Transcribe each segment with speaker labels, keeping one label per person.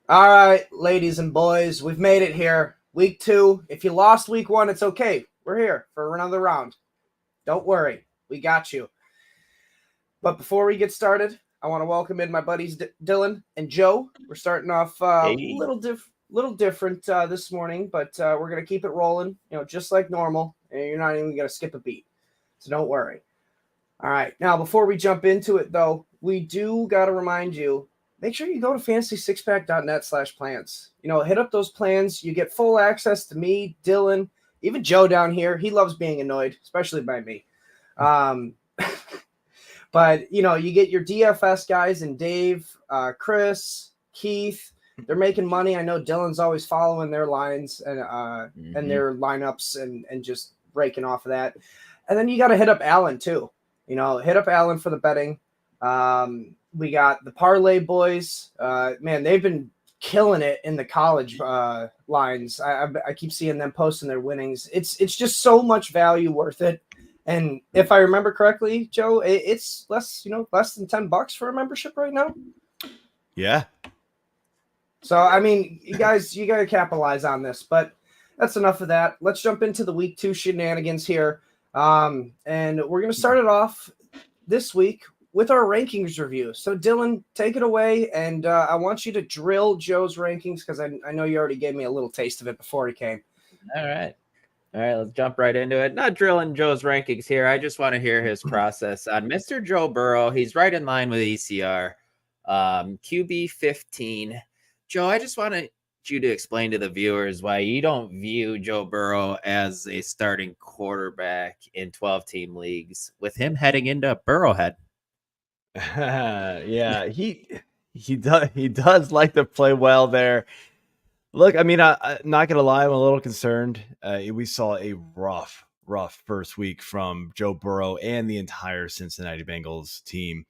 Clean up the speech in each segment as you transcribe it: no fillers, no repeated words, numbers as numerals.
Speaker 1: All right, ladies and boys, we've made it here. Week 2. If you lost week 1, it's okay. We're here for another round. Don't worry. We got you. But before we get started, I want to welcome in my buddies Dylan and Joe. We're starting off a
Speaker 2: Hey.
Speaker 1: little different this morning, but we're going to keep it rolling, just like normal. And you're not even going to skip a beat. So don't worry. All right. Now, before we jump into it, though, we do got to remind you, make sure you go to fantasysixpack.net/plans. Hit up those plans. You get full access to me, Dylan, even Joe down here. He loves being annoyed, especially by me. But, you get your DFS guys and Dave, Chris, Keith. They're making money. I know Dylan's always following their lines and their lineups and just breaking off of that. And then you got to hit up Alan, too. Hit up Alan for the betting. We got the Parlay boys. Man, they've been killing it in the college lines. I keep seeing them posting their winnings. It's just so much value worth it. And if I remember correctly, Joe, it's less than $10 for a membership right now.
Speaker 3: Yeah.
Speaker 1: So, I mean, you got to capitalize on this. But that's enough of that. Let's jump into the week 2 shenanigans here. And we're going to start it off this week with our rankings review. So, Dylan, take it away. And I want you to drill Joe's rankings because I know you already gave me a little taste of it before he came.
Speaker 2: All right, let's jump right into it. Not drilling Joe's rankings here. I just want to hear his process on Mr. Joe Burrow. He's right in line with ECR. QB 15. Joe, I just wanted you to explain to the viewers why you don't view Joe Burrow as a starting quarterback in 12-team leagues with him heading into Burrowhead.
Speaker 3: Yeah, he does like to play well there. Look, I mean, I'm not gonna lie, I'm a little concerned. We saw a rough first week from Joe Burrow and the entire Cincinnati Bengals team.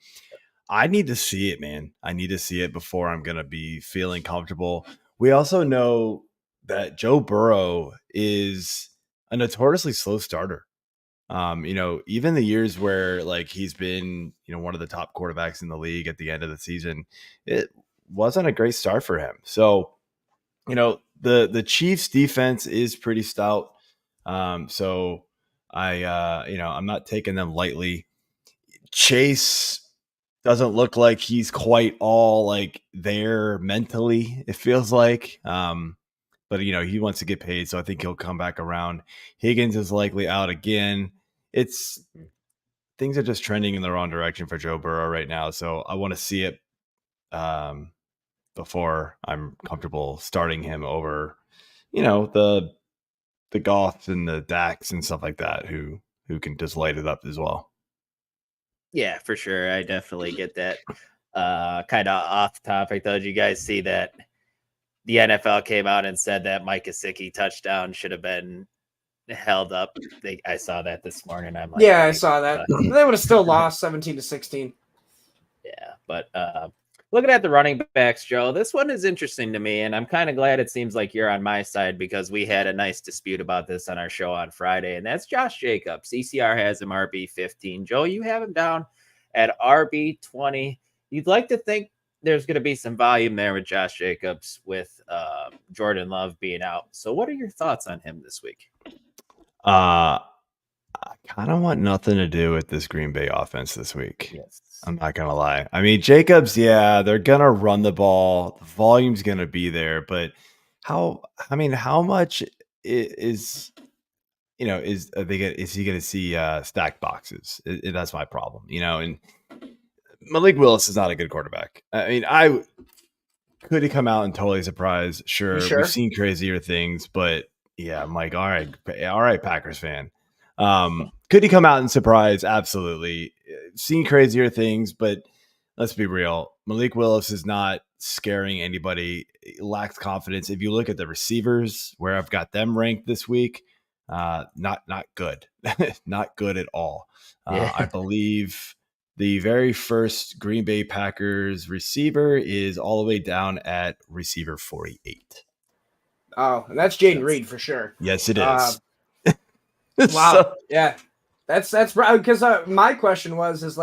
Speaker 3: I need to see it, man. I need to see it before I'm gonna be feeling comfortable. We also know that Joe Burrow is a notoriously slow starter. Even the years where like he's been, one of the top quarterbacks in the league at the end of the season, it wasn't a great start for him. So, the Chiefs defense is pretty stout. So I'm not taking them lightly. Chase doesn't look like he's quite all like there mentally, it feels like. But he wants to get paid, so I think he'll come back around. Higgins is likely out again. Things are just trending in the wrong direction for Joe Burrow right now. So I want to see it before I'm comfortable starting him over, the Goffs and the Dax and stuff like that who can just light it up as well.
Speaker 2: Yeah, for sure. I definitely get that. Kind of off topic, though. Did you guys see that the NFL came out and said that Mike Gesicki touchdown should have been held up? I saw that this morning. I'm like,
Speaker 1: yeah, I saw that. They would have still lost 17-16.
Speaker 2: Yeah, but looking at the running backs, Joe, this one is interesting to me, and I'm kind of glad it seems like you're on my side because we had a nice dispute about this on our show on Friday, and that's Josh Jacobs. ECR has him RB15. Joe, you have him down at RB20. You'd like to think there's going to be some volume there with Josh Jacobs with Jordan Love being out. So what are your thoughts on him this week?
Speaker 3: I kind of want nothing to do with this Green Bay offense this week.
Speaker 2: Yes.
Speaker 3: I'm not going to lie. I mean, Jacobs, yeah, they're going to run the ball. The volume's going to be there, but how much is he going to see stacked boxes? That's my problem, and Malik Willis is not a good quarterback. I mean, could he come out and totally surprise? Sure. We've seen crazier things, but yeah, Mike, all right, Packers fan. Could he come out and surprise? Absolutely. Seen crazier things, but let's be real. Malik Willis is not scaring anybody. He lacks confidence. If you look at the receivers, where I've got them ranked this week, not good. Not good at all. I believe the very first Green Bay Packers receiver is all the way down at receiver 48.
Speaker 1: Oh, and that's Jaden Reed for sure.
Speaker 3: Yes, it is.
Speaker 1: Wow. Yeah. That's because my question is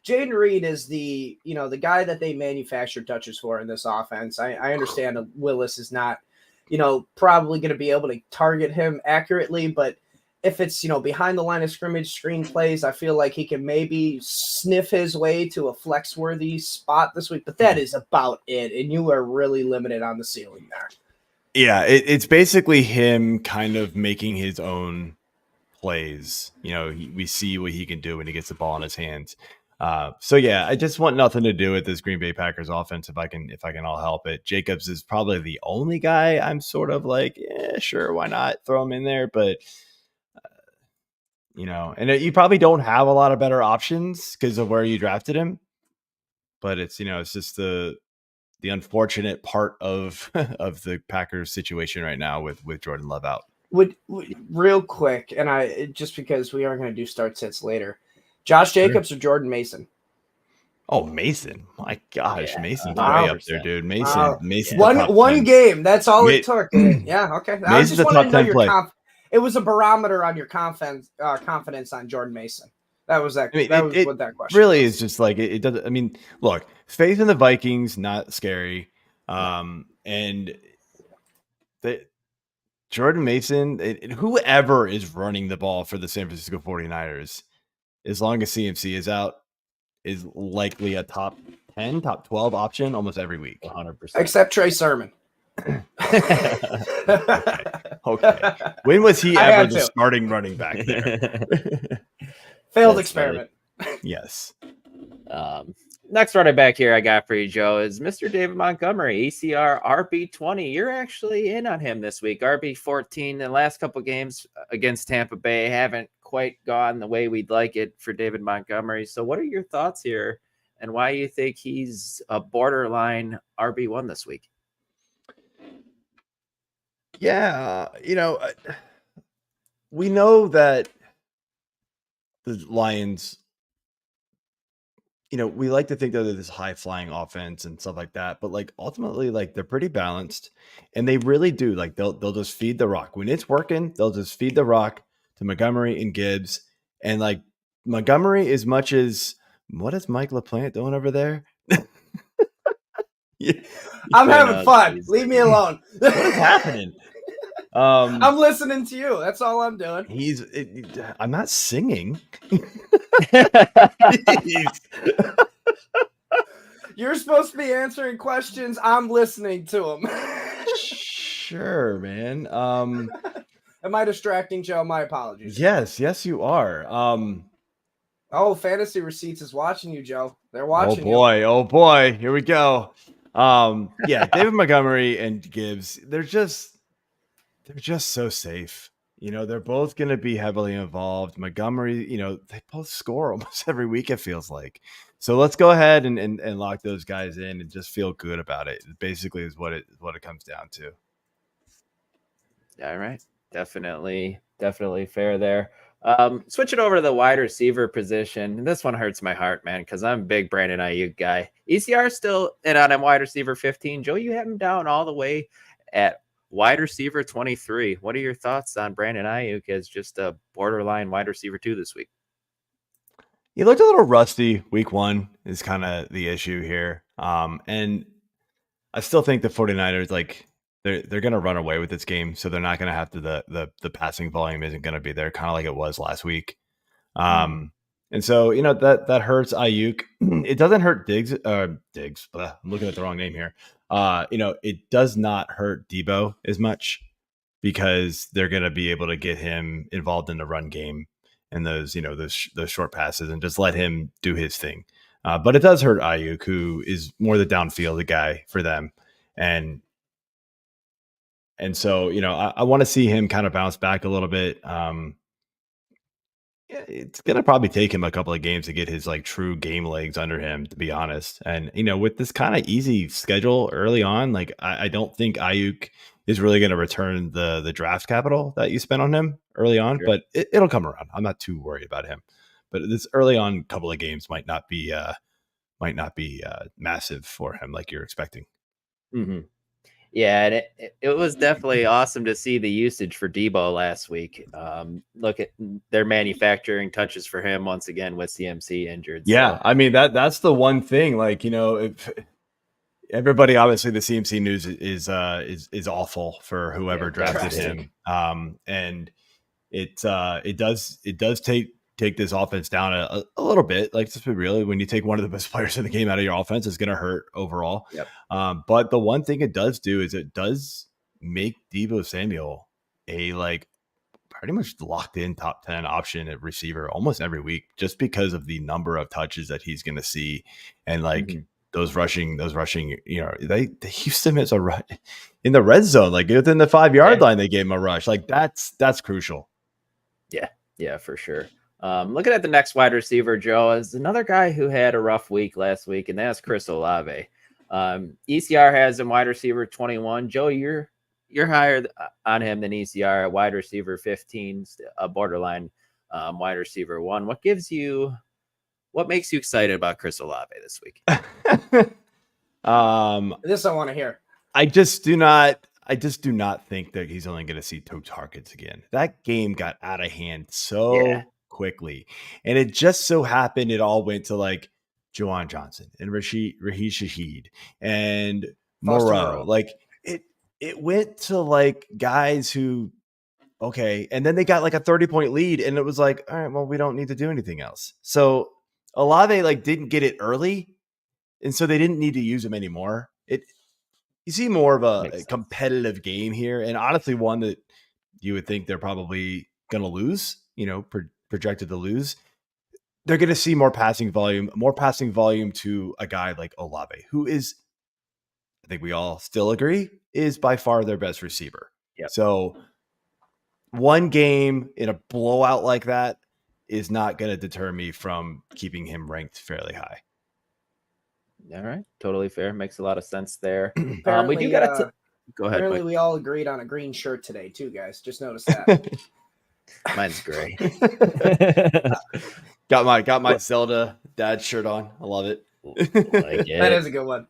Speaker 1: Jaden Reed is the guy that they manufacture touches for in this offense. I understand Willis is not, probably going to be able to target him accurately, but if it's, behind the line of scrimmage screen plays, I feel like he can maybe sniff his way to a flex-worthy spot this week, but that is about it, and you are really limited on the ceiling there.
Speaker 3: Yeah, it's basically him kind of making his own plays. We see what he can do when he gets the ball in his hands. So yeah, I just want nothing to do with this Green Bay Packers offense if I can all help it. Jacobs is probably the only guy I'm sort of like, sure, why not throw him in there? But and you probably don't have a lot of better options because of where you drafted him. But it's it's just the unfortunate part of the Packers situation right now with Jordan Love out.
Speaker 1: Would real quick, and just because we aren't going to do start sets later, Josh Jacobs or Jordan Mason?
Speaker 3: Oh, Mason! My gosh,
Speaker 2: Yeah,
Speaker 3: Mason's way up there, dude. Mason.
Speaker 1: One game. That's all it took. Yeah, okay. I just wanted to know your it was a barometer on your confidence on Jordan Mason. That was that. That was what that question
Speaker 3: really
Speaker 1: was.
Speaker 3: Is just like it doesn't. I mean, look, faith in the Vikings, not scary. And Jordan Mason, whoever is running the ball for the San Francisco 49ers, as long as CMC is out, is likely a top 10, top 12 option almost every week.
Speaker 2: 100%.
Speaker 1: Except Trey Sermon.
Speaker 3: Okay. When was he ever the starting running back there?
Speaker 1: Failed experiment.
Speaker 3: Yes.
Speaker 2: Next running back here I got for you, Joe, is Mr. David Montgomery, ECR RB20. You're actually in on him this week. RB14. The last couple games against Tampa Bay haven't quite gone the way we'd like it for David Montgomery. So what are your thoughts here and why you think he's a borderline RB1 this week?
Speaker 3: Yeah, we know that the Lions, we like to think that they're this high flying offense and stuff like that, but like ultimately, like they're pretty balanced, and they really do like they'll just feed the rock when it's working. They'll just feed the rock to Montgomery and Gibbs, and like Montgomery as much as what is Mike LaPlant doing over there?
Speaker 1: Yeah. I'm having fun. Leave me alone.
Speaker 3: What is happening?
Speaker 1: I'm listening to you. That's all I'm doing.
Speaker 3: I'm not singing.
Speaker 1: You're supposed to be answering questions. I'm listening to them.
Speaker 3: Sure, man.
Speaker 1: Am I distracting, Joe? My apologies.
Speaker 3: Yes, you are.
Speaker 1: Oh, Fantasy Receipts is watching you, Joe. They're watching you.
Speaker 3: Oh boy. Here we go. Yeah, David Montgomery and Gibbs, they're just so safe. They're both going to be heavily involved. Montgomery, they both score almost every week, it feels like. So let's go ahead and lock those guys in and just feel good about it. Basically is what it comes down to.
Speaker 2: All right. Definitely fair there. Switching over to the wide receiver position. This one hurts my heart, man, because I'm a big Brandon Ayuk guy. ECR still in on him, wide receiver 15. Joe, you have him down all the way at wide receiver 23. What are your thoughts on Brandon Ayuk as just a borderline wide receiver 2 this week?
Speaker 3: He looked a little rusty week 1 is kind of the issue here. And I still think the 49ers, like, they're going to run away with this game, so they're not going to have to the passing volume isn't going to be there, kind of like it was last week. And so that hurts Ayuk. It doesn't hurt Diggs. I'm looking at the wrong name here. It does not hurt Debo as much because they're going to be able to get him involved in the run game and those short passes and just let him do his thing. But it does hurt Ayuk, who is more the downfield guy for them, and so, I want to see him kind of bounce back a little bit. It's going to probably take him a couple of games to get his like true game legs under him, to be honest. And, with this kind of easy schedule early on, like I don't think Ayuk is really going to return the draft capital that you spent on him early on, but it'll come around. I'm not too worried about him, but this early on couple of games might not be massive for him like you're expecting.
Speaker 2: Mm-hmm. Yeah, and it was definitely awesome to see the usage for Debo last week. Look at their manufacturing touches for him once again with CMC injured.
Speaker 3: Yeah,
Speaker 2: so.
Speaker 3: I mean that's the one thing. Like, if everybody, obviously the CMC news is awful for whoever drafted him. And it does take this offense down a little bit. Like, just be real, when you take one of the best players in the game out of your offense, it's going to hurt overall.
Speaker 2: Yep.
Speaker 3: But the one thing it does do is it does make Deebo Samuel a pretty much locked in top 10 option at receiver almost every week, just because of the number of touches that he's going to see. And those rushing, they used him as a rush in the red zone, like within the 5-yard line, they gave him a rush. Like that's crucial.
Speaker 2: Yeah, for sure. Looking at the next wide receiver, Joe, is another guy who had a rough week last week, and that's Chris Olave. ECR has him wide receiver 21. Joe, you're higher on him than ECR at wide receiver 15, a borderline wide receiver 1. What makes you excited about Chris Olave this week?
Speaker 1: This I want to hear.
Speaker 3: I just do not think that he's only going to see 2 targets again. That game got out of hand so quickly, and it just so happened it all went to Juwan Johnson and Raheem Shaheed and Moreau. Like it went to guys who, okay, and then they got a 30-point lead, and it was all right, well, we don't need to do anything else. So Olave didn't get it early, and so they didn't need to use him anymore. You see more of a competitive game here, and honestly, one that you would think they're probably going to lose, projected to lose. They're going to see more passing volume to a guy like Olave, who is, I think we all still agree, is by far their best receiver.
Speaker 2: Yep.
Speaker 3: So one game in a blowout like that is not going to deter me from keeping him ranked fairly high.
Speaker 2: All right. Totally fair. Makes a lot of sense there.
Speaker 1: Apparently,
Speaker 2: we do got to go ahead.
Speaker 1: Apparently, we all agreed on a green shirt today too, guys. Just notice that.
Speaker 2: Mine's gray.
Speaker 3: Got my Zelda dad shirt on. I love it.
Speaker 1: That is a good one.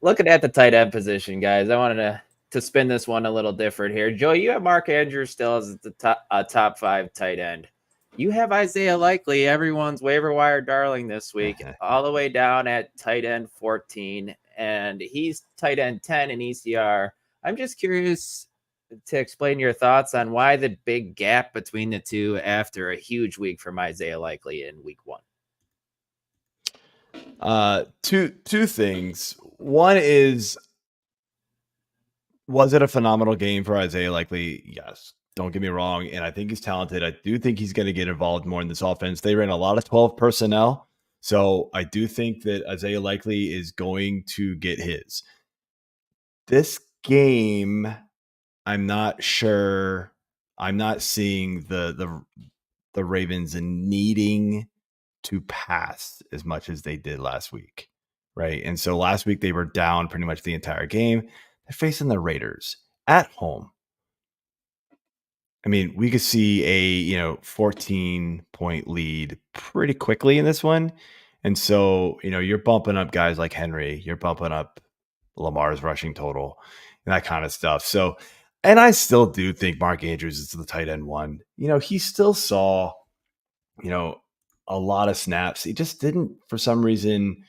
Speaker 2: Looking at the tight end position, guys, I wanted to spin this one a little different here. Joe, you have Mark Andrews still as the top 5 tight end. You have Isaiah Likely, everyone's waiver wire darling this week, all the way down at tight end 14, and he's tight end 10 in ECR. I'm just curious to explain your thoughts on why the big gap between the two after a huge week from Isaiah Likely in week 1.
Speaker 3: Two things. One is, was it a phenomenal game for Isaiah Likely? Yes. Don't get me wrong. And I think he's talented. I do think he's going to get involved more in this offense. They ran a lot of 12 personnel. So I do think that Isaiah Likely is going to get his. This game, I'm not sure. I'm not seeing the Ravens needing to pass as much as they did last week. Right. And so last week they were down pretty much the entire game. They're facing the Raiders at home. I mean, we could see a 14-point lead pretty quickly in this one. And so, you're bumping up guys like Henry, you're bumping up Lamar's rushing total and that kind of stuff. So, and I still do think Mark Andrews is the tight end 1. He still saw, a lot of snaps. He just didn't, for some reason,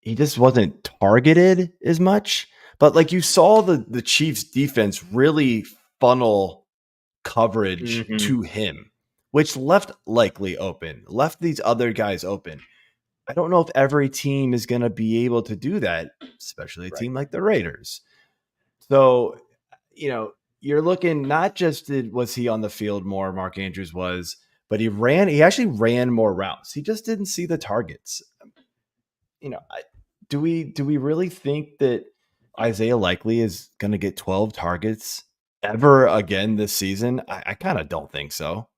Speaker 3: he just wasn't targeted as much. But you saw the Chiefs defense really funnel coverage to him, which left Likely open, left these other guys open. I don't know if every team is going to be able to do that, especially a team like the Raiders. So, you're looking not just was he on the field more, Mark Andrews was, but he actually ran more routes. He just didn't see the targets. Do we really think that Isaiah Likely is going to get 12 targets ever again this season? I kind of don't think so.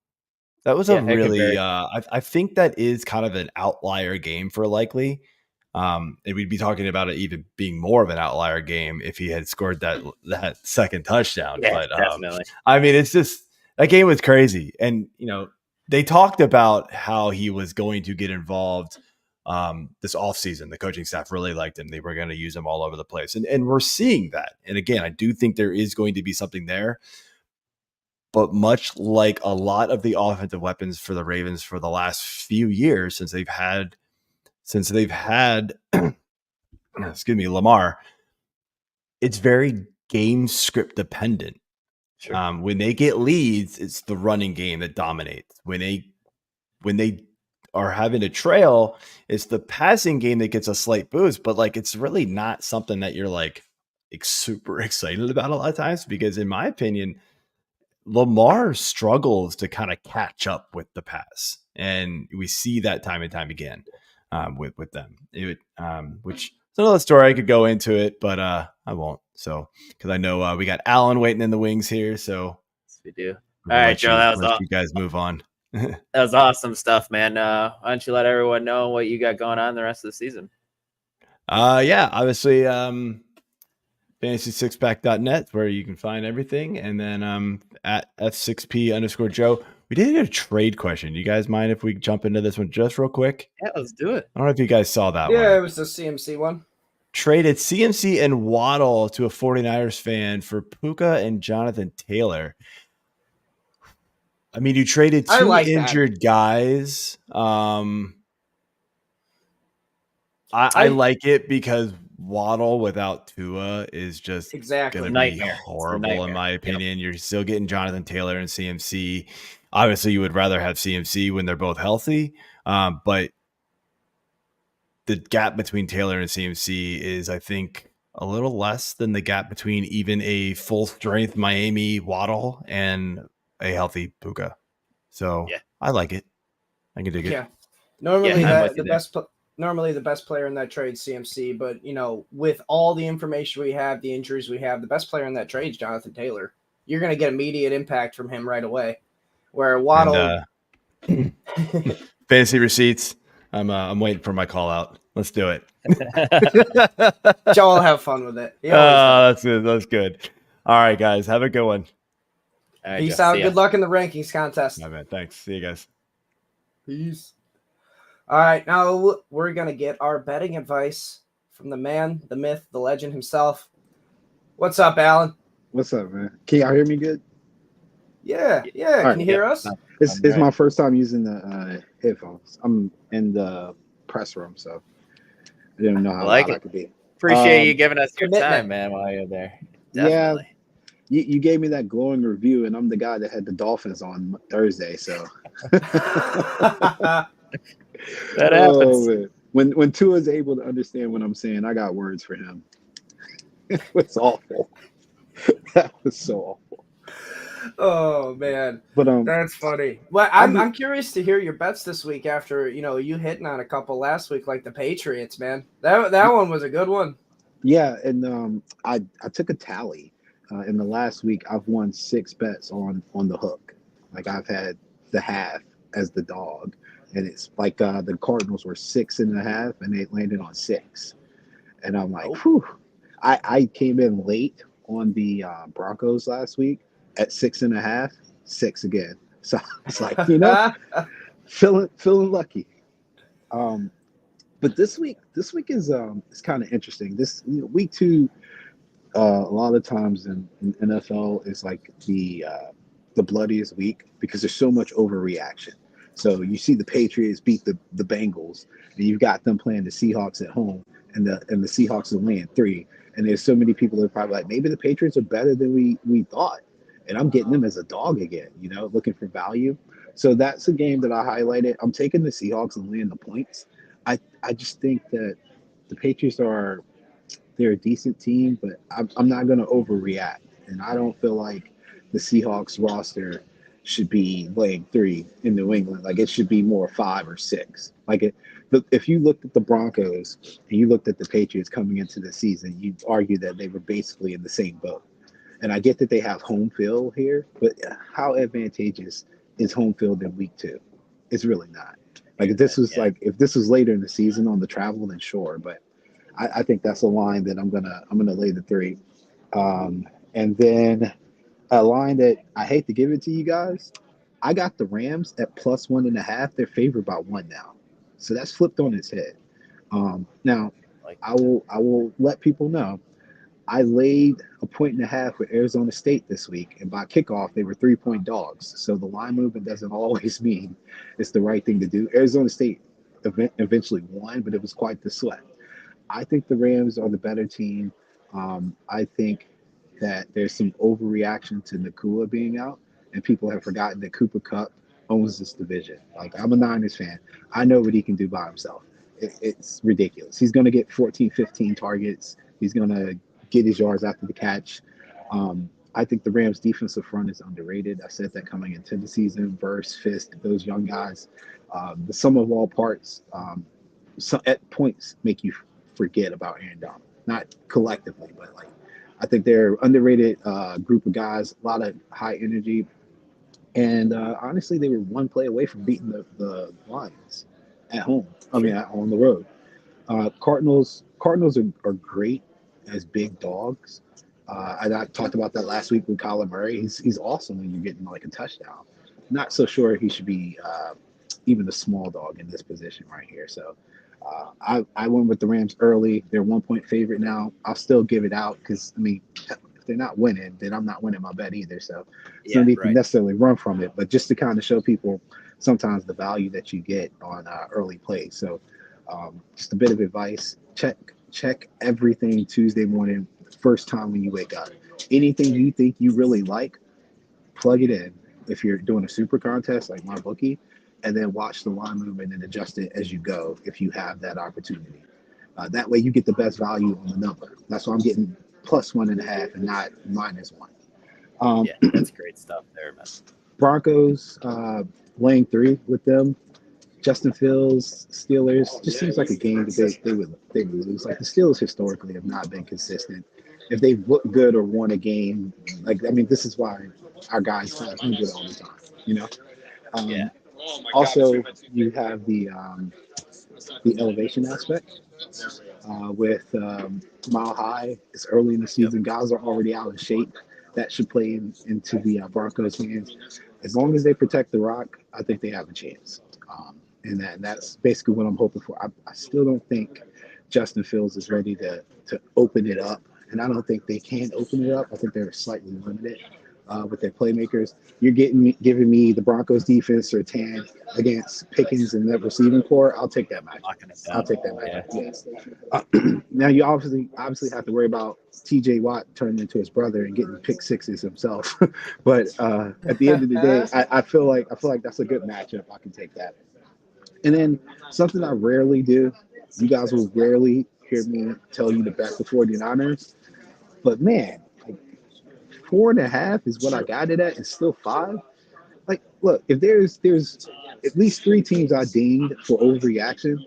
Speaker 3: That was I think that is kind of an outlier game for Likely. And we'd be talking about it even being more of an outlier game if he had scored that second touchdown.
Speaker 2: Yeah,
Speaker 3: but
Speaker 2: definitely.
Speaker 3: I mean, it's just, that game was crazy. And, they talked about how he was going to get involved this offseason. The coaching staff really liked him. They were going to use him all over the place. And we're seeing that. And again, I do think there is going to be something there. But much like a lot of the offensive weapons for the Ravens for the last few years, since they've had excuse me, Lamar, it's very game script dependent.
Speaker 2: Sure.
Speaker 3: When they get leads, it's the running game that dominates. When they are having a trail, it's the passing game that gets a slight boost, but like it's really not something that you're like super excited about a lot of times, because in my opinion, Lamar struggles to kind of catch up with the pass, and we see that time and time again with them. Which is another story, I could go into it, but I won't. So because I know we got Alan waiting in the wings here, so
Speaker 2: Yes, we do. All right, Joe, that was
Speaker 3: you guys move on.
Speaker 2: That was awesome stuff, man. Why don't you let everyone know what you got going on the rest of the season?
Speaker 3: Yeah, obviously, fantasy6pack.net where you can find everything, and then at F6P_Joe. We did get a trade question. Do you guys mind if we jump into this one just real quick?
Speaker 2: Yeah, let's do it.
Speaker 3: I don't know if you guys saw that one.
Speaker 1: Yeah, it was the CMC one.
Speaker 3: Traded CMC and Waddle to a 49ers fan for Puka and Jonathan Taylor. I mean, you traded two injured guys. I like it because Waddle without Tua is just going to be horrible, in my opinion. Yep. You're still getting Jonathan Taylor and CMC. Obviously, you would rather have CMC when they're both healthy, but the gap between Taylor and CMC is, I think, a little less than the gap between even a full-strength Miami Waddle and a healthy Puka. So I like it. I can dig it.
Speaker 1: Yeah. Normally, normally the best player in that trade, CMC, but with all the information we have, the injuries we have, the best player in that trade is Jonathan Taylor. You're going to get immediate impact from him right away. Where Waddle,
Speaker 3: fantasy receipts. I'm waiting for my call out. Let's do it.
Speaker 1: Joe will have fun with it.
Speaker 3: That's good. That's good. All right, guys, have a good one.
Speaker 2: Right,
Speaker 1: peace out. Good luck in the rankings contest.
Speaker 3: My man. Thanks. See you guys.
Speaker 1: Peace. All right, now we're going to get our betting advice from the man, the myth, the legend himself. What's up, Alan?
Speaker 4: What's up, man? Can y'all hear me good?
Speaker 1: Yeah. Can you hear us?
Speaker 4: It's my first time using the headphones. I'm in the press room, so I didn't know how loud I could be.
Speaker 2: Appreciate you giving us your time, man, while you're there. Definitely.
Speaker 4: Yeah, you gave me that glowing review, and I'm the guy that had the Dolphins on Thursday, so.
Speaker 2: That happens.
Speaker 4: Man. When Tua's able to understand what I'm saying, I got words for him. It was awful. That was so awful.
Speaker 1: Oh man,
Speaker 4: but
Speaker 1: that's funny. Well, I'm curious to hear your bets this week after you hitting on a couple last week, like the Patriots, man. That one was a good one.
Speaker 4: Yeah, and I took a tally. In the last week, I've won 6 bets on the hook. Like I've had the half as the dog, and it's like the Cardinals were 6.5, and they landed on 6. And I'm like, whew. I came in late on the Broncos last week at 6.5, 6 again. So it's like, feeling lucky. But this week is kind of interesting. This week 2, a lot of times in NFL is like the bloodiest week because there's so much overreaction. So you see the Patriots beat the Bengals, and you've got them playing the Seahawks at home, and the Seahawks are laying 3. And there's so many people that are probably like, maybe the Patriots are better than we thought. And I'm getting them as a dog again, looking for value. So that's a game that I highlighted. I'm taking the Seahawks and laying the points. I just think that the Patriots they're a decent team, but I'm not going to overreact. And I don't feel like the Seahawks roster should be laying 3 in New England. Like it should be more 5 or 6. Like if you looked at the Broncos and you looked at the Patriots coming into the season, you'd argue that they were basically in the same boat. And I get that they have home field here, but how advantageous is home field in week 2? It's really not. Like if this was later in the season on the travel, then sure. But I think that's a line that I'm gonna lay the 3. And then a line that I hate to give it to you guys. I got the Rams at +1.5. They're favored by 1 now. So that's flipped on its head. Now,
Speaker 2: Like
Speaker 4: I will let people know I laid a 1.5 with Arizona State this week, and by kickoff they were 3-point dogs. So the line movement doesn't always mean it's the right thing to do. Arizona State eventually won, but it was quite the sweat. I think the Rams are the better team. I think that there's some overreaction to Nakua being out, and people have forgotten that Cooper Kupp owns this division. Like, I'm a Niners fan. I know what he can do by himself. It's ridiculous. He's going to get 14, 15 targets. He's going to get his yards after the catch. I think the Rams' defensive front is underrated. I said that coming into the season. Verse, Fisk, those young guys. The sum of all parts, at points, make you forget about Aaron Donald. Not collectively, but like, I think they're underrated group of guys. A lot of high energy, and honestly, they were one play away from beating the Lions at home. On the road. Cardinals are great as big dogs. And I talked about that last week with Kyler Murray. He's awesome when you're getting like a touchdown. Not so sure he should be even a small dog in this position right here. So I went with the Rams early. They're 1-point favorite now. I'll still give it out because, I mean, if they're not winning, then I'm not winning my bet either. So it's no need to necessarily run from it, but just to kind of show people sometimes the value that you get on early plays. So just a bit of advice: check everything Tuesday morning, first time when you wake up. Anything you think you really like, plug it in. If you're doing a super contest like my bookie, and then watch the line movement and adjust it as you go if you have that opportunity. That way you get the best value on the number. That's why I'm getting +1.5 and not -1.
Speaker 2: Yeah, that's great stuff there, man.
Speaker 4: Broncos, laying 3 with them. Justin Fields, Steelers, just seems like a game that they would lose. Like, the Steelers historically have not been consistent. If they look good or won a game, like, I mean, this is why our guys 500 all the time, you know?
Speaker 2: Yeah.
Speaker 4: Also, you have the elevation aspect with Mile High. It's early in the season. Guys are already out of shape. That should play into the Broncos' hands. As long as they protect the rock, I think they have a chance. And that's basically what I'm hoping for. I still don't think Justin Fields is ready to open it up. And I don't think they can open it up. I think they're slightly limited with their playmakers. You're giving me the Broncos defense or Tan against Pickens and that receiving core. I'll take that match. I'll take that match. Yeah. Now you obviously have to worry about TJ Watt turning into his brother and getting pick sixes himself. But at the end of the day, I feel like that's a good matchup. I can take that. And then something I rarely do. You guys will rarely hear me tell you to bet the 49ers. But man, like, 4.5 is what I got it at. It's still 5. Like, look, if there's at least 3 teams I dinged for overreaction.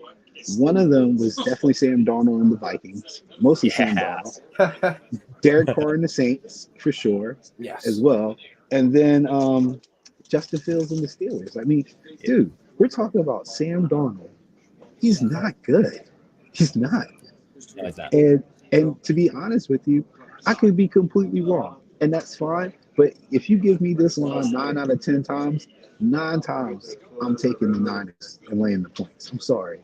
Speaker 4: One of them was definitely Sam Darnold and the Vikings, mostly Sam Darnold. Derek Carr and the Saints for sure, as well. And then Justin Fields and the Steelers. I mean, dude, we're talking about Sam Darnold. He's not good. He's not. And to be honest with you, I could be completely wrong, and that's fine. But if you give me this line 9 out of 10 times, 9 times I'm taking the Niners and laying the points. I'm sorry.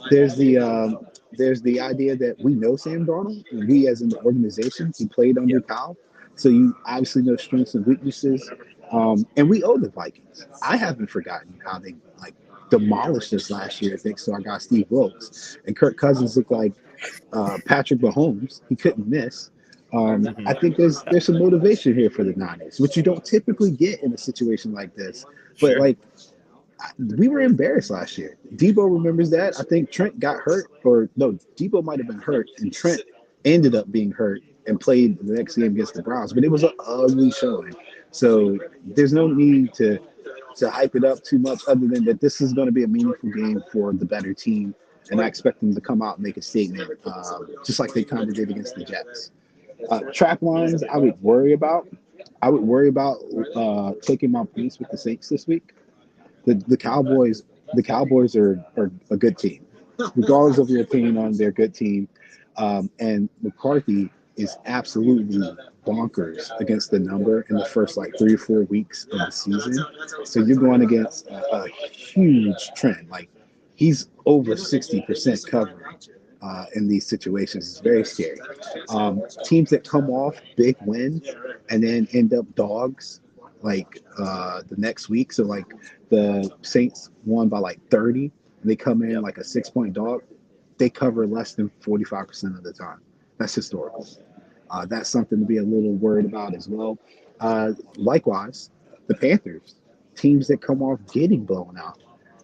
Speaker 4: There's the idea that we know Sam Darnold, and we as an organization, he played under Kyle, so you obviously know strengths and weaknesses. And we owe the Vikings. I haven't forgotten how they demolished us last year thanks to our guy Steve Wilkes. And Kirk Cousins looked like Patrick Mahomes. He couldn't miss. I think there's some motivation here for the Niners, which you don't typically get in a situation like this. But we were embarrassed last year. Debo remembers that. I think Trent got hurt, or no, Debo might have been hurt, and Trent ended up being hurt and played the next game against the Browns. But it was an ugly showing. So there's no need to hype it up too much, other than that this is going to be a meaningful game for the better team, and I expect them to come out and make a statement, just like they kind of did against the Jets. Trap lines, I would worry about. Taking my points with the Saints this week. The Cowboys are a good team, regardless of your opinion on their good team. And McCarthy is absolutely bonkers against the number in the first 3 or 4 weeks of the season. So you're going against a huge trend. he's over 60% covered in these situations. It's very scary. Teams that come off big wins and then end up dogs like the next week. So like the Saints won by like 30, and they come in like a 6-point dog. They cover less than 45% of the time. That's historical. That's something to be a little worried about as well. Likewise, the Panthers, teams that come off getting blown out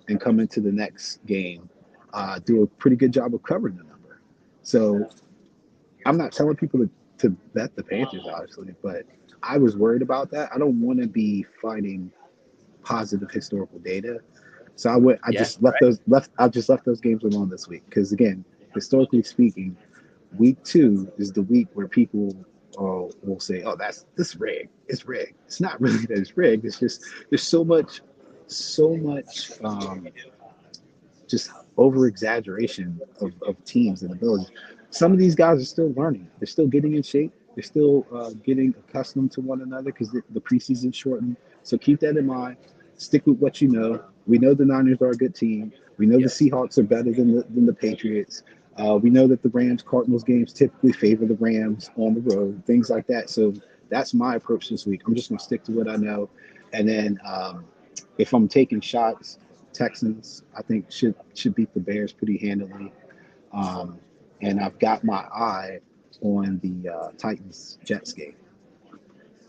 Speaker 4: and come into the next game, do a pretty good job of covering the number. So I'm not telling people to bet the Panthers, obviously, but I was worried about that. I don't want to be fighting positive historical data. So I just left those games alone this week. Because again, historically speaking, week 2 is the week where people will say, "Oh, this rigged. It's rigged." It's not really that it's rigged. It's just there's so much just over exaggeration of teams and abilities. Some of these guys are still learning. They're still getting in shape. They're still getting accustomed to one another because the preseason's shortened. So keep that in mind. Stick with what you know. We know the Niners are a good team. We know the Seahawks are better than the Patriots. We know that the Rams-Cardinals games typically favor the Rams on the road, things like that. So that's my approach this week. I'm just going to stick to what I know. And then if I'm taking shots, Texans, I think, should beat the Bears pretty handily. And I've got my eye on the Titans-Jets game.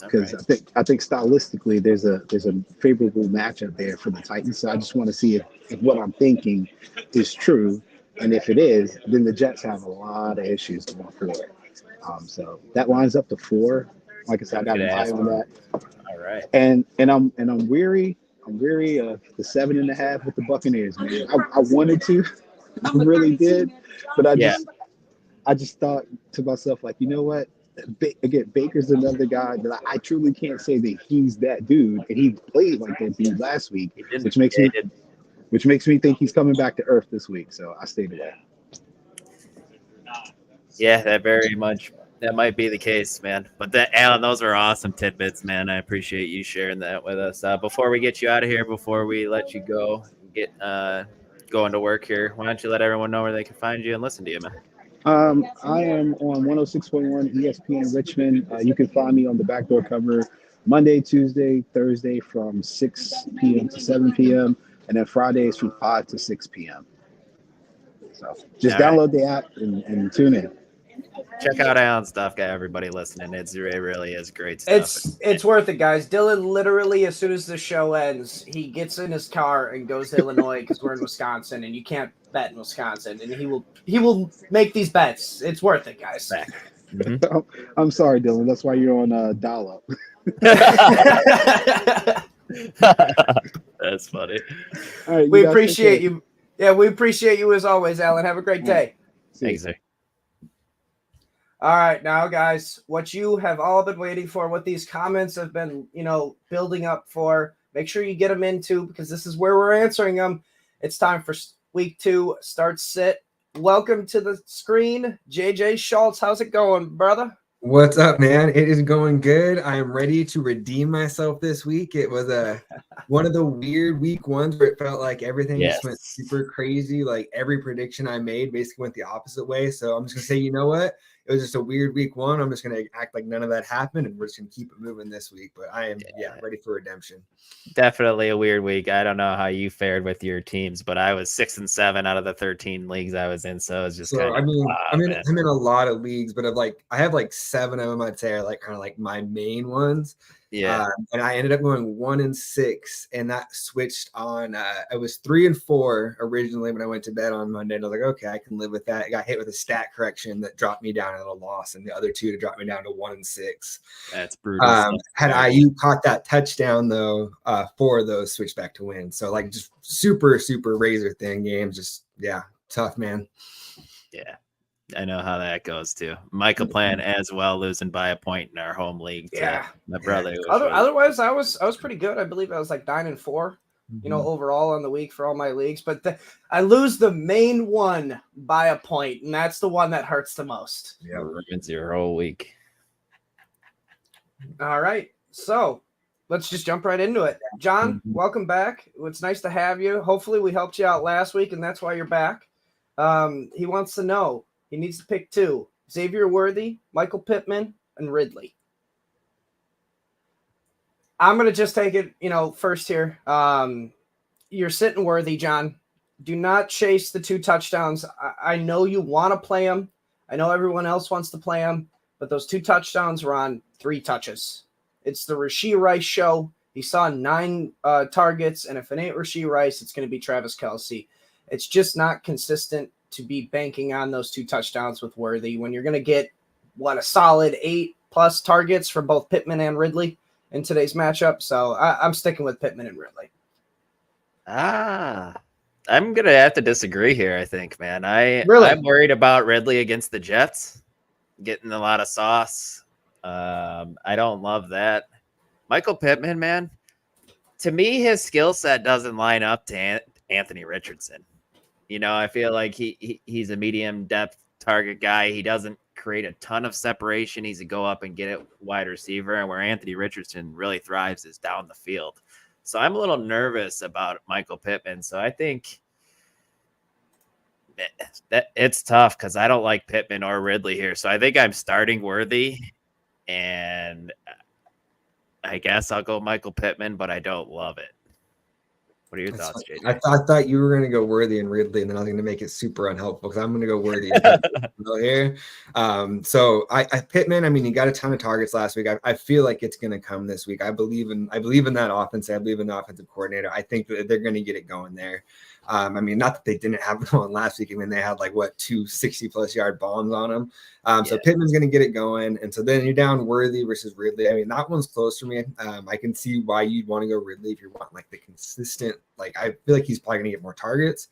Speaker 4: Because I think stylistically there's a favorable matchup there for the Titans. So I just want to see if what I'm thinking is true, and if it is, then the Jets have a lot of issues going forward. So that lines up to 4. Like I said, I got an eye on that.
Speaker 2: All right.
Speaker 4: And I'm weary. I'm weary of the 7.5 with the Buccaneers, man. I wanted to, I really did, but I just thought to myself, like, you know what? Again, Baker's another guy that I truly can't say that he's that dude, and he played like that dude last week, which makes me think he's coming back to earth this week. So I stayed away.
Speaker 2: Yeah, that might be the case, man. But Alan, those are awesome tidbits, man. I appreciate you sharing that with us. Before we get you out of here, before we let you go, get going to work here, why don't you let everyone know where they can find you and listen to you, man?
Speaker 4: I am on 106.1 ESPN Richmond. You can find me on the Backdoor Cover Monday, Tuesday, Thursday from 6 p.m. to 7 p.m. and then Fridays from 5 to 6 p.m. So just download the app and tune in.
Speaker 2: Check out Alan's stuff, guy. Everybody listening, it really is great stuff.
Speaker 1: It's worth it, guys. Dylan literally, as soon as the show ends, he gets in his car and goes to Illinois because we're in Wisconsin, and you can't bet in Wisconsin, and he will make these bets. It's worth it, guys.
Speaker 2: Mm-hmm.
Speaker 4: I'm sorry, Dylan. That's why you're on dial-up.
Speaker 2: That's funny.
Speaker 4: All right,
Speaker 1: we appreciate you. Yeah, we appreciate you as always, Alan. Have a great day.
Speaker 2: Thanks, sir.
Speaker 1: All right, now, guys, what you have all been waiting for, what these comments have been, building up for, make sure you get them into, because this is where we're answering them. It's time for week 2, start sit. Welcome to the screen, JJ Schultz. How's it going, brother?
Speaker 5: What's up, man? It is going good. I am ready to redeem myself this week. It was one of the weird week ones where it felt like everything just went super crazy. Like every prediction I made basically went the opposite way. So I'm just gonna say, you know what? It was just a weird week 1. I'm just gonna act like none of that happened, and we're just gonna keep it moving this week. But I am ready for redemption. Definitely
Speaker 2: a weird week. I don't know how you fared with your teams, but I was 6-7 out of the 13 leagues I was in. So it's just I'm in a lot of leagues, but I have like 7 of them I'd say are like kind of like my main ones. Yeah. And I ended up going 1-6, and that switched on. I was 3-4 originally when I went to bed on Monday. And I was like, okay, I can live with that. I got hit with a stat correction that dropped me down at a loss, and the other 2 to drop me down to 1-6. That's brutal. Had IU caught that touchdown though, 4 of those switched back to win. So like just super, super razor thin games. Just tough, man. Yeah. I know how that goes too. Mike LaPlant as well, losing by a point in our home league. Yeah, my brother.
Speaker 1: Otherwise, I was pretty good. I believe I was like 9-4, overall on the week for all my leagues. But I lose the main one by a point, and that's the one that hurts the most. Yeah, ruins your whole week. All right, so let's just jump right into it. John, welcome back. It's nice to have you. Hopefully we helped you out last week, and that's why you're back. He wants to know. He needs to pick 2. Xavier Worthy, Michael Pittman, and Ridley. I'm going to just take it, first here. You're sitting Worthy, John. Do not chase the 2 touchdowns. I know you want to play them. I know everyone else wants to play them, but those 2 touchdowns were on 3 touches. It's the Rashee Rice show. He saw 9 targets, and if it ain't Rashee Rice, it's going to be Travis Kelce. It's just not consistent to be banking on those 2 touchdowns with Worthy when you're going to get, a solid 8+ targets for both Pittman and Ridley in today's matchup. So I'm sticking with Pittman and Ridley.
Speaker 2: I'm going to have to disagree here, I think, man. I'm worried about Ridley against the Jets, getting a lot of sauce. I don't love that. Michael Pittman, man, to me, his skill set doesn't line up to Anthony Richardson. I feel like he's a medium depth target guy. He doesn't create a ton of separation. He's a go up and get it wide receiver. And where Anthony Richardson really thrives is down the field. So I'm a little nervous about Michael Pittman. So I think that it's tough because I don't like Pittman or Ridley here. So I think I'm starting Worthy, and I guess I'll go Michael Pittman, but I don't love it. What are your thoughts, JD?
Speaker 5: I thought you were going to go Worthy and Ridley, and then I was going to make it super unhelpful because I'm going to go Worthy here. So Pittman, I mean, he got a ton of targets last week. I feel like it's going to come this week. I believe in that offense. I believe in the offensive coordinator. I think that they're going to get it going there. I mean, not that they didn't have it going last week. I mean, they had 2 60+ yard bombs on them. So Pittman's going to get it going. And so then you're down Worthy versus Ridley. I mean, that one's close for me. I can see why you'd want to go Ridley if you want the consistent, I feel like he's probably going to get more targets.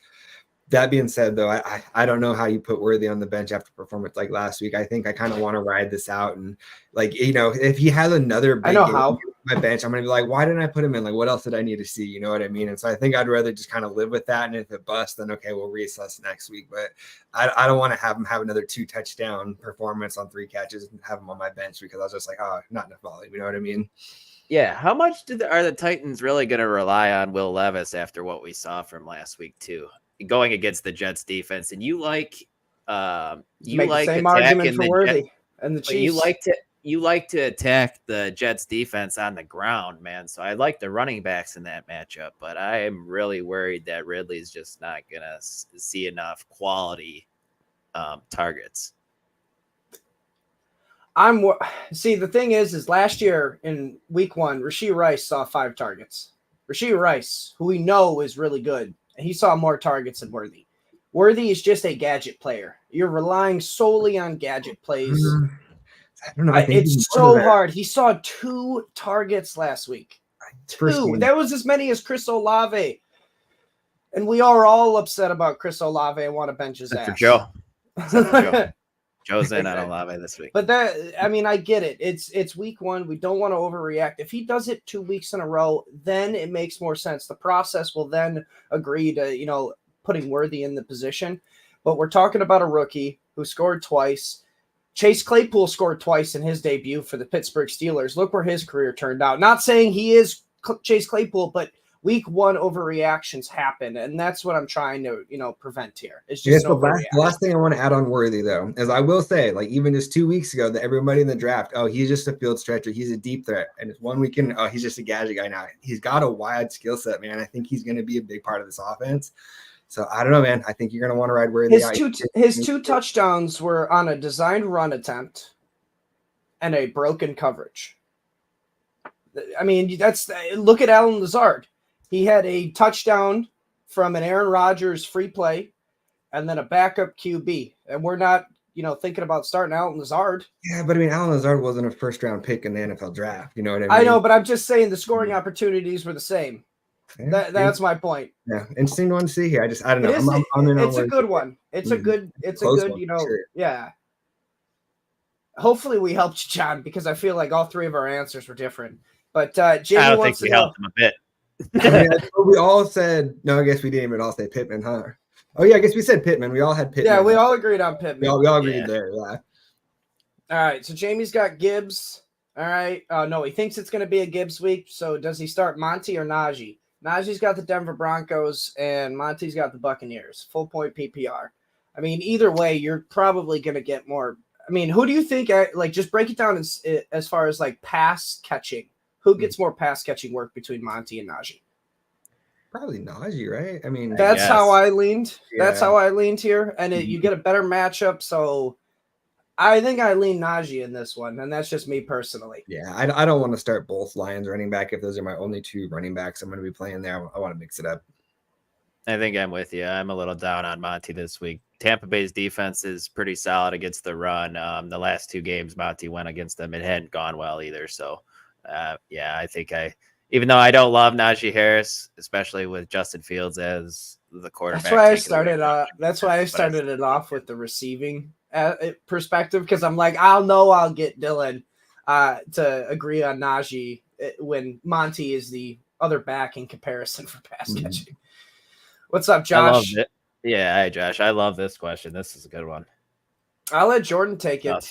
Speaker 5: That being said, though, I don't know how you put Worthy on the bench after performance like last week. I think I kind of want to ride this out. And if he has another big game on my bench, I'm going to be like, why didn't I put him in? What else did I need to see? You know what I mean? And so I think I'd rather just kind of live with that. And if it busts, then okay, we'll reassess next week. But I don't want to have him have another 2 touchdown performance on 3 catches and have him on my bench because I was just not enough volume. You know what I mean?
Speaker 2: Yeah. How much are the Titans really going to rely on Will Levis after what we saw from last week too? Going against the Jets defense, and you like the same argument for Worthy and the Chiefs. You like to attack the Jets defense on the ground, man. So I like the running backs in that matchup, but I am really worried that Ridley's just not gonna see enough quality targets.
Speaker 1: The thing is last year in week 1, Rashee Rice saw 5 targets. Rashee Rice, who we know is really good, he saw more targets than Worthy. Worthy is just a gadget player. You're relying solely on gadget plays.
Speaker 5: I don't know.
Speaker 1: It's so hard. He saw 2 targets last week. 2. That was as many as Chris Olave. And we are all upset about Chris Olave and want to bench his ass.
Speaker 2: For Joe. Joe's in on Olave this week.
Speaker 1: But I get it. It's week 1. We don't want to overreact. If he does it 2 weeks in a row, then it makes more sense. The process will then agree to, putting Worthy in the position. But we're talking about a rookie who scored twice. Chase Claypool scored twice in his debut for the Pittsburgh Steelers. Look where his career turned out. Not saying he is Chase Claypool, but week 1 overreactions happen, and that's what I'm trying to, prevent here. It's just
Speaker 5: the last thing I want to add on Worthy, though, is I will say, even just 2 weeks ago, that everybody in the draft, he's just a field stretcher, he's a deep threat, and it's 1 weekend, he's just a gadget guy now. He's got a wide skill set, man. I think he's going to be a big part of this offense. So I don't know, man. I think you're going to want to ride Worthy.
Speaker 1: His 2 touchdowns were on a designed run attempt and a broken coverage. I mean, look at Allen Lazard. He had a touchdown from an Aaron Rodgers free play and then a backup QB. And we're not, thinking about starting Allen Lazard.
Speaker 5: Yeah, but I mean, Allen Lazard wasn't a first-round pick in the NFL draft. You know what I mean?
Speaker 1: I know, but I'm just saying the scoring opportunities were the same.
Speaker 5: Yeah,
Speaker 1: that's my point.
Speaker 5: Yeah, interesting one to see here. I don't know.
Speaker 1: It's a good one. It's a good,
Speaker 5: sure.
Speaker 1: Yeah. Hopefully we helped you, John, because I feel like all 3 of our answers were different. But Jamie
Speaker 2: I don't think we helped him a bit.
Speaker 5: We all said no. I guess we didn't even all say Pittman, huh? Oh yeah, I guess we said Pittman. We all had Pittman.
Speaker 1: Yeah, we all agreed on Pittman.
Speaker 5: We all agreed there. Yeah.
Speaker 1: All right, so Jamie's got Gibbs, All right. No, he thinks it's going to be a Gibbs week. So does he start Monty or Najee? Najee's got the Denver Broncos and Monty's got the Buccaneers. Full point PPR. I mean, either way, you're probably going to get more. I mean, who do you think, like, just break it down as far as, like, pass catching. Who gets more pass catching work between Monty and Najee?
Speaker 5: Probably Najee, right? I mean,
Speaker 1: that's how I leaned.
Speaker 5: Yeah.
Speaker 1: That's how I leaned here. And you get a better matchup. So I think I lean Najee in this one. And that's just me personally.
Speaker 5: Yeah, I don't want to start both Lions running back. If those are my only two running backs I'm going to be playing there, I want to mix it up.
Speaker 2: I think I'm with you. I'm a little down on Monty this week. Tampa Bay's defense is pretty solid against the run. The last 2 games Monty went against them, it hadn't gone well either. So, yeah, I think even though I don't love Najee Harris, especially with Justin Fields as the quarterback.
Speaker 1: That's why I started. That's why I started it off with the receiving perspective, because I'm like, I'll get Dylan to agree on Najee when Monty is the other back in comparison for pass catching. What's up, Josh?
Speaker 2: I love it. Yeah, hi, Josh. I love this question. This is a good one.
Speaker 1: I'll let Jordan take it.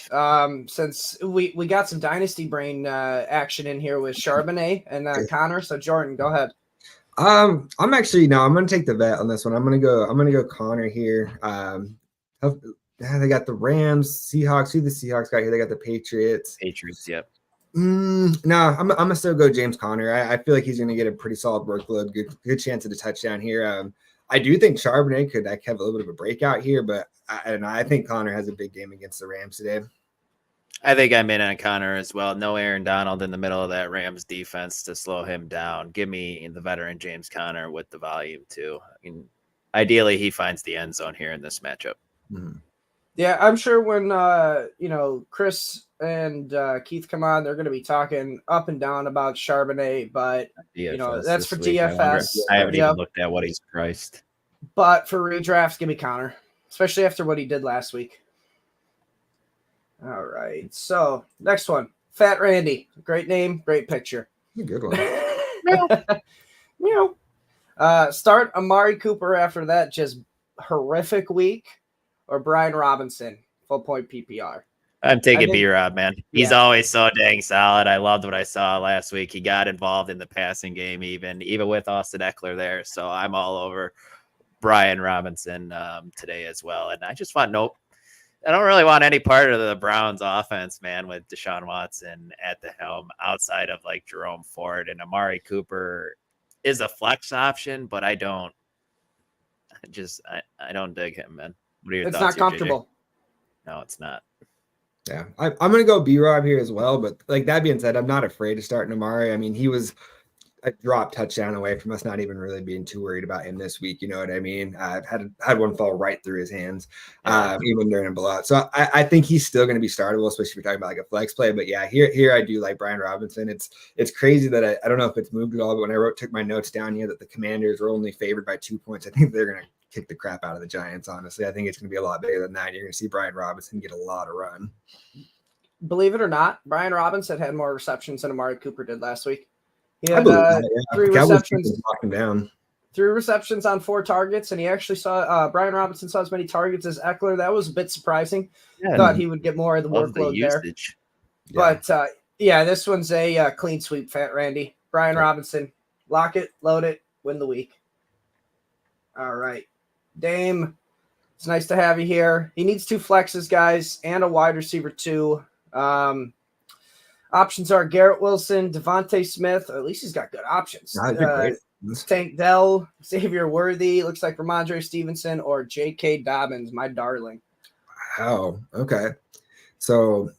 Speaker 1: Since we got some dynasty brain action in here with Charbonnet and Connor. So Jordan, go ahead.
Speaker 5: I'm going to take the vet on this one. I'm going to go Connor here. They got the Rams, Seahawks. Who the Seahawks got here? They got the Patriots.
Speaker 2: Yep.
Speaker 5: No, I'm gonna still go James Conner. I feel like he's gonna get a pretty solid workload. Good chance of a touchdown here. I do think Charbonnet could have a little bit of a breakout here, but I don't know. I think Connor has a big game against the Rams today.
Speaker 2: I think I'm in on Connor as well. No Aaron Donald in the middle of that Rams defense to slow him down. Give me the veteran James Conner with the volume too. I mean, ideally he finds the end zone here in this matchup.
Speaker 5: Mm-hmm.
Speaker 1: Yeah, I'm sure when Chris and Keith come on, they're going to be talking up and down about Charbonnet, but
Speaker 2: DFS
Speaker 1: that's for
Speaker 2: week,
Speaker 1: DFS.
Speaker 2: I haven't even looked at what he's priced.
Speaker 1: But for redrafts, give me Connor, especially after what he did last week. All right, so next one, Fat Randy. Great name, great picture.
Speaker 5: Good one.
Speaker 1: Start Amari Cooper after that just horrific week, or Brian Robinson, full point PPR.
Speaker 2: I'm taking B-Rob, man. He's always so dang solid. I loved what I saw last week. He got involved in the passing game, even with Austin Eckler there. So I'm all over Brian Robinson today as well. And I just want I don't really want any part of the Browns offense, man, with Deshaun Watson at the helm outside of like Jerome Ford. And Amari Cooper is a flex option, but I don't dig him, man. What are your thoughts?
Speaker 1: It's not comfortable.
Speaker 2: No, it's not.
Speaker 5: Yeah, I'm going to go B-Rob here as well. But like that being said, I'm not afraid to start Amari. I mean, he was a drop touchdown away from us not even really being too worried about him this week. You know what I mean? I've had one fall right through his hands, even during a blowout. So I think he's still going to be startable, especially if you're talking about like a flex play. But yeah, here I do like Brian Robinson. It's crazy that I don't know if it's moved at all, but when I took my notes down here that the Commanders were only favored by 2 points, I think they're going to kick the crap out of the Giants. Honestly, I think it's going to be a lot bigger than that. You're going to see Brian Robinson get a lot of run.
Speaker 1: Believe it or not, Brian Robinson had more receptions than Amari Cooper did last week. He had 3 receptions.
Speaker 5: Down.
Speaker 1: 3 receptions on 4 targets, and he actually saw Brian Robinson saw as many targets as Eckler. That was a bit surprising. Thought he would get more of the workload there. But this one's a clean sweep, Fat Randy. Brian Robinson, lock it, load it, win the week. All right, Dame. It's nice to have you here. He needs 2 flexes, guys, and a wide receiver too. Options are Garrett Wilson, Devontae Smith. Or at least he's got good options. Tank Dell, Xavier Worthy. Looks like Ramondre Stevenson or J.K. Dobbins, my darling.
Speaker 5: Wow. Okay. So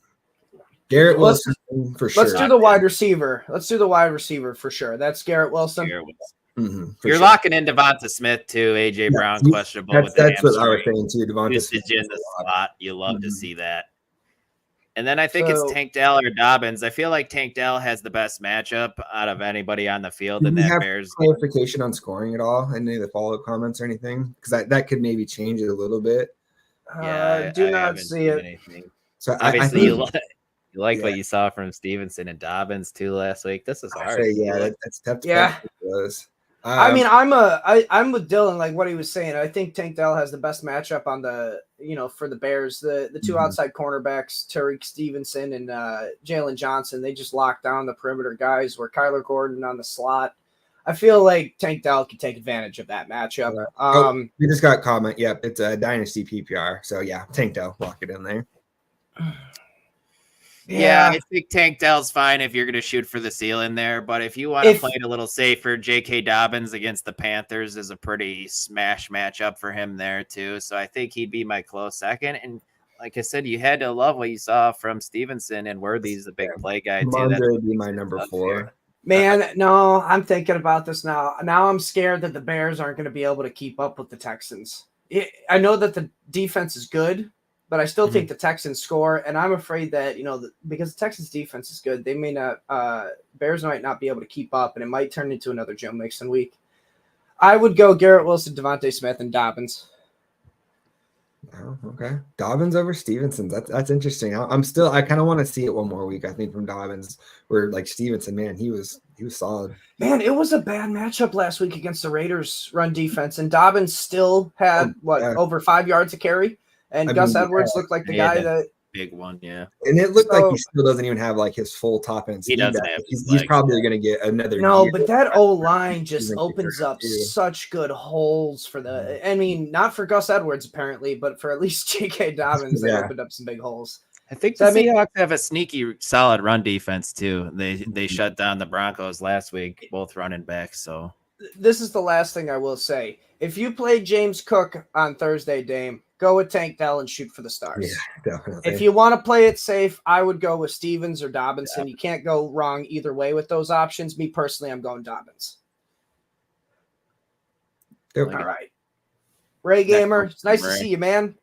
Speaker 5: Garrett Wilson for sure.
Speaker 1: Let's do the wide receiver. For sure. That's Garrett Wilson.
Speaker 2: You're locking in Devonta Smith too. AJ Brown questionable with the
Speaker 5: That's what I was saying too. Devonta
Speaker 2: Smith in the slot. You love to see that. And then I think it's Tank Dell or Dobbins. I feel like Tank Dell has the best matchup out of anybody on the field in that Bears.
Speaker 5: Clarification on scoring at all? Any of the follow-up comments or anything? Because that could maybe change it a little bit.
Speaker 1: I do not see it.
Speaker 2: Anything. So obviously you like what you saw from Stevenson and Dobbins too last week. This is hard.
Speaker 5: That's tough.
Speaker 1: I mean, I'm with Dylan, like what he was saying. I think Tank Dell has the best matchup on the, for the Bears. The two outside cornerbacks, Tariq Stevenson and Jalen Johnson, they just lock down the perimeter guys, where Kyler Gordon on the slot. I feel like Tank Dell could take advantage of that matchup.
Speaker 5: We just got a comment. Yep, it's a dynasty PPR. So yeah, Tank Dell, lock it in there.
Speaker 2: Yeah, I think Tank Dell's fine if you're going to shoot for the ceiling there. But if you want to play it a little safer, J.K. Dobbins against the Panthers is a pretty smash matchup for him there, too. So I think he'd be my close second. And like I said, you had to love what you saw from Stevenson, and Worthy's the big play guy, too. That
Speaker 5: would be my number 4.
Speaker 1: Man, no, I'm thinking about this now. Now I'm scared that the Bears aren't going to be able to keep up with the Texans. I know that the defense is good, but I still think the Texans score, and I'm afraid that, because the Texans defense is good, they may not, Bears might not be able to keep up, and it might turn into another Joe Mixon week. I would go Garrett Wilson, Devontae Smith, and Dobbins.
Speaker 5: Oh, okay. Dobbins over Stevenson. That's interesting. I kind of want to see it one more week, I think, from Dobbins, where like Stevenson, man, he was solid.
Speaker 1: Man, it was a bad matchup last week against the Raiders run defense, and Dobbins still had over 5 yards to carry. And Gus Edwards looked like the guy that
Speaker 2: big one, yeah.
Speaker 5: And it looked like he still doesn't even have like his full top end.
Speaker 2: He doesn't have.
Speaker 5: He's probably going to get another.
Speaker 1: No, but that O line just opens up such good holes for the. I mean, not for Gus Edwards apparently, but for at least J.K. Dobbins, they opened up some big holes.
Speaker 2: I think the Seahawks have a sneaky, solid run defense too. They shut down the Broncos last week, both running backs. So
Speaker 1: this is the last thing I will say. If you play James Cook on Thursday, Dame, go with Tank Dell and shoot for the stars.
Speaker 5: Yeah, definitely.
Speaker 1: If you want to play it safe, I would go with Stevens or Dobinson. You can't go wrong either way with those options. Me personally, I'm going Dobbins. All right. Ray Gamer, it's nice to see you, man.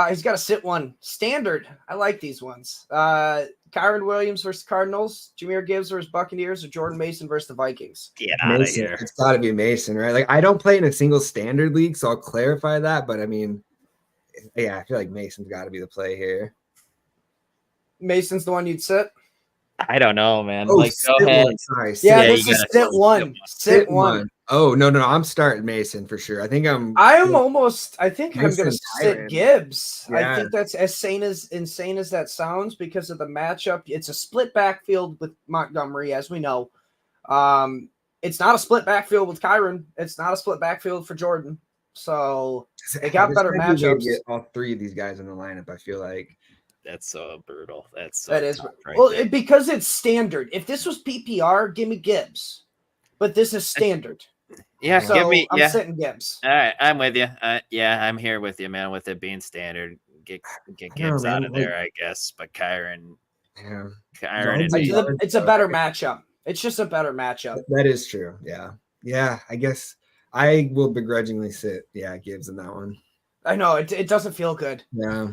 Speaker 1: He's got a sit one. Standard. I like these ones. Kyron Williams versus Cardinals, Jahmyr Gibbs versus Buccaneers, or Jordan Mason versus the Vikings?
Speaker 2: Get out of here.
Speaker 5: It's got to be Mason, right? Like, I don't play in a single standard league, so I'll clarify that. But, I mean, yeah, I feel like Mason's got to be the play here.
Speaker 1: Mason's the one you'd sit?
Speaker 2: I don't know, man.
Speaker 5: Oh,
Speaker 2: like, go ahead.
Speaker 5: Sorry.
Speaker 1: Yeah, this is sit one. Sit one.
Speaker 5: Oh, no. I'm starting Mason for sure. I think I'm
Speaker 1: going to sit Gibbs.
Speaker 5: Yeah.
Speaker 1: I think that's as insane as that sounds because of the matchup. It's a split backfield with Montgomery, as we know. It's not a split backfield with Kyron. It's not a split backfield for Jordan. So they got better matchups.
Speaker 5: Get all three of these guys in the lineup, I feel like.
Speaker 2: That's so brutal.
Speaker 1: That is right because it's standard. If this was PPR, give me Gibbs. But this is standard.
Speaker 2: Yeah,
Speaker 1: so I'm sitting Gibbs.
Speaker 2: All right, I'm with you. I'm here with you, man. With it being standard, get Gibbs out of there, I guess. But Kyron,
Speaker 1: it's a better matchup. It's just a better matchup.
Speaker 5: That is true. Yeah. I guess I will begrudgingly sit. Yeah, Gibbs in that one.
Speaker 1: I know it doesn't feel good.
Speaker 5: Yeah.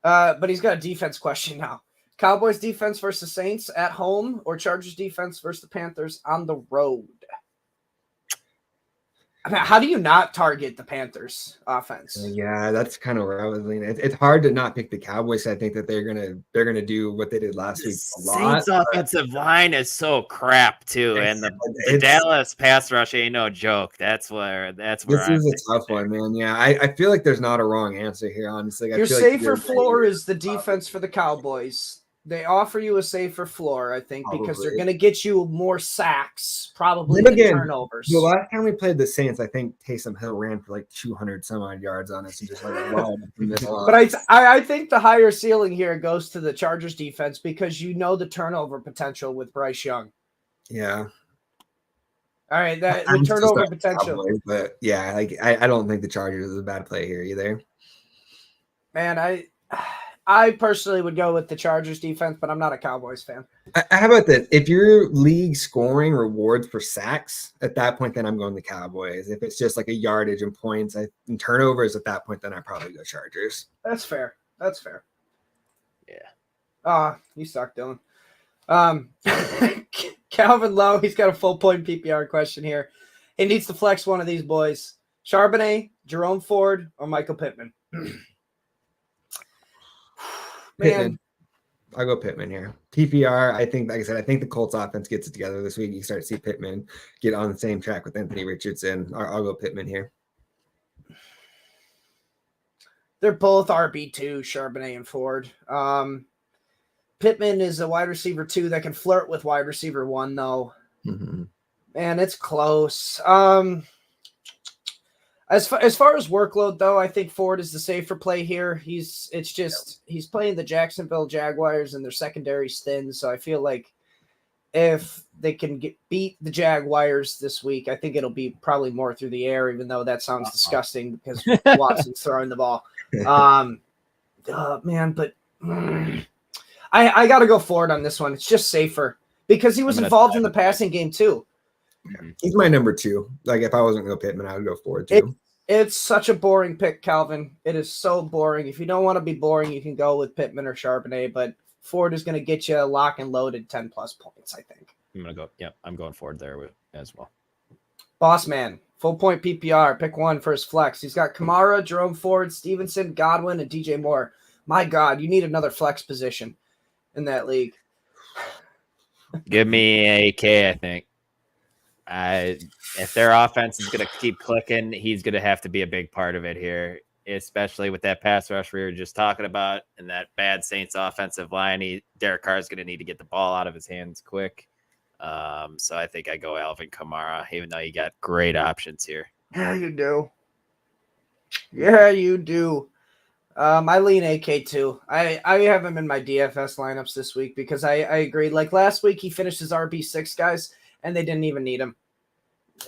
Speaker 1: But he's got a defense question now. Cowboys defense versus Saints at home, or Chargers defense versus the Panthers on the road? I mean, how do you not target the Panthers offense?
Speaker 5: Yeah, that's kind of where I was leaning. It's hard to not pick the Cowboys. I think that they're gonna do what they did last week a lot.
Speaker 2: Saints offensive line is so crap too, and the Dallas pass rush ain't no joke. That's where
Speaker 5: this is a tough one, man. Yeah, I feel like there's not a wrong answer here. Honestly,
Speaker 1: your safer floor is the defense for the Cowboys. They offer you a safer floor, I think, because they're going to get you more sacks, probably than turnovers.
Speaker 5: The last time we played the Saints, I think Taysom Hill ran for like 200 some odd yards on us and just
Speaker 1: But I think the higher ceiling here goes to the Chargers defense because you know the turnover potential with Bryce Young.
Speaker 5: Yeah.
Speaker 1: All right, the turnover potential.
Speaker 5: Cowboys, but yeah, I don't think the Chargers is a bad play here either.
Speaker 1: Man, I personally would go with the Chargers defense, but I'm not a Cowboys fan.
Speaker 5: How about this? If your league scoring rewards for sacks, at that point, then I'm going the Cowboys. If it's just like a yardage and points and turnovers at that point, then I probably go Chargers.
Speaker 1: That's fair.
Speaker 2: Yeah.
Speaker 1: You suck, Dylan. Calvin Lowe, he's got a full point PPR question here. He needs to flex one of these boys. Charbonnet, Jerome Ford, or Michael Pittman. Man,
Speaker 5: I'll go Pittman here. PPR, I think, like I said, I think the Colts offense gets it together this week. You start to see Pittman get on the same track with Anthony Richardson. I'll go Pittman here.
Speaker 1: They're both RB2, Charbonnet and Ford. Pittman is a wide receiver 2 that can flirt with wide receiver 1, though.
Speaker 5: Mm-hmm.
Speaker 1: And it's close. As far as workload, though, I think Ford is the safer play here. He's playing the Jacksonville Jaguars and their secondary's thin, so I feel like if they can beat the Jaguars this week, I think it'll be probably more through the air, even though that sounds disgusting because Watson's throwing the ball. Man, but I got to go Ford on this one. It's just safer because he was involved in the passing game too.
Speaker 5: He's my number 2. Like if I wasn't going to go Pittman, I would go Ford too.
Speaker 1: It's such a boring pick, Calvin. It is so boring. If you don't want to be boring, you can go with Pittman or Charbonnet, but Ford is going to get you a lock and loaded 10+ points, I think.
Speaker 2: I'm going to go. Yep, I'm going Ford there as well.
Speaker 1: Boss man, full point PPR. Pick one for his flex. He's got Kamara, Jerome Ford, Stevenson, Godwin, and DJ Moore. My God, you need another flex position in that league.
Speaker 2: Give me AK, I think. If their offense is going to keep clicking, he's going to have to be a big part of it here, especially with that pass rush we were just talking about and that bad Saints offensive line. Derek Carr is going to need to get the ball out of his hands quick. So I think I go Alvin Kamara, even though you got great options here.
Speaker 1: Yeah, you do. Yeah, you do. I lean AK too. I have him in my DFS lineups this week because I agree. Like last week, he finished his RB6, guys, and they didn't even need him.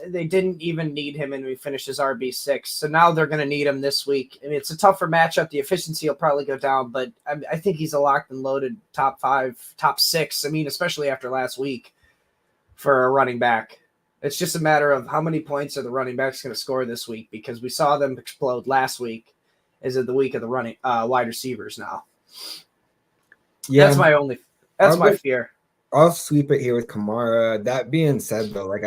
Speaker 1: They didn't even need him, and we finished his RB6. So now they're going to need him this week. I mean, it's a tougher matchup. The efficiency will probably go down, but I think he's a locked and loaded top 5, top 6. I mean, especially after last week for a running back. It's just a matter of how many points are the running backs going to score this week because we saw them explode last week. Is it the week of the running wide receivers now? Yeah, that's my fear.
Speaker 5: I'll sweep it here with Kamara. That being said, though, like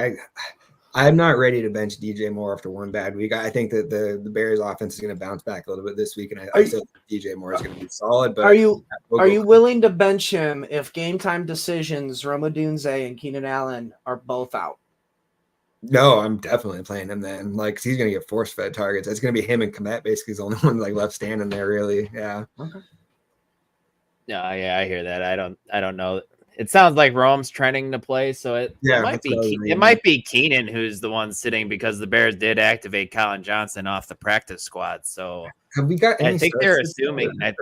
Speaker 5: I'm not ready to bench DJ Moore after one bad week. I think that the Bears offense is going to bounce back a little bit this week, and I still think DJ Moore is going to be solid. But
Speaker 1: are you willing to bench him if game time decisions, Rome Odunze and Keenan Allen are both out?
Speaker 5: No, I'm definitely playing him then. Like, 'cause he's going to get force-fed targets. It's going to be him and Komet basically is the only one like left standing there, really. Yeah.
Speaker 1: Okay.
Speaker 2: No, yeah, I hear that. I don't know. It sounds like Rome's trending to play, so it might be Keenan who's the one sitting because the Bears did activate Colin Johnson off the practice squad. So
Speaker 5: have we got?
Speaker 2: I think they're assuming. I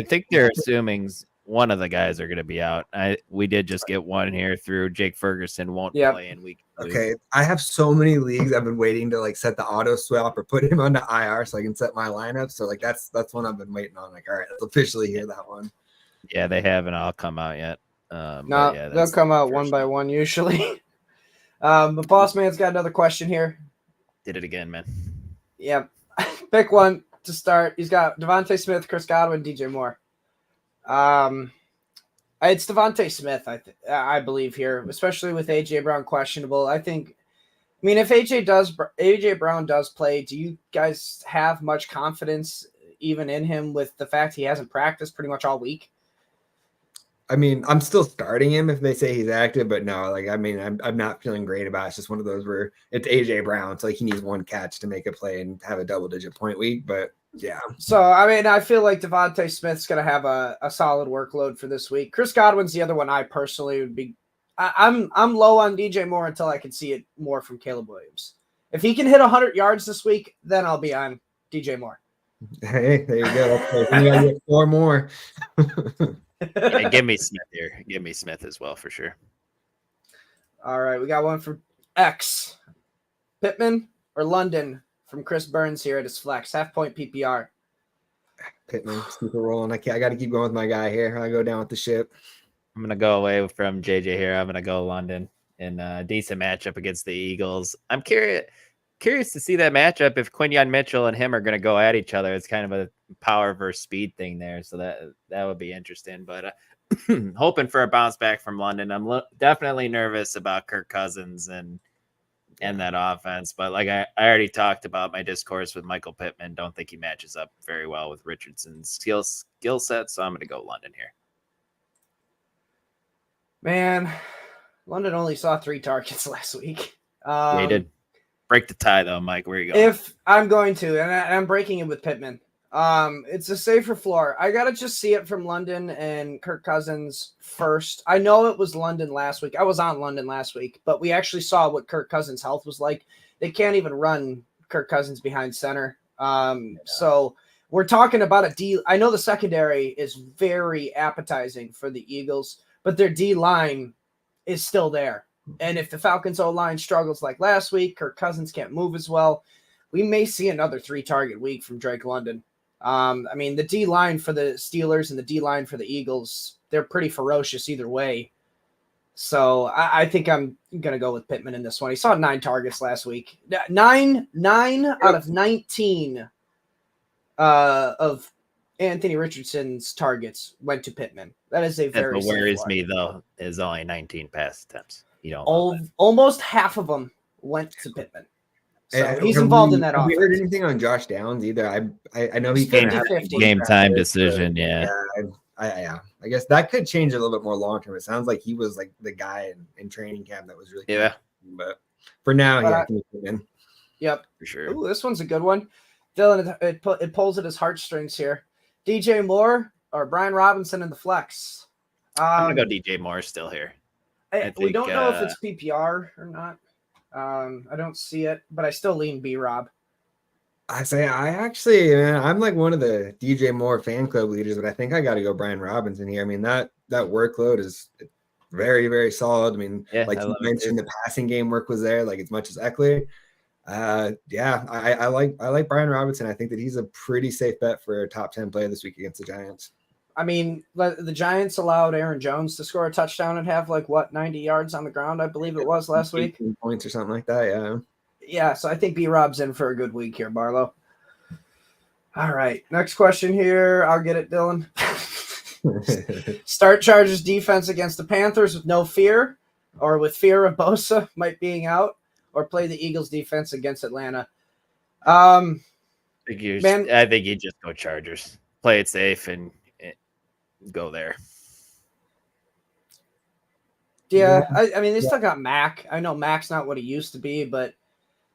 Speaker 2: think they're assuming one of the guys are going to be out. We did just get one here through Jake Ferguson won't play in week 2.
Speaker 5: Okay, I have so many leagues I've been waiting to like set the auto swap or put him onto IR so I can set my lineup. So like that's one I've been waiting on. Like, all right, let's officially hear that one.
Speaker 2: Yeah, they haven't all come out yet.
Speaker 1: No, they'll come out one by one usually. But Boss Man's got another question here.
Speaker 2: Did it again, man.
Speaker 1: Yeah. Pick one to start. He's got Devontae Smith, Chris Godwin, DJ Moore. It's Devontae Smith, I believe here, especially with AJ Brown questionable. I mean, if AJ Brown does play, do you guys have much confidence even in him with the fact he hasn't practiced pretty much all week?
Speaker 5: I mean, I'm still starting him if they say he's active, but no, like, I mean, I'm not feeling great about it. It's just one of those where it's AJ Brown. It's like he needs one catch to make a play and have a double-digit point week, but yeah.
Speaker 1: So, I mean, I feel like Devontae Smith's going to have a solid workload for this week. Chris Godwin's the other one I personally would be – I'm low on DJ Moore until I can see it more from Caleb Williams. If he can hit 100 yards this week, then I'll be on DJ Moore.
Speaker 5: Hey, there you go. You got to get 4 more.
Speaker 2: Yeah, give me Smith here. Give me Smith as well for sure.
Speaker 1: All right, we got one for X. Pittman or London from Chris Burns here at his flex. Half-point PPR.
Speaker 5: Pittman, keep it rolling. I got to keep going with my guy here. I go down with the ship.
Speaker 2: I'm going to go away from JJ here. I'm going to go London in a decent matchup against the Eagles. I'm curious to see that matchup if Quinyon Mitchell and him are going to go at each other. It's kind of a power versus speed thing there, so that would be interesting. But hoping for a bounce back from London. I'm definitely nervous about Kirk Cousins and that offense. But like I already talked about my discourse with Michael Pittman. Don't think he matches up very well with Richardson's skill set, so I'm going to go London here.
Speaker 1: Man, London only saw 3 targets last week.
Speaker 2: Yeah, he did. Break the tie though, Mike. Where are you going?
Speaker 1: If I'm going to, and I'm breaking it with Pittman. It's a safer floor. I gotta just see it from London and Kirk Cousins first. I know it was London last week. I was on London last week, but we actually saw what Kirk Cousins' health was like. They can't even run Kirk Cousins behind center. So we're talking about a D. I know the secondary is very appetizing for the Eagles, but their D line is still there. And if the Falcons' O-line struggles like last week, Kirk Cousins can't move as well, we may see another 3-target week from Drake London. I mean, the D-line for the Steelers and the D-line for the Eagles, they're pretty ferocious either way. So I think I'm going to go with Pittman in this one. He saw 9 targets last week. 9 out of 19 of Anthony Richardson's targets went to Pittman. That is a very
Speaker 2: what worries
Speaker 1: safe
Speaker 2: me, though, is only 19 pass attempts. You don't
Speaker 1: almost half of them went to Pittman. So he's
Speaker 5: Have
Speaker 1: involved in that
Speaker 5: Have
Speaker 1: offense.
Speaker 5: we heard anything on Josh Downs either? I know he's
Speaker 2: game,
Speaker 1: 50-50.
Speaker 2: game time decision.
Speaker 5: Yeah, I guess that could change a little bit more long term. It sounds like he was like the guy in training camp that was really
Speaker 2: yeah.
Speaker 5: But for now,
Speaker 1: But
Speaker 5: yeah, can you in?
Speaker 1: Yep,
Speaker 2: For sure.
Speaker 1: Ooh, this one's a good one. Dylan, it pulls at his heartstrings here. DJ Moore or Brian Robinson in the flex.
Speaker 2: I'm gonna go DJ Moore still here.
Speaker 1: We don't know if it's PPR or not. I don't see it, but I still lean B-Rob.
Speaker 5: I'm like one of the DJ Moore fan club leaders, but I think I got to go Brian Robinson here. I mean, that workload is very, very solid. I mean, like you mentioned, the passing game work was there, like as much as Eckler. I like Brian Robinson. I think that he's a pretty safe bet for a top 10 player this week against the Giants.
Speaker 1: I mean, the Giants allowed Aaron Jones to score a touchdown and have 90 yards on the ground, I believe it was last week.
Speaker 5: 18 points or something like that, yeah.
Speaker 1: Yeah, so I think B-Rob's in for a good week here, Barlow. All right, next question here. I'll get it, Dylan. Start Chargers defense against the Panthers with no fear, or with fear of Bosa might being out, or play the Eagles defense against Atlanta.
Speaker 2: I think you just go Chargers. Play it safe and go there.
Speaker 1: Yeah, I mean, they still got Mac. I know Mac's not what he used to be, but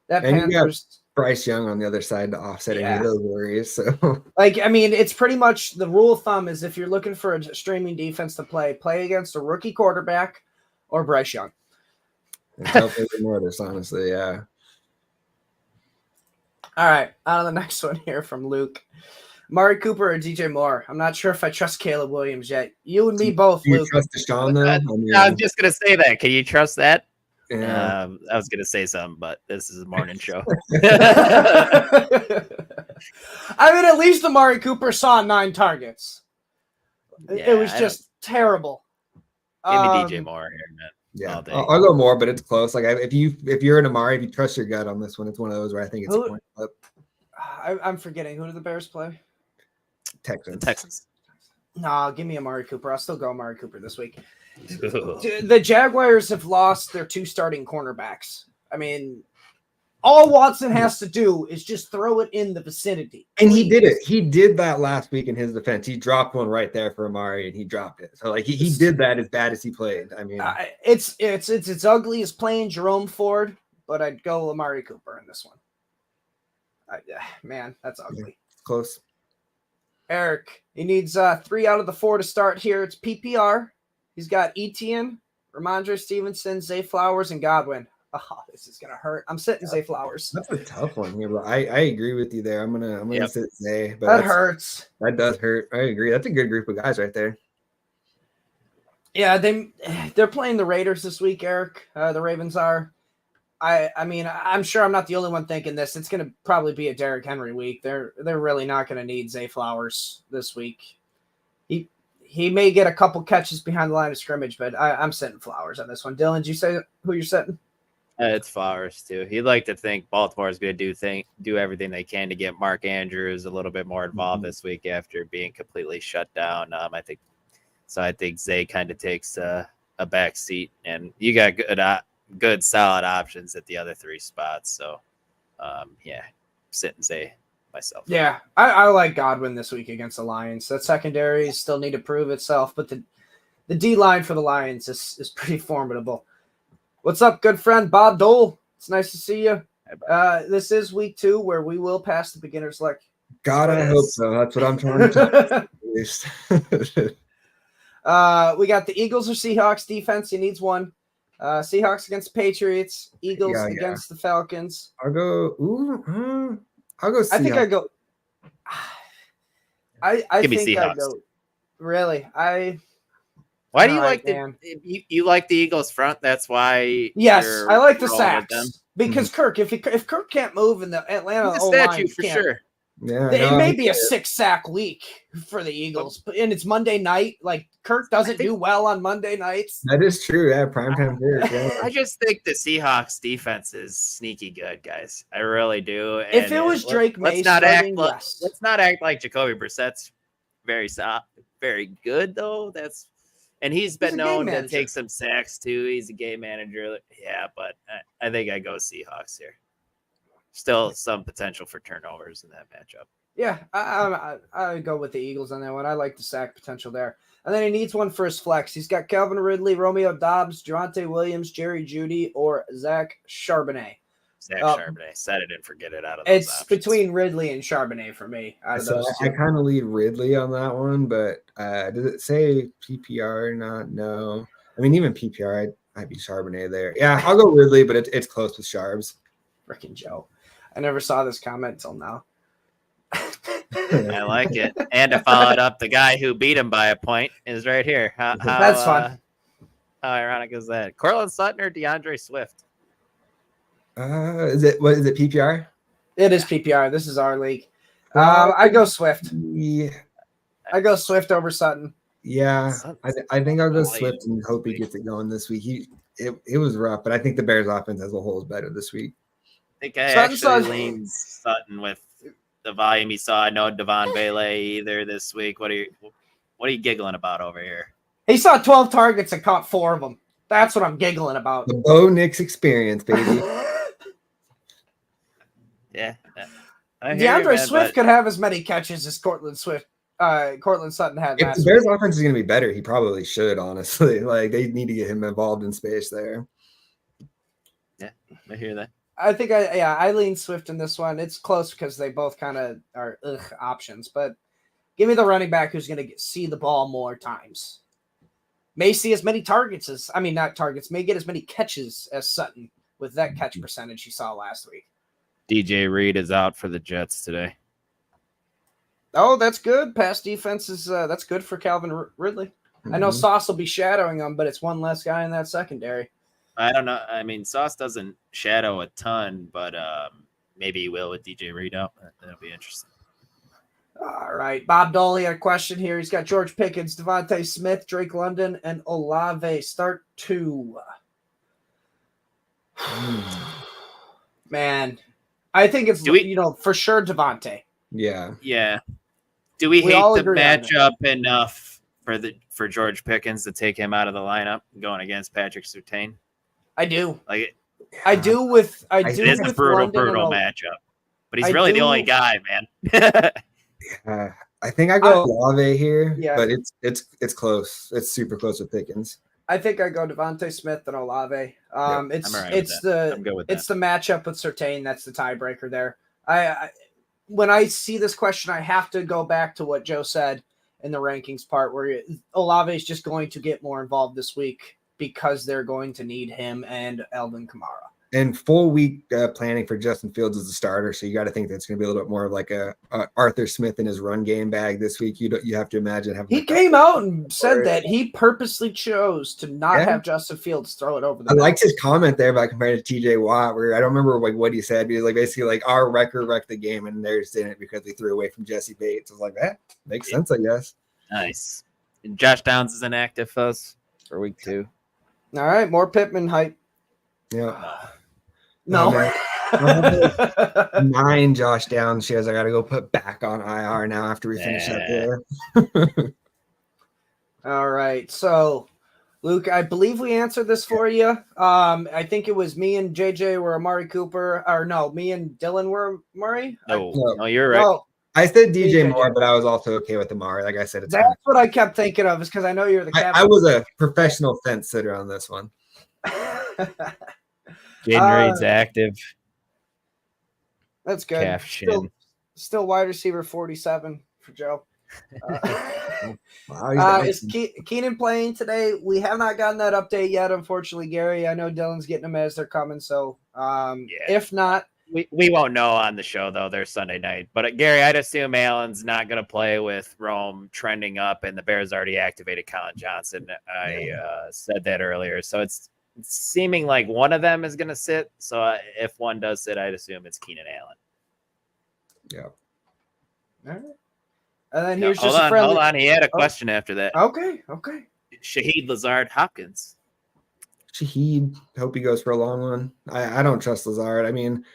Speaker 1: that Panthers...
Speaker 5: Bryce Young on the other side to offset any of those worries. So,
Speaker 1: I mean, it's pretty much the rule of thumb is if you're looking for a streaming defense to play against a rookie quarterback or Bryce Young.
Speaker 5: Notice, honestly, yeah.
Speaker 1: All right, on to the next one here from Luke. Mari Cooper or DJ Moore? I'm not sure if I trust Caleb Williams yet. You and me both,
Speaker 5: Do you
Speaker 1: Luke.
Speaker 5: trust Deshaun, though?
Speaker 2: I was just going to say that. Can you trust that?
Speaker 5: Yeah.
Speaker 2: I was going to say something, but this is a morning show.
Speaker 1: I mean, at least Amari Cooper saw 9 targets. It was just terrible.
Speaker 2: Give me DJ Moore here, man.
Speaker 5: Yeah, I'll go more, but it's close. Like if you're an Amari, if you trust your gut on this one, it's one of those where I think it's a point flip.
Speaker 1: I'm forgetting. Who do the Bears play?
Speaker 5: Texans.
Speaker 1: Nah, give me Amari Cooper. I'll still go Amari Cooper this week. The Jaguars have lost their 2 starting cornerbacks. I mean, all Watson has to do is just throw it in the vicinity.
Speaker 5: And he did it. He did that last week in his defense. He dropped one right there for Amari, and he dropped it. So like he did that as bad as he played. I mean,
Speaker 1: it's ugly as playing Jerome Ford, but I'd go Amari Cooper in this one. Man, that's ugly.
Speaker 5: Close.
Speaker 1: Eric, he needs 3 out of the 4 to start here. It's PPR. He's got Etienne, Ramondre Stevenson, Zay Flowers, and Godwin. Oh, this is gonna hurt. I'm sitting Zay Flowers.
Speaker 5: That's a tough one here, but I agree with you there. I'm gonna sit Zay. But
Speaker 1: that hurts.
Speaker 5: That does hurt. I agree. That's a good group of guys right there.
Speaker 1: Yeah, they're playing the Raiders this week, Eric. The Ravens are. I mean, I'm sure I'm not the only one thinking this. It's going to probably be a Derrick Henry week. They're really not going to need Zay Flowers this week. He may get a couple catches behind the line of scrimmage, but I'm sitting Flowers on this one. Dylan, did you say who you're sitting?
Speaker 2: It's Flowers too. He'd like to think Baltimore is going to do everything they can to get Mark Andrews a little bit more involved this week after being completely shut down. I think Zay kind of takes a back seat, and you got good solid options at the other 3 spots. So, sit and Zay myself.
Speaker 1: Yeah, I like Godwin this week against the Lions. That secondary still need to prove itself, but The D line for the Lions is pretty formidable. What's up, good friend Bob Dole? It's nice to see you. This is week 2 where we will pass the beginner's luck.
Speaker 5: God, I hope so. That's what I'm trying to do.
Speaker 1: We got the Eagles or Seahawks defense. He needs one. Seahawks against the Patriots. Eagles against the Falcons.
Speaker 5: I'll go Seahawks.
Speaker 1: I think I go. I
Speaker 2: Give me
Speaker 1: think
Speaker 2: Seahawks.
Speaker 1: I go. Really,
Speaker 2: Why do you
Speaker 1: All
Speaker 2: like
Speaker 1: right,
Speaker 2: you like the Eagles front? That's why.
Speaker 1: Yes, I like the
Speaker 2: rolling with them?
Speaker 1: sacks because Kirk. If Kirk can't move in the Atlanta
Speaker 2: He's a
Speaker 1: O-line
Speaker 2: statue for
Speaker 1: can't-
Speaker 2: sure.
Speaker 5: Yeah,
Speaker 1: It may be a 6-sack week for the Eagles, and it's Monday night. Like Kirk doesn't do well on Monday nights.
Speaker 5: that is true. Yeah, primetime Kirk. Yeah.
Speaker 2: I just think the Seahawks defense is sneaky good, guys. I really do.
Speaker 1: If it was Drake May starting, yes.
Speaker 2: Let's not act like Jacoby Brissett's very good though. And he's been
Speaker 1: a
Speaker 2: known
Speaker 1: game
Speaker 2: to
Speaker 1: manager.
Speaker 2: take some sacks too. He's a game manager. Yeah, but I think I go Seahawks here. Still some potential for turnovers in that matchup.
Speaker 1: Yeah, I go with the Eagles on that one. I like the sack potential there. And then he needs one for his flex. He's got Calvin Ridley, Romeo Doubs, Javonte Williams, Jerry Jeudy, or Zach Charbonnet.
Speaker 2: Zach Charbonnet, set it and forget it out of those
Speaker 1: It's
Speaker 2: options.
Speaker 1: between Ridley and Charbonnet for me. Out of
Speaker 5: So
Speaker 1: those
Speaker 5: I
Speaker 1: two.
Speaker 5: kind of lead Ridley on that one, but does it say PPR or not? No. I mean, even PPR, I'd be Charbonnet there. Yeah, I'll go Ridley, but it's close with Charbs.
Speaker 1: Freaking Joe. I never saw this comment till now.
Speaker 2: I like it. And to follow it up, the guy who beat him by a point is right here.
Speaker 1: That's fun.
Speaker 2: How ironic is that? Cortland Sutton or DeAndre Swift?
Speaker 5: Is it PPR?
Speaker 1: It is PPR. This is our league. I go Swift.
Speaker 5: Yeah.
Speaker 1: I go Swift over Sutton.
Speaker 5: Yeah, I think I'll go
Speaker 2: Sutton's
Speaker 5: Swift and hope he gets it going this week. It was rough, but I think the Bears offense as a whole is better this week.
Speaker 2: I think I
Speaker 1: Sutton
Speaker 2: actually lean Sutton with the volume he saw. No Devon Bailey either this week. What are you giggling about over here?
Speaker 1: He saw 12 targets and caught 4 of them. That's what I'm giggling about.
Speaker 5: The Bo Nix experience, baby.
Speaker 2: Yeah. I hear you,
Speaker 1: DeAndre
Speaker 2: man,
Speaker 1: Swift
Speaker 2: but
Speaker 1: could have as many catches as Cortland Sutton had
Speaker 5: If
Speaker 1: last
Speaker 5: the Bears
Speaker 1: week.
Speaker 5: offense is going to be better, he probably should, honestly. Like, they need to get him involved in space there.
Speaker 2: I hear that.
Speaker 1: I think I lean Swift in this one. It's close because they both kind of are options, but give me the running back who's going to see the ball more times. May see as many targets as, not targets, may get as many catches as Sutton with that catch percentage he saw last week.
Speaker 2: DJ Reed is out for the Jets today.
Speaker 1: Oh, that's good. Pass defense is that's good for Calvin Ridley. I know Sauce will be shadowing him, but it's one less guy in that secondary.
Speaker 2: I don't know. I mean, Sauce doesn't shadow a ton, but maybe he will with DJ Reed out. That'll be interesting.
Speaker 1: All right. Bob Dolly had a question here. He's got George Pickens, Devontae Smith, Drake London, and Olave. Start 2. Man, I think it's, for sure Devontae.
Speaker 5: Yeah.
Speaker 2: Yeah. Do we hate
Speaker 1: all
Speaker 2: the
Speaker 1: agree on
Speaker 2: matchup enough for George Pickens to take him out of the lineup going against Patrick Surtain?
Speaker 1: I do.
Speaker 2: Like
Speaker 1: I do with
Speaker 2: it is a brutal matchup. But he's really the only guy, man.
Speaker 5: I think I go Olave here,
Speaker 1: Yeah.
Speaker 5: but it's close. It's super close with Pickens.
Speaker 1: I think I go Devontae Smith and Olave.
Speaker 2: I'm good with that.
Speaker 1: It's the matchup with Surtain that's the tiebreaker there. I when I see this question, I have to go back to what Joe said in the rankings part, where Olave is just going to get more involved this week because they're going to need him and Alvin Kamara.
Speaker 5: And full week planning for Justin Fields as a starter, so you got to think that's going to be a little bit more of like a Arthur Smith in his run game bag this week. You have to imagine having.
Speaker 1: He came out and said that he purposely chose to not have Justin Fields throw it over the.
Speaker 5: I liked his comment there about comparing to T.J. Watt, where I don't remember what he said. He was like basically like our record wrecked the game, and theirs didn't because they threw away from Jesse Bates. I was like, that makes sense, I guess.
Speaker 2: Nice. And Josh Downs is inactive for us for week 2.
Speaker 1: All right, more Pittman hype.
Speaker 5: Yeah.
Speaker 1: No.
Speaker 5: 9 Josh Downs shares I got to go put back on IR now after we finish up there.
Speaker 1: All right. So, Luke, I believe we answered this for you. I think it was me and JJ were Amari Cooper. Or no, me and Dylan were Murray.
Speaker 2: No, you're right.
Speaker 1: No,
Speaker 5: I said DJ Moore, but I was also okay with Amari. Like I said, it's
Speaker 1: That's what I kept thinking of, is because I know you're the captain.
Speaker 5: I was a professional fence sitter on this one.
Speaker 2: Jaden Reed's active.
Speaker 1: That's good.
Speaker 2: Calf shin.
Speaker 1: Still wide receiver 47 for Joe. Is Keenan playing today? We have not gotten that update yet, unfortunately, Gary. I know Dylan's getting them as they're coming. So if not,
Speaker 2: we won't know on the show, though. They're Sunday night. But Gary, I'd assume Allen's not going to play with Rome trending up, and the Bears already activated Colin Johnson. I said that earlier. So it's seeming like one of them is going to sit. So if one does sit, I'd assume it's Keenan Allen.
Speaker 5: Yeah.
Speaker 1: All right. And then here's
Speaker 2: hold on. He had a question after that.
Speaker 1: Okay.
Speaker 2: Shaheed Lazard Hopkins.
Speaker 5: Shaheed, hope he goes for a long one. I don't trust Lazard. I mean,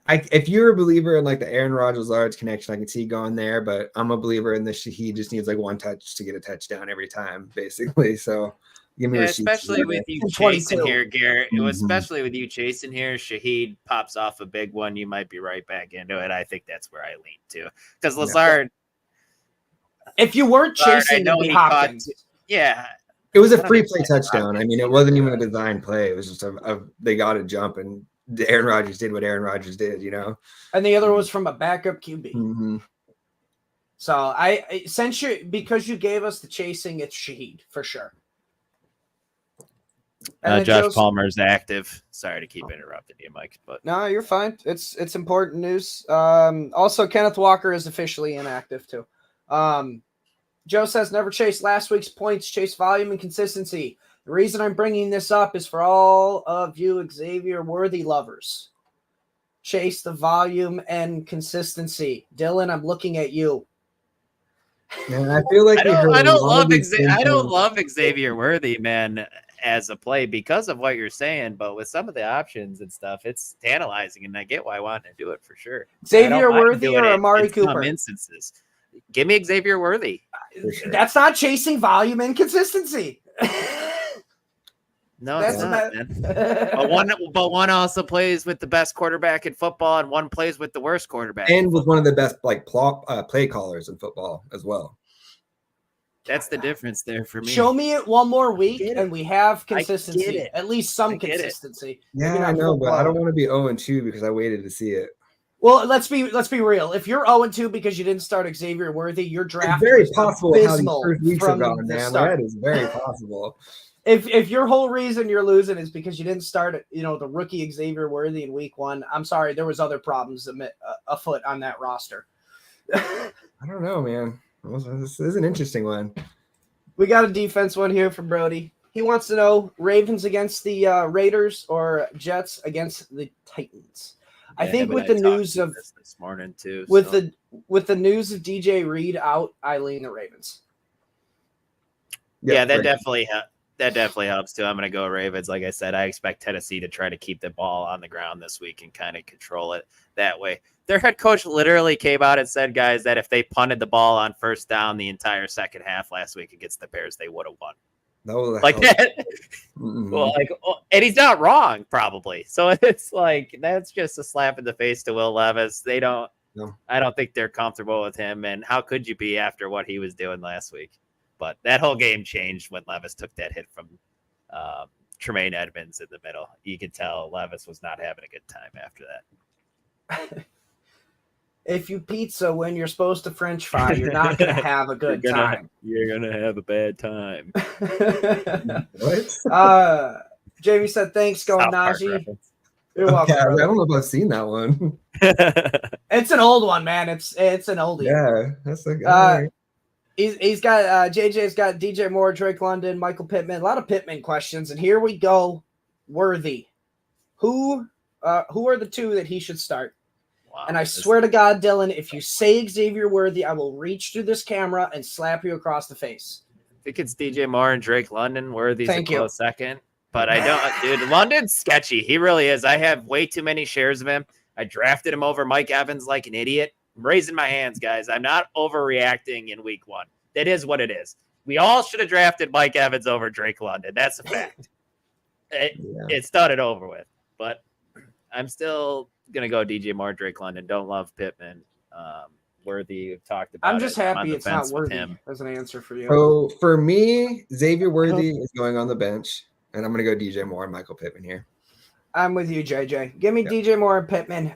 Speaker 5: if you're a believer in like the Aaron Rodgers-Lazard's connection, I can see going there, but I'm a believer in the Shaheed just needs like one touch to get a touchdown every time, basically. So give me
Speaker 2: especially with you chasing here, Garrett. Especially with you chasing here, Shaheed pops off a big one. You might be right back into it. I think that's where I lean to. Because Lazard,
Speaker 1: if you weren't chasing,
Speaker 2: I know he
Speaker 1: Hopkins.
Speaker 5: It was a free play touchdown. I mean, it wasn't even a design play. It was just they got a jump, and Aaron Rodgers did what Aaron Rodgers did, you know. And
Speaker 1: the other was from a backup QB.
Speaker 5: Mm-hmm.
Speaker 1: So because you gave us the chasing, it's Shaheed for sure.
Speaker 2: Josh Palmer's active. Sorry to keep interrupting you, Mike, but
Speaker 1: no, you're fine. It's important news. Also, Kenneth Walker is officially inactive too. Joe says never chase last week's points, chase volume and consistency. The reason I'm bringing this up is for all of you Xavier Worthy lovers. Chase the volume and consistency. Dylan, I'm looking at you.
Speaker 5: Man, I feel like
Speaker 2: I don't love Xavier Worthy, man, as a play because of what you're saying, but with some of the options and stuff, it's tantalizing, and I get why I want to do it for sure.
Speaker 1: Xavier Worthy or Amari Cooper?
Speaker 2: Some instances. Give me Xavier Worthy.
Speaker 1: Sure. That's not chasing volume and consistency.
Speaker 2: No, it's not, man. But one also plays with the best quarterback in football, and one plays with the worst quarterback.
Speaker 5: And with one of the best play callers in football as well.
Speaker 2: That's the difference there for me.
Speaker 1: Show me it one more week, and we have consistency. At least some consistency.
Speaker 5: Yeah, I know, but I don't want to be 0-2 because I waited to see it.
Speaker 1: Well, let's be real. If you're 0-2 because you didn't start Xavier Worthy, your draft
Speaker 5: is very possible how these
Speaker 1: first
Speaker 5: weeks have gone, man. That is very possible.
Speaker 1: If your whole reason you're losing is because you didn't start, the rookie Xavier Worthy in week 1, I'm sorry, there was other problems afoot on that roster.
Speaker 5: I don't know, man. This is an interesting one.
Speaker 1: We got a defense one here from Brody. He wants to know Ravens against the Raiders or Jets against the Titans. I think with the news of
Speaker 2: this morning too,
Speaker 1: with the news of DJ Reed out, I lean the Ravens.
Speaker 2: Yeah, that definitely helps too. I'm going to go Ravens. Like I said, I expect Tennessee to try to keep the ball on the ground this week and kind of control it that way. Their head coach literally came out and said, guys, that if they punted the ball on first down the entire second half last week against the Bears, they would have won.
Speaker 5: Like
Speaker 2: that. Well, and he's not wrong, probably. So it's like that's just a slap in the face to Will Levis. I don't think they're comfortable with him. And how could you be after what he was doing last week? But that whole game changed when Levis took that hit from Tremaine Edmonds in the middle. You could tell Levis was not having a good time after that.
Speaker 1: If you pizza when you're supposed to French fry, you're not going to have a good time.
Speaker 2: You're going to have a bad time.
Speaker 5: What?
Speaker 1: Jamie said, thanks, going Najee. You're welcome.
Speaker 5: I don't know if I've seen that one.
Speaker 1: It's an old one, man. It's an oldie.
Speaker 5: Yeah. That's a good
Speaker 1: He's got JJ's got DJ Moore, Drake London, Michael Pittman, a lot of Pittman questions. And here we go. Worthy. Who are the two that he should start? Wow, and I swear to God, Dylan, if you say Xavier Worthy, I will reach through this camera and slap you across the face.
Speaker 2: I think it's DJ Moore and Drake London. Worthy's a close second. But I don't, dude, London's sketchy. He really is. I have way too many shares of him. I drafted him over Mike Evans like an idiot. I'm raising my hands, guys. I'm not overreacting in week 1. That is what it is. We all should have drafted Mike Evans over Drake London. That's a fact. It's done and over with. But I'm still going to go DJ Moore, Drake London. Don't love Pittman. Worthy talked about.
Speaker 1: I'm just
Speaker 2: it. I'm on
Speaker 1: happy
Speaker 2: the
Speaker 1: it's not
Speaker 2: fence with
Speaker 1: Worthy
Speaker 2: him.
Speaker 1: as an answer for you.
Speaker 5: So for me, Xavier Worthy is going on the bench, and I'm going to go DJ Moore and Michael Pittman here.
Speaker 1: I'm with you, JJ. Give me
Speaker 5: Yep.
Speaker 1: DJ Moore and Pittman.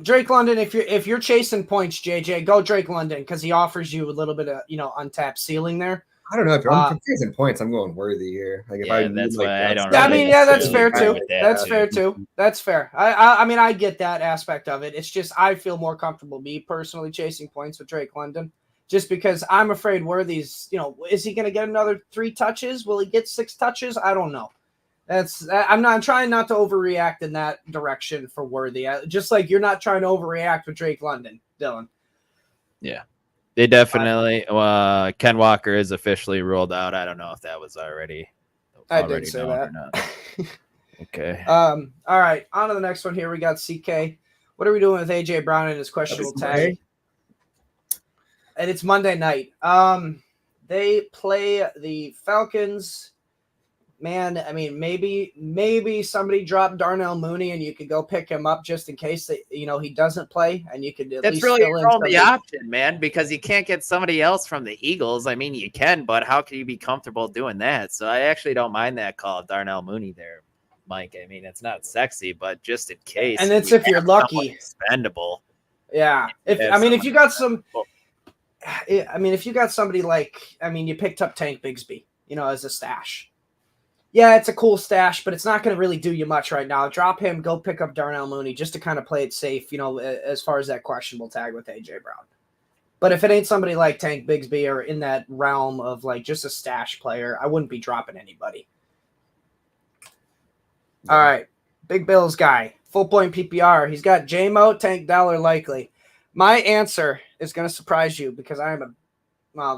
Speaker 1: Drake London, if you're chasing points, JJ, go Drake London because he offers you a little bit of untapped ceiling there.
Speaker 5: I don't know if I'm chasing points. I'm going Worthy here. Like if
Speaker 2: that's why I don't.
Speaker 1: I mean, yeah, that's fair
Speaker 2: necessarily
Speaker 1: too.
Speaker 2: agree with that,
Speaker 1: That's
Speaker 2: too.
Speaker 1: fair too. That's fair. I mean, I get that aspect of it. It's just I feel more comfortable, me personally, chasing points with Drake London, just because I'm afraid Worthy's. Is he going to get another 3 touches? Will he get 6 touches? I don't know. I'm trying not to overreact in that direction for Worthy. Just like you're not trying to overreact with Drake London, Dylan.
Speaker 2: Yeah. They definitely. Ken Walker is officially ruled out. I don't know if that was already.
Speaker 1: I did say
Speaker 2: known
Speaker 1: that.
Speaker 2: Or not. Okay.
Speaker 1: All right. On to the next one here. We got CK. What are we doing with AJ Brown and his questionable tag? And it's Monday night. They play the Falcons. Man, I mean, maybe somebody dropped Darnell Mooney and you could go pick him up just in case that he doesn't play, and you could at
Speaker 2: That's
Speaker 1: least
Speaker 2: really
Speaker 1: fill in
Speaker 2: your only
Speaker 1: somebody.
Speaker 2: option, man, because you can't get somebody else from the Eagles. I mean, you can, but how can you be comfortable doing that? So I actually don't mind that call, Darnell Mooney there, Mike. I mean, it's not sexy, but just in case.
Speaker 1: And it's if you're lucky.
Speaker 2: Expendable.
Speaker 1: Yeah. If you got some, if you got somebody like, you picked up Tank Bigsby, as a stash. Yeah, it's a cool stash, but it's not going to really do you much right now. Drop him, go pick up Darnell Mooney just to kind of play it safe, as far as that questionable tag with AJ Brown. But if it ain't somebody like Tank Bigsby or in that realm of like just a stash player, I wouldn't be dropping anybody. All right, Big Bills guy, full point PPR. He's got J-Mo, Tank Dell likely. My answer is going to surprise you because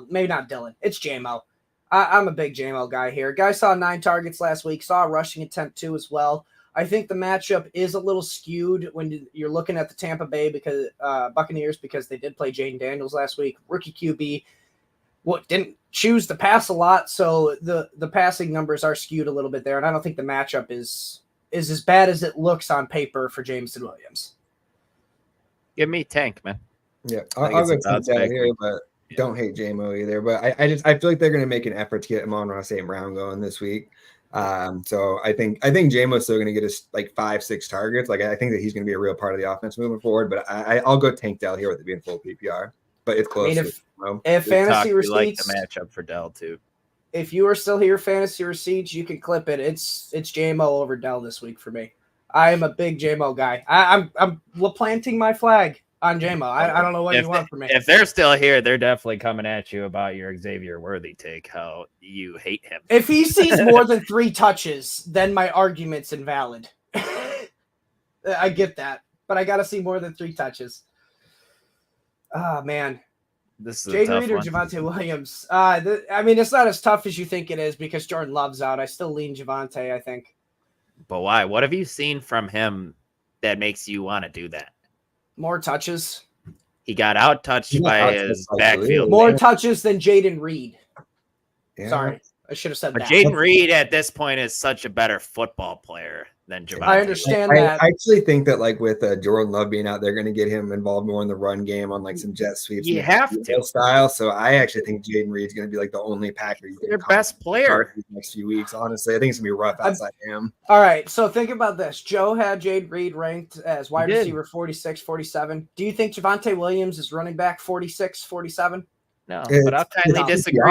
Speaker 1: maybe not Dylan. It's J-Mo. I'm a big J-Mo guy here. Guy saw 9 targets last week, saw a rushing attempt 2 as well. I think the matchup is a little skewed when you're looking at the Tampa Bay Buccaneers because they did play Jaden Daniels last week. Rookie QB didn't choose to pass a lot, so the passing numbers are skewed a little bit there, and I don't think the matchup is as bad as it looks on paper for Jameson Williams.
Speaker 2: Give me Tank, man.
Speaker 5: Yeah, I'll go Tank here, but don't hate J-Mo either. But I feel like they're going to make an effort to get Amon-Ra St. Brown going this week. So I think J-Mo's still going to get us like 5-6 targets. Like I think that he's going to be a real part of the offense moving forward. But I'll go Tank Dell here with it being full PPR. But it's close.
Speaker 1: If fantasy receipts,
Speaker 2: like the matchup for Dell too.
Speaker 1: If you are still here, fantasy receipts, you can clip it. It's J-Mo over Dell this week for me. I am a big J-Mo guy. I'm planting my flag on J-Mo. I don't know what you want from me.
Speaker 2: If they're still here, they're definitely coming at you about your Xavier Worthy take, how you hate him.
Speaker 1: If he sees more than 3 touches, then my argument's invalid. I get that, but I got to see more than 3 touches. Oh, man.
Speaker 2: This is
Speaker 1: Jaden Reed or Javonte Williams? It's not as tough as you think it is because Jordan Love's out. I still lean Javonte, I think.
Speaker 2: But why? What have you seen from him that makes you want to do that?
Speaker 1: More touches.
Speaker 2: He got out-touched by his backfield.
Speaker 1: More touches than Jaden Reed.
Speaker 5: Yeah.
Speaker 1: Sorry, I should have said
Speaker 2: but
Speaker 1: that.
Speaker 2: Jaden Reed at this point is such a better football player than Javonte.
Speaker 1: I understand that.
Speaker 5: I actually think that like with Jordan Love being out, they're going to get him involved more in the run game on like some jet sweeps.
Speaker 2: You have to
Speaker 5: style. So I actually think Jaden Reed's going to be like the only Packer.
Speaker 2: Their best player
Speaker 5: these next few weeks. Honestly, I think it's going to be rough outside him.
Speaker 1: All right. So think about this. Joe had Jaden Reed ranked as wide receiver 46, 47. Do you think Javonte Williams is running back 46, 47?
Speaker 2: No, but I'll kindly disagree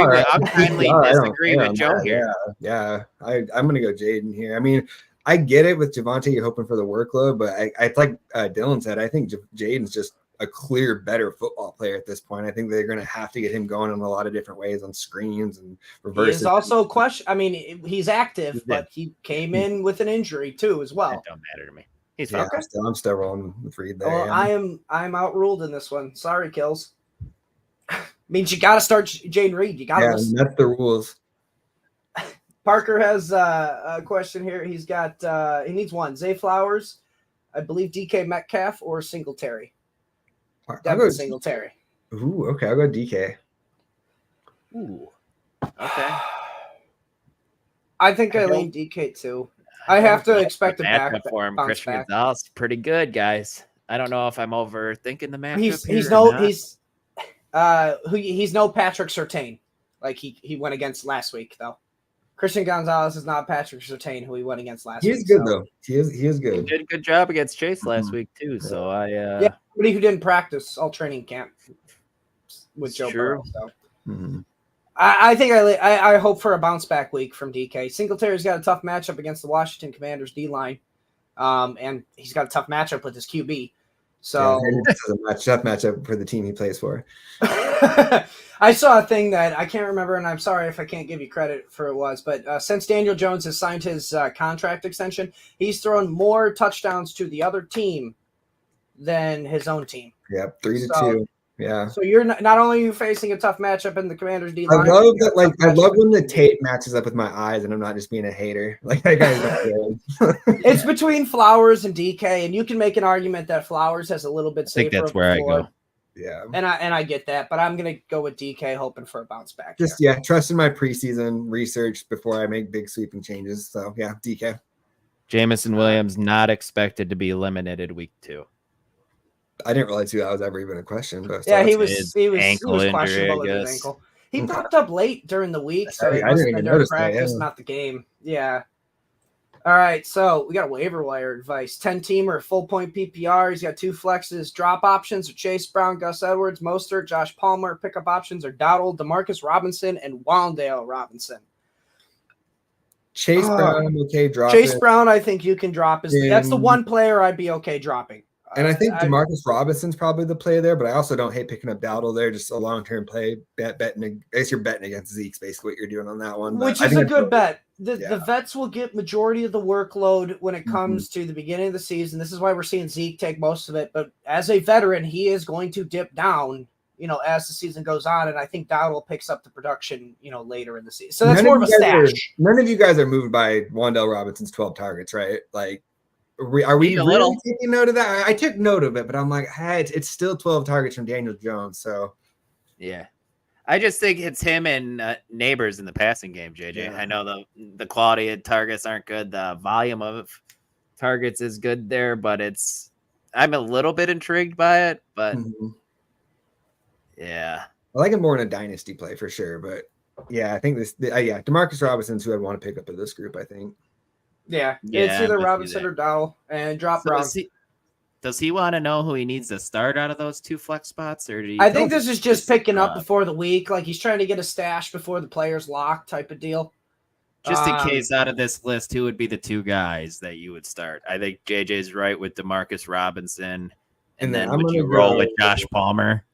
Speaker 2: with Joe here.
Speaker 5: Yeah. I'm going to go Jaden here. I mean, I get it with Javonte, you're hoping for the workload, but I like Dylan said, I think Jaden's just a clear, better football player at this point. I think they're going to have to get him going in a lot of different ways on screens and reverses.
Speaker 1: He's also a question. I mean, he's active, but he came in with an injury too, as well.
Speaker 2: That don't matter to me. He's
Speaker 5: fine.
Speaker 1: Okay.
Speaker 5: I'm still rolling with Reed there.
Speaker 1: Well, I'm outruled in this one. Sorry, Kills. Means you got to start Jaden Reed. You got to.
Speaker 5: Yeah, that's the rules.
Speaker 1: Parker has a question here. He's got he needs one. Zay Flowers, I believe DK Metcalf or Singletary. Devin Singletary.
Speaker 5: Ooh, okay. I'll go DK.
Speaker 2: Ooh. Okay.
Speaker 1: I think I lean DK too. I have to expect a back
Speaker 2: for him.
Speaker 1: Bounce
Speaker 2: Christian
Speaker 1: back.
Speaker 2: Gonzalez, pretty good, guys. I don't know if I'm overthinking the matchup.
Speaker 1: He's no Patrick Surtain, like he went against last week though. Christian Gonzalez is not Patrick Surtain, who he went against last week.
Speaker 5: He's good though. He is good.
Speaker 2: He did a good job against Chase last week too. So
Speaker 1: yeah, somebody who didn't practice all training camp with Joe Burrow. So. I think I hope for a bounce back week from DK. Singletary's got a tough matchup against the Washington Commanders D line, and he's got a tough matchup with his QB. So
Speaker 5: a tough matchup for the team he plays for.
Speaker 1: I saw a thing that I can't remember, and I'm sorry if I can't give you credit for it was, but since Daniel Jones has signed his contract extension, he's thrown more touchdowns to the other team than his own team.
Speaker 5: Yep, 3-2. Yeah.
Speaker 1: So you're not only are you facing a tough matchup in the Commanders D line.
Speaker 5: I love that. Like I love when the tape matches up with my eyes, and I'm not just being a hater. Like that guy's not good.
Speaker 1: It's between Flowers and DK, and you can make an argument that Flowers has a little bit safer.
Speaker 2: I think that's where I go.
Speaker 5: Yeah.
Speaker 1: And I get that, but I'm gonna go with DK, hoping for a bounce back.
Speaker 5: Just trust in my preseason research before I make big sweeping changes. So yeah, DK.
Speaker 2: Jameson Williams not expected to be eliminated week 2.
Speaker 5: I didn't realize that was ever even a question. But
Speaker 1: yeah, he was
Speaker 2: injury,
Speaker 1: questionable with his ankle. He popped up late during the week, so he must have been during practice, not the game. Yeah. All right, so we got a waiver wire advice. 10-teamer, full point PPR. He's got 2 flexes. Drop options are Chase Brown, Gus Edwards, Mostert, Josh Palmer. Pickup options are Dowdle, Demarcus Robinson, and Wandale Robinson.
Speaker 5: Chase Brown, I'm okay dropping.
Speaker 1: Chase Brown, I think you can drop. That's the one player I'd be okay dropping.
Speaker 5: And I think Demarcus Robinson's probably the play there, but I also don't hate picking up Dowdle there. Just a long-term play. Betting. I guess you're betting against Zeke's basically what you're doing on that one.
Speaker 1: Which is a good bet. The vets will get majority of the workload when it comes to the beginning of the season. This is why we're seeing Zeke take most of it. But as a veteran, he is going to dip down, as the season goes on. And I think Dowdle picks up the production, later in the season. So that's more of a stash.
Speaker 5: None of you guys are moved by Wandale Robinson's 12 targets, right? Like, are we really taking note of that? I took note of it, but I'm like, hey, it's still 12 targets from Daniel Jones. So,
Speaker 2: yeah, I just think it's him and Neighbors in the passing game, JJ. Yeah. I know the quality of targets aren't good. The volume of targets is good there, but I'm a little bit intrigued by it. But yeah,
Speaker 5: I like it more in a dynasty play for sure. But yeah, I think Demarcus Robinson's who I'd want to pick up in this group. I think.
Speaker 1: Yeah, it's either Robinson or Dowdle, and drop Brown.
Speaker 2: Does he want to know who he needs to start out of those 2 flex spots, or do you?
Speaker 1: I think this is just picking up before the week, like he's trying to get a stash before the players lock type of deal.
Speaker 2: Just in case, out of this list, who would be the 2 guys that you would start? I think JJ's right with Demarcus Robinson, and then would you roll with Josh Palmer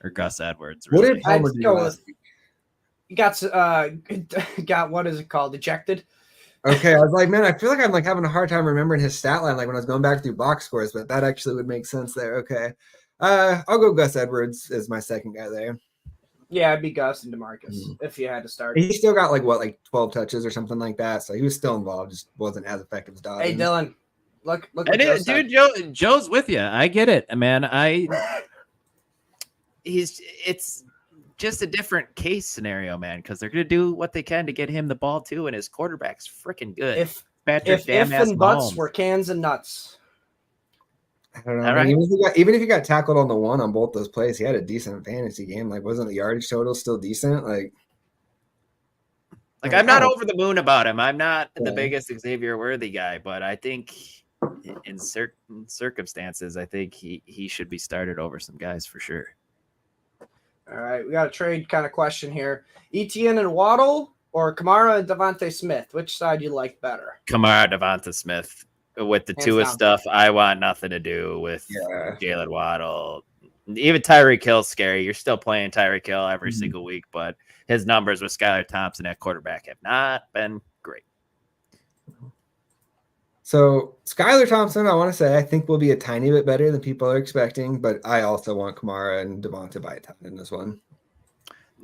Speaker 2: or Gus Edwards? Really?
Speaker 5: What did Palmer do last week?
Speaker 1: You got what is it called? Ejected.
Speaker 5: Okay, I was like, man, I feel like I'm like having a hard time remembering his stat line, like when I was going back through box scores, but that actually would make sense there. Okay, I'll go Gus Edwards as my second guy there.
Speaker 1: Yeah, it'd be Gus and Demarcus if you had to start.
Speaker 5: He still got like 12 touches or something like that, so he was still involved, just wasn't as effective as Dobbins.
Speaker 1: Hey, Dylan, look.
Speaker 2: Dude, Joe's with you. I get it, man. It's just a different case scenario, man, because they're going to do what they can to get him the ball too, and his quarterback's freaking good.
Speaker 1: If and buts were cans and nuts.
Speaker 5: I don't know. Right. Even if he got tackled on the one on both those plays, he had a decent fantasy game. Like, wasn't the yardage total still decent? Like
Speaker 2: I'm not over the moon about him. I'm not the biggest Xavier Worthy guy, but I think in certain circumstances, I think he should be started over some guys for sure.
Speaker 1: All right, we got a trade kind of question here. Etienne and Waddle or Kamara and Devontae Smith? Which side you like better?
Speaker 2: Kamara, Devontae Smith. With the Tua stuff, I want nothing to do with Jalen Waddle. Even Tyreek Hill's scary. You're still playing Tyreek Hill every single week, but his numbers with Skylar Thompson at quarterback have not been great.
Speaker 5: So Skylar Thompson, I want to say, I think will be a tiny bit better than people are expecting, but I also want Kamara and Devontae by a ton in this one.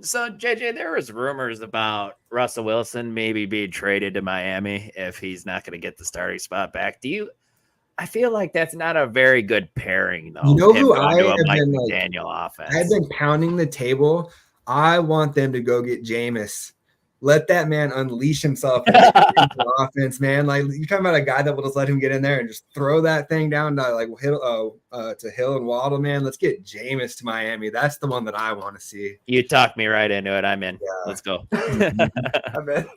Speaker 2: So, JJ, there was rumors about Russell Wilson maybe being traded to Miami if he's not going to get the starting spot back. I feel like that's not a very good pairing, though.
Speaker 5: You know who I have been
Speaker 2: Daniel offense.
Speaker 5: I've been pounding the table. I want them to go get Jameis let that man unleash himself in the offense, man. Like you're talking about a guy that will just let him get in there and just throw that thing down to like Hill and Waddle, man. Let's get Jameis to Miami. That's the one that I want to see.
Speaker 2: You talked me right into it. I'm in. Yeah. Let's go.
Speaker 1: I'm in.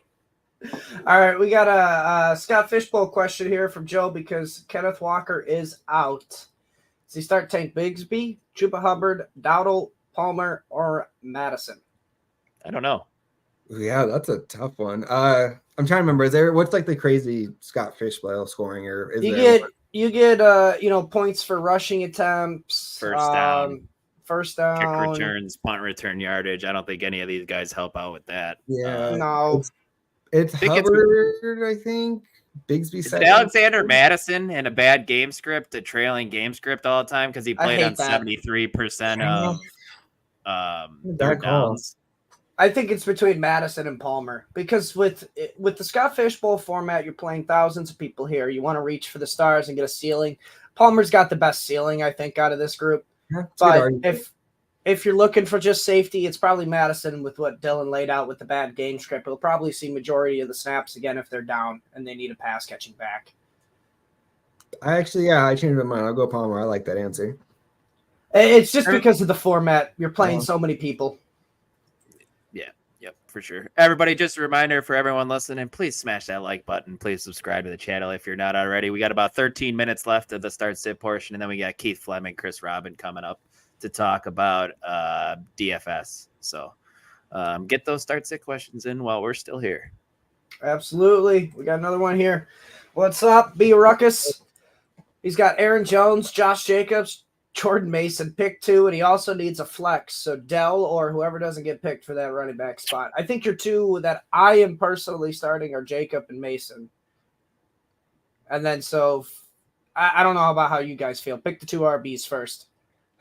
Speaker 1: All right, we got a Scott Fishbowl question here from Joe because Kenneth Walker is out. Does he start Tank Bigsby, Chuba Hubbard, Dowdle, Palmer, or Madison?
Speaker 2: I don't know.
Speaker 5: Yeah, that's a tough one. I'm trying to remember. What's like the crazy Scott Fishbowl scoring? Or is
Speaker 1: you get points for rushing attempts,
Speaker 2: first down, kick
Speaker 1: returns,
Speaker 2: punt return yardage. I don't think any of these guys help out with that.
Speaker 5: Yeah,
Speaker 1: no.
Speaker 5: It's Hubbard, I think. Bigsby
Speaker 2: second. Alexander Madison and a bad game script, a trailing game script all the time because he played on 73% of third downs.
Speaker 1: I think it's between Madison and Palmer because with the Scott Fishbowl format, you're playing thousands of people here. You want to reach for the stars and get a ceiling. Palmer's got the best ceiling, I think, out of this group. Yeah, but if you're looking for just safety, it's probably Madison with what Dylan laid out with the bad game script. He'll probably see majority of the snaps again if they're down and they need a pass catching back.
Speaker 5: I changed my mind. I'll go Palmer. I like that answer.
Speaker 1: It's just because of the format. You're playing so many people.
Speaker 2: Yep, for sure. Everybody, just a reminder for everyone listening, please smash that like button. Please subscribe to the channel if you're not already. We got about 13 minutes left of the start-sit portion, and then we got Keith Flemming, Chris Robbin coming up to talk about DFS. So get those start-sit questions in while we're still here.
Speaker 1: Absolutely. We got another one here. What's up, B. Ruckus? He's got Aaron Jones, Josh Jacobs, Jordan Mason, pick 2, and he also needs a flex. So Dell or whoever doesn't get picked for that running back spot. I think your 2 that I am personally starting are Jacob and Mason. And then so I don't know about how you guys feel. Pick the 2 RBs first.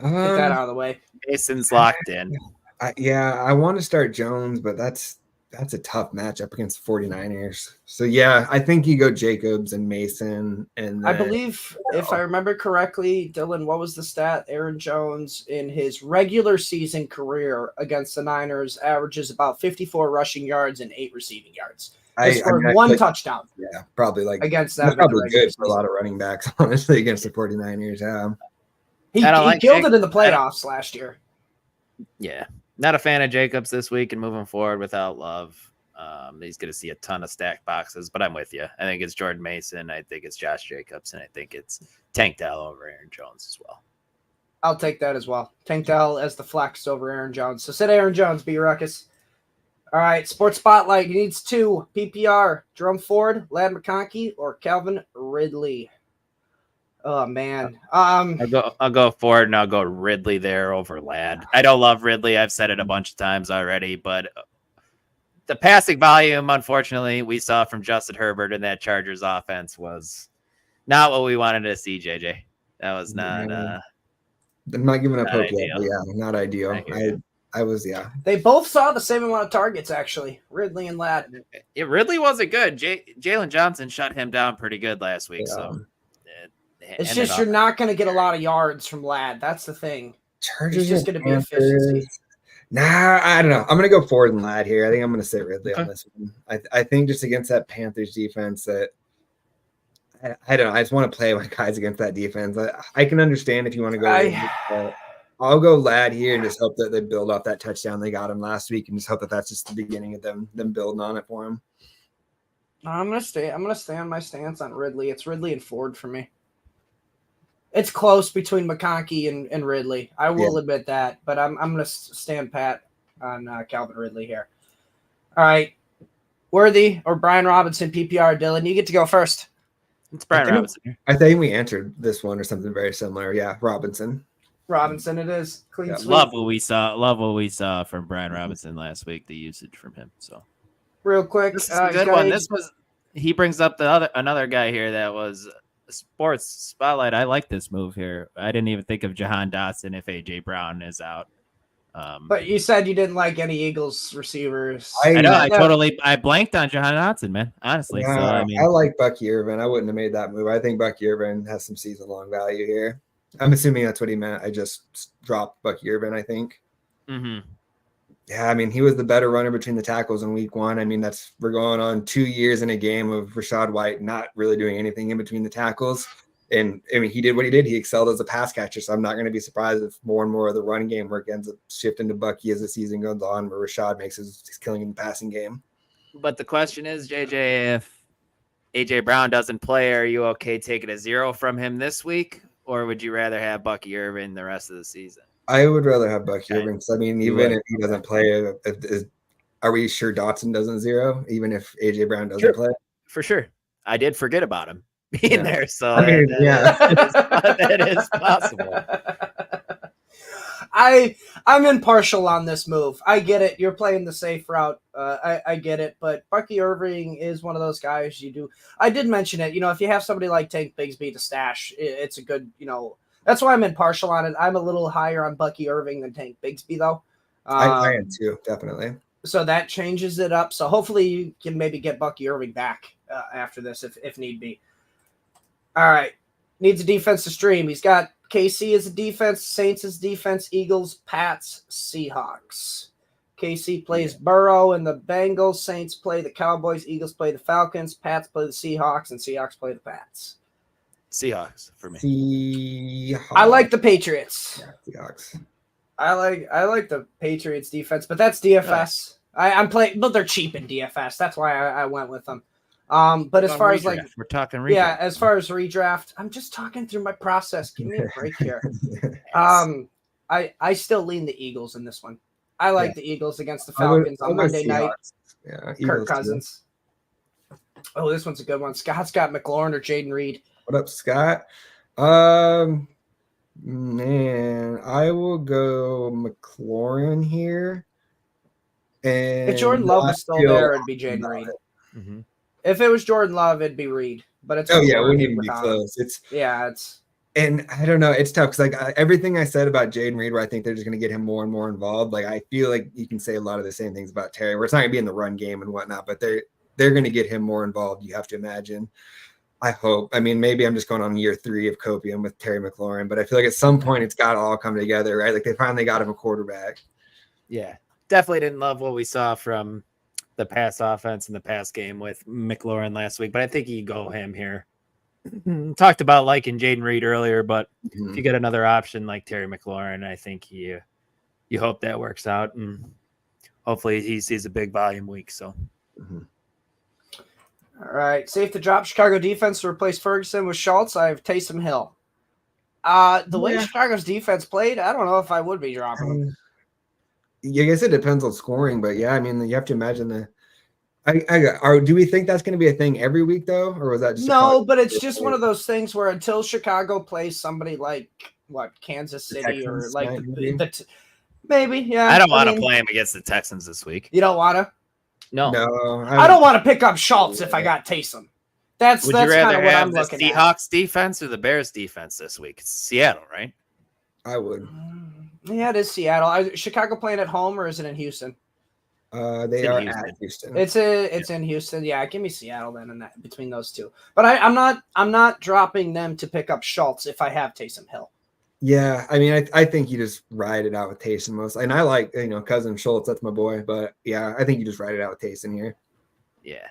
Speaker 1: Get that out of the way.
Speaker 2: Mason's locked in.
Speaker 5: I want to start Jones, but that's a tough matchup against the 49ers. So, yeah, I think you go Jacobs and Mason. And
Speaker 1: I believe, if I remember correctly, Dylan, what was the stat? Aaron Jones in his regular season career against the Niners averages about 54 rushing yards and 8 receiving yards. He scored 1 touchdown.
Speaker 5: Yeah, probably like
Speaker 1: against that.
Speaker 5: That's probably good for a lot of running backs, honestly, against the 49ers. Yeah.
Speaker 1: He killed it in the playoffs last year.
Speaker 2: Yeah. Not a fan of Jacobs this week and moving forward without Love. He's going to see a ton of stacked boxes, but I'm with you. I think it's Jordan Mason. I think it's Josh Jacobs, and I think it's Tank Dell over Aaron Jones as well.
Speaker 1: I'll take that as well. Tank Dell as the flex over Aaron Jones. So sit Aaron Jones, B. Ruckus. All right, Sports Spotlight. He needs 2 PPR. Jerome Ford, Ladd McConkey, or Calvin Ridley. Oh man.
Speaker 2: I'll go Ford and I'll go Ridley there over Ladd. I don't love Ridley. I've said it a bunch of times already, but the passing volume, unfortunately, we saw from Justin Herbert in that Chargers offense was not what we wanted to see, JJ. That was not
Speaker 5: I'm not giving up hope yet, but yeah, not ideal. I was, yeah.
Speaker 1: They both saw the same amount of targets, actually, Ridley and Ladd.
Speaker 2: It really wasn't good. Jalen Johnson shut him down pretty good last week, so
Speaker 1: it's just you're not going to get a lot of yards from Ladd. That's the thing.
Speaker 5: Chargers
Speaker 1: it's just going to be efficiency.
Speaker 5: Nah, I don't know. I'm going to go Ford and Ladd here. I think I'm going to sit Ridley on this one. I think just against that Panthers defense that I don't know. I just want to play my guys against that defense. I can understand if you want to go. I'll go Ladd here and just hope that they build off that touchdown they got him last week and just hope that that's just the beginning of them building on it for him.
Speaker 1: I'm going to stay on my stance on Ridley. It's Ridley and Ford for me. It's close between McConkey and Ridley. I will admit that, but I'm going to stand pat on Calvin Ridley here. All right. Worthy or Brian Robinson, PPR, Dylan, you get to go first.
Speaker 2: It's Brian Robinson.
Speaker 5: I think we answered this one or something very similar. Yeah, Robinson
Speaker 1: it is. Clean sweep.
Speaker 2: Love what we saw from Brian Robinson last week, the usage from him. So
Speaker 1: real quick.
Speaker 2: This is a good one. He brings up another guy here that was Sports Spotlight. I like this move here. I didn't even think of Jahan Dotson if AJ Brown is out.
Speaker 1: But you said you didn't like any Eagles receivers.
Speaker 2: I know. I blanked on Jahan Dotson, man. Honestly.
Speaker 5: Yeah, I like Bucky Irvin. I wouldn't have made that move. I think Bucky Irvin has some season-long value here. I'm assuming that's what he meant. I just dropped Bucky Irvin, I think.
Speaker 2: Mm-hmm.
Speaker 5: Yeah, I mean, he was the better runner between the tackles in week 1. I mean, we're going on 2 years in a game of Rachaad White not really doing anything in between the tackles. And I mean, he did what he did. He excelled as a pass catcher. So I'm not going to be surprised if more and more of the running game work ends up shifting to Bucky as the season goes on, where Rachaad makes his killing in the passing game.
Speaker 2: But the question is, JJ, if AJ Brown doesn't play, are you okay taking a 0 from him this week? Or would you rather have Bucky Irving the rest of the season?
Speaker 5: I would rather have Bucky Irving. Because, I mean, even if he
Speaker 2: Okay.
Speaker 5: doesn't play, are we sure Dotson doesn't 0, even if AJ Brown doesn't play?
Speaker 2: For sure. I did forget about him being there. So
Speaker 5: I mean,
Speaker 2: that is possible.
Speaker 1: I'm impartial on this move. I get it. You're playing the safe route. I get it. But Bucky Irving is one of those guys you do. I did mention it. If you have somebody like Tank Bigsby to stash, it's a good, that's why I'm impartial on it. I'm a little higher on Bucky Irving than Tank Bigsby, though.
Speaker 5: I am too, definitely.
Speaker 1: So that changes it up. So hopefully you can maybe get Bucky Irving back after this if need be. All right. Needs a defense to stream. He's got KC as a defense, Saints as defense, Eagles, Pats, Seahawks. KC plays Burrow and the Bengals. Saints play the Cowboys. Eagles play the Falcons. Pats play the Seahawks, and Seahawks play the Pats.
Speaker 2: Seahawks for me.
Speaker 5: Seahawks.
Speaker 1: I like the Patriots.
Speaker 5: Yeah, Seahawks.
Speaker 1: I like the Patriots defense, but that's DFS. I'm playing, but they're cheap in DFS. That's why I went with them. But as far as
Speaker 2: redraft. We're talking redraft.
Speaker 1: yeah, as far as redraft, I'm just talking through my process. Give me a break here. I still lean the Eagles in this one. I like the Eagles against the Falcons on Monday night.
Speaker 5: Yeah,
Speaker 1: Kirk Cousins. Oh, this one's a good one. Scott's got McLaurin or Jaden Reed.
Speaker 5: What up, Scott? Man, I will go McLaurin here. And
Speaker 1: If Jordan Love was still there, it'd be Jaden Reed.
Speaker 2: Mm-hmm.
Speaker 1: If it was Jordan Love, it'd be Reed. But it's
Speaker 5: we need to be close. And I don't know, it's tough because everything I said about Jaden Reed, where I think they're just going to get him more and more involved. Like I feel like you can say a lot of the same things about Terry, where it's not going to be in the run game and whatnot, but they're going to get him more involved. You have to imagine. I hope. I mean, maybe I'm just going on year 3 of copium with Terry McLaurin, but I feel like at some point it's got to all come together, right? Like they finally got him a quarterback.
Speaker 2: Yeah, definitely didn't love what we saw from the pass offense in the pass game with McLaurin last week, but I think you go him here. Talked about liking Jaden Reed earlier, but if you get another option like Terry McLaurin, I think you hope that works out, and hopefully he sees a big volume week. So.
Speaker 1: All right, safe to drop Chicago defense to replace Ferguson with Schultz. I have Taysom Hill. The way Chicago's defense played, I don't know if I would be dropping him.
Speaker 5: I guess it depends on scoring, but yeah, I mean, you have to imagine do we think that's going to be a thing every week though, or was that just
Speaker 1: no? But it's just one of those things where until Chicago plays somebody like Kansas City or like maybe, yeah.
Speaker 2: I don't want to play him against the Texans this week.
Speaker 1: You don't want to?
Speaker 2: No,
Speaker 1: I don't want to pick up Schultz if I got Taysom. That's kind of what I'm looking at.
Speaker 2: Seahawks defense or the Bears defense this week? It's Seattle, right?
Speaker 5: I would.
Speaker 1: Yeah, it is Seattle. Is Chicago playing at home or is it in Houston?
Speaker 5: They are at Houston.
Speaker 1: It's in Houston. Yeah, give me Seattle then, and that between those two. But I'm not dropping them to pick up Schultz if I have Taysom Hill.
Speaker 5: Yeah, I mean, I think you just ride it out with Taysom most, and I like cousin Schultz. That's my boy, but yeah, I think you just ride it out with Taysom here.
Speaker 1: Yeah.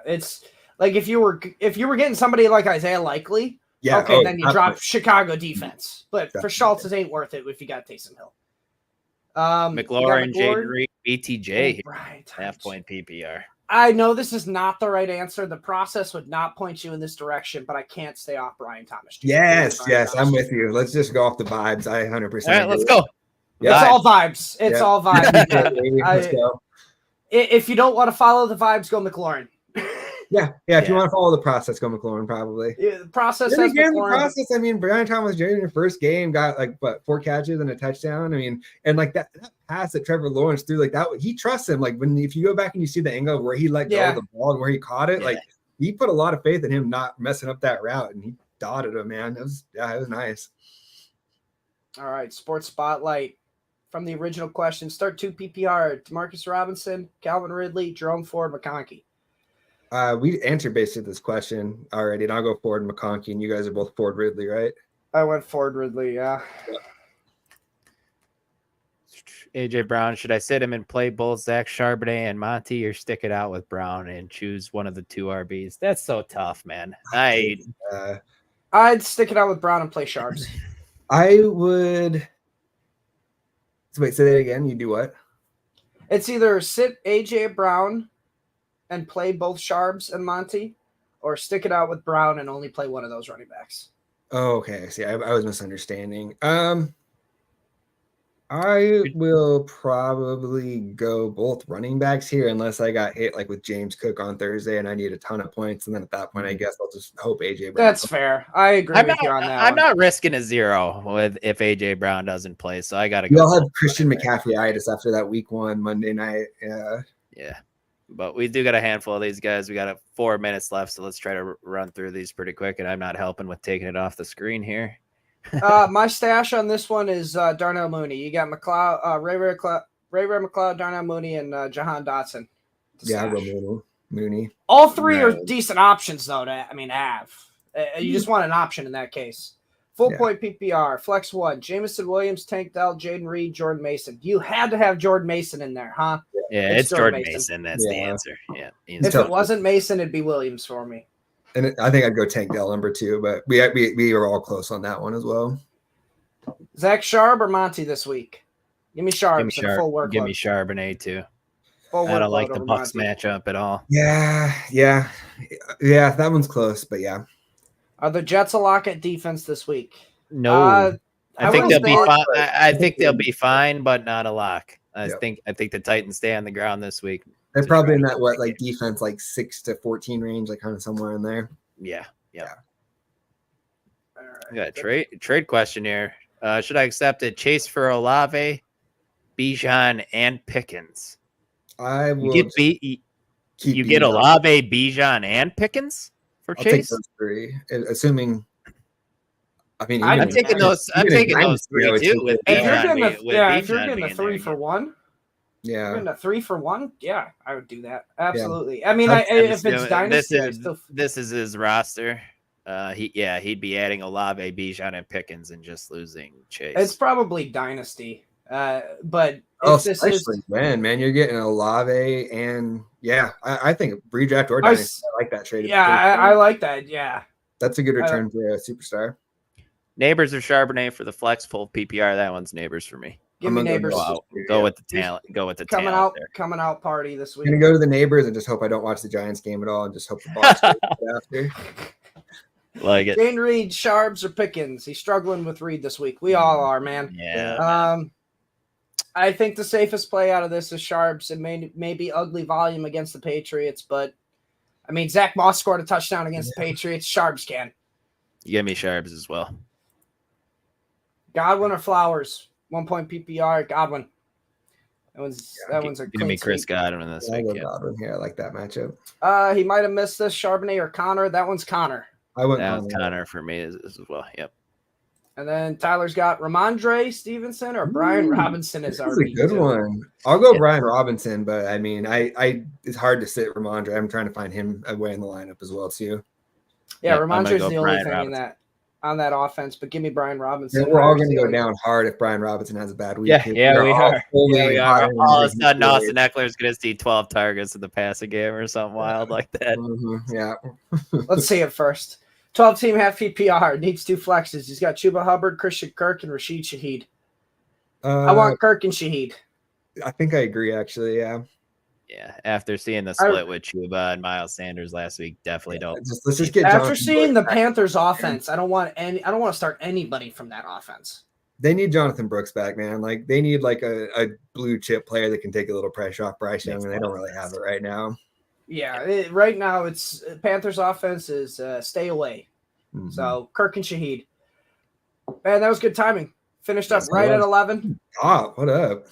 Speaker 1: It's like if you were getting somebody like Isaiah Likely, then you drop Chicago defense. But for Schultz, it ain't worth it if you got Taysom Hill.
Speaker 2: McLaurin, Jaden Reed, BTJ,
Speaker 1: right?
Speaker 2: Half point PPR.
Speaker 1: I know this is not the right answer. The process would not point you in this direction, but I can't stay off Brian Thomas Jr.
Speaker 5: Yes, I'm with you. Let's just go off the vibes. I 100%.
Speaker 2: All right, let's go.
Speaker 1: Yeah. It's all vibes. It's all vibes.
Speaker 5: Let's go.
Speaker 1: If you don't want to follow the vibes, go McLaurin.
Speaker 5: Yeah. If you want to follow the process, go McLaurin probably.
Speaker 1: Yeah, the process
Speaker 5: has
Speaker 1: McLaurin.
Speaker 5: The process. I mean, Brian Thomas Jr. in the first game got 4 catches and a touchdown. I mean, and that pass that Trevor Lawrence threw, that he trusts him. If you go back and you see the angle where he let go of the ball and where he caught it, he put a lot of faith in him not messing up that route, and he dotted him, man. It was nice. All
Speaker 1: right, Sports Spotlight from the original question. Start 2 PPR: Demarcus Robinson, Calvin Ridley, Jerome Ford, McConkey.
Speaker 5: We answered basically this question already, and I'll go Ford and McConkey, and you guys are both Ford Ridley, right?
Speaker 1: I went Ford Ridley, yeah.
Speaker 2: AJ Brown, should I sit him and play both Zach Charbonnet and Monty, or stick it out with Brown and choose one of the two RBs? That's so tough, man.
Speaker 1: I'd stick it out with Brown and play Sharps.
Speaker 5: I would. So wait, say that again. You do what?
Speaker 1: It's either sit AJ Brown and play both Sharps and Monty, or stick it out with Brown and only play one of those running backs.
Speaker 5: Oh, okay. See, I was misunderstanding. I will probably go both running backs here unless I got hit like with James Cook on Thursday and I need a ton of points. And then at that point, I guess I'll just hope AJ Brown.
Speaker 1: That's fair. I agree with you on that.
Speaker 2: I'm not risking a 0 with if AJ Brown doesn't play, so I got to go.
Speaker 5: We all have Christian McCaffrey-itis after that week 1 Monday night.
Speaker 2: Yeah. But we do got a handful of these guys. We got 4 minutes left, so let's try to run through these pretty quick. And I'm not helping with taking it off the screen here.
Speaker 1: My stash on this one is Darnell Mooney. You got McLeod, Ray McLeod, Darnell Mooney, and Jahan Dotson.
Speaker 5: Yeah, I go Mooney.
Speaker 1: All three are decent options, though. Have you just want an option in that case? Full point PPR, flex 1, Jamison Williams, Tank Dell, Jaden Reed, Jordan Mason. You had to have Jordan Mason in there, huh?
Speaker 2: Yeah, it's Jordan Mason. That's the answer. Yeah.
Speaker 1: If it wasn't Mason, it'd be Williams for me.
Speaker 5: And I think I'd go Tank Dell number 2, but we were all close on that one as well.
Speaker 1: Zach Sharp or Monty this week? Give me Sharp. Full workload.
Speaker 2: Give me Charbonnet too. I don't like the Bucks matchup at all.
Speaker 5: Yeah. That one's close, but yeah.
Speaker 1: Are the Jets a lock at defense this week?
Speaker 2: No. I think they'll be fine. I think they'll be fine, but not a lock. I think the Titans stay on the ground this week.
Speaker 5: They're probably in that defense 6 to 14 range, kind of somewhere in there.
Speaker 2: Yeah. All right. Got a trade question here. Should I accept a Chase for Olave, Bijan, and Pickens?
Speaker 5: I will.
Speaker 2: You get Olave, Bijan, and Pickens for Chase.
Speaker 5: I'll take those 3, assuming.
Speaker 2: I'm taking those. I'm taking those 3 too. With
Speaker 1: if you're getting a 3 for 1.
Speaker 5: Yeah,
Speaker 1: a 3 for 1. Yeah, I would do that. Absolutely. Yeah. I mean, if it's dynasty,
Speaker 2: this is his roster. He'd be adding Olave, Bijan, and Pickens, and just losing Chase.
Speaker 1: It's probably dynasty. But
Speaker 5: especially man, you're getting Olave, and I think redraft or dynasty. I like that trade.
Speaker 1: Yeah, I like that. Yeah,
Speaker 5: that's a good return for a superstar.
Speaker 2: Neighbors or Charbonnet for the flex full PPR. That one's Neighbors for me.
Speaker 1: Give me Neighbors.
Speaker 2: Go with the talent. Go with the
Speaker 1: coming
Speaker 2: talent.
Speaker 1: Coming out party this week.
Speaker 5: I'm gonna go to the Neighbors and just hope I don't watch the Giants game at all, and just hope the Bucs after.
Speaker 2: Like it.
Speaker 1: Jane Reed, Sharps, or Pickens? He's struggling with Reed this week. We all are, man.
Speaker 2: Yeah.
Speaker 1: I think the safest play out of this is Sharps. It may be ugly volume against the Patriots, but I mean Zach Moss scored a touchdown against the Patriots. Sharps can.
Speaker 2: You give me Sharps as well.
Speaker 1: Godwin or Flowers? 1 point PPR. Godwin. That one's a
Speaker 2: give me Chris Godwin this week.
Speaker 5: Godwin here. I like that matchup.
Speaker 1: He might have missed this. Charbonnet or Connor. That one's Connor.
Speaker 2: That was Connor for me as well. Yep.
Speaker 1: And then Tyler's got Ramondre Stevenson or Brian Robinson as our
Speaker 5: a good one. I'll go Brian Robinson, but I mean, it's hard to sit Ramondre. I'm trying to find him away in the lineup as well too.
Speaker 1: Yeah, Ramondre's the only thing on that offense, but give me Brian Robinson.
Speaker 5: Yeah, we're all going to go down hard if Brian Robinson has a bad week.
Speaker 2: Yeah, we are. All of a sudden, Austin Eckler's going to see 12 targets in the passing game or something wild like that.
Speaker 5: Mm-hmm, yeah.
Speaker 1: Let's see it first. 12-team half PPR needs 2 flexes. He's got Chuba Hubbard, Christian Kirk, and Rashid Shaheed. I want Kirk and Shaheed.
Speaker 5: I think I agree, actually. Yeah.
Speaker 2: Yeah, after seeing the split with Chuba and Miles Sanders last week, definitely don't.
Speaker 5: Let's just get
Speaker 1: after seeing the Panthers offense. I don't want to start anybody from that offense.
Speaker 5: They need Jonathan Brooks back, man. They need a blue chip player that can take a little pressure off Bryce Young, and they don't really have it right now.
Speaker 1: Yeah, right now it's Panthers offense is stay away. Mm-hmm. So Kirk and Shaheed. Man, that was good timing. Finished up right at 11.
Speaker 5: Ah, what up?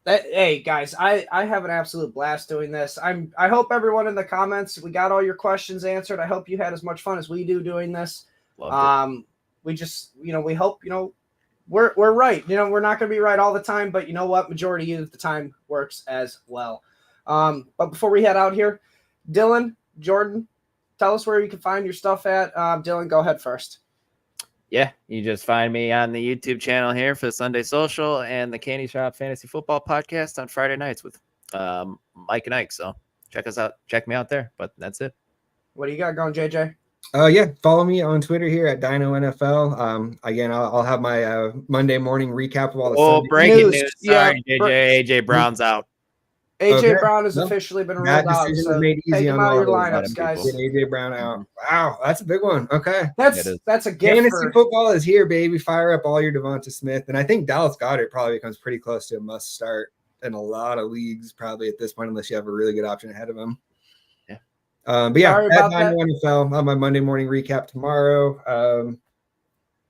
Speaker 1: Hey guys, I have an absolute blast doing this. I hope everyone in the comments, we got all your questions answered. I hope you had as much fun as we do doing this. We just, we hope, we're right. We're not going to be right all the time, but you know what? Majority of the time works as well. But before we head out here, Dylan, Jordan, tell us where you can find your stuff at. Dylan, go ahead first.
Speaker 2: Yeah, you just find me on the YouTube channel here for the Sunday Social and the Candy Shop Fantasy Football Podcast on Friday nights with Mike and Ike. So check us out. Check me out there. But that's it.
Speaker 1: What do you got going, JJ?
Speaker 5: Yeah, follow me on Twitter here at Dino NFL. Again, I'll have my Monday morning recap of all the Sunday
Speaker 2: breaking news. Sorry,
Speaker 1: Yeah,
Speaker 2: AJ Brown's out.
Speaker 1: AJ Brown has officially been ruled out.
Speaker 5: Decision
Speaker 1: So
Speaker 5: was made easy
Speaker 1: take him
Speaker 5: on
Speaker 1: out of your
Speaker 5: all of us.
Speaker 1: lineups, guys.
Speaker 5: Get AJ Brown out. Wow, that's a big one. Okay.
Speaker 1: That's a gift.
Speaker 5: Fantasy football is here, baby. Fire up all your Devonta Smith. And I think Dallas Goedert probably becomes pretty close to a must start in a lot of leagues, probably at this point, unless you have a really good option ahead of him.
Speaker 2: Yeah.
Speaker 5: But yeah, at NFL on my Monday morning recap tomorrow.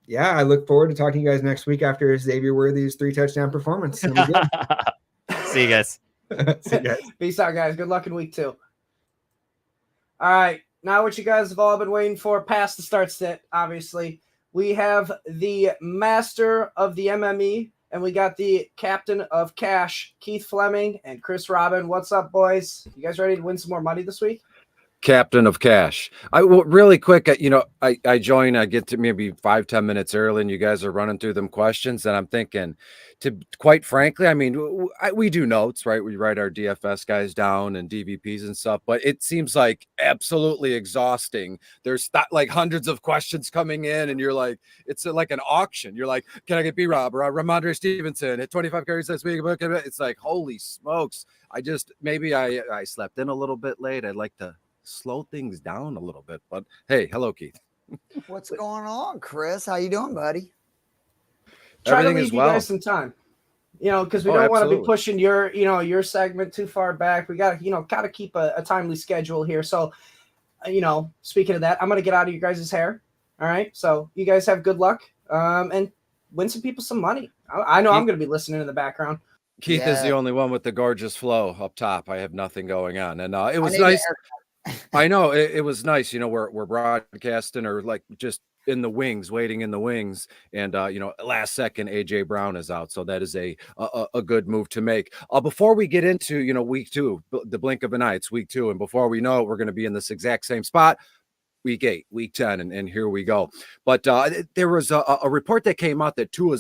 Speaker 5: Yeah, I look forward to talking to you guys next week after Xavier Worthy's 3-touchdown performance.
Speaker 2: See you guys.
Speaker 5: See you guys.
Speaker 1: Peace out, guys. Good luck in week 2. All right. Now what you guys have all been waiting for, past the start sit, obviously. We have the master of the MME, and we got the captain of cash, Keith Flemming and Chris Robbin. What's up, boys? You guys ready to win some more money this week?
Speaker 6: Captain of cash. Really quick, I join, I get to maybe 5-10 minutes early and you guys are running through them questions. And I'm thinking, to quite frankly, I mean, we do notes, right? We write our DFS guys down and DVPs and stuff, but it seems like absolutely exhausting. There's like hundreds of questions coming in and you're like, it's like an auction. You're like, can I get B-Rob or Ramondre Stevenson at 25 carries this week? It's like, holy smokes. Maybe I slept in a little bit late. I'd like to slow things down a little bit, but hey, hello, Keith.
Speaker 7: What's going on, Chris? How you doing, buddy?
Speaker 1: Try to leave you guys some time, because we don't want to be pushing your segment too far back. We got to keep a timely schedule here. So, speaking of that, I'm going to get out of you guys' hair. All right. So you guys have good luck and win some people some money. I know I'm going to be listening in the background.
Speaker 6: Keith is the only one with the gorgeous flow up top. I have nothing going on. And it was nice. I know it was nice. We're broadcasting or like just in the wings, waiting in the wings. And, last second, AJ Brown is out. So that is a good move to make. Before we get into, week 2, the blink of an eye, it's week 2. And before we know it, we're going to be in this exact same spot. Week 8, week 10, and here we go. But there was a report that came out that Tua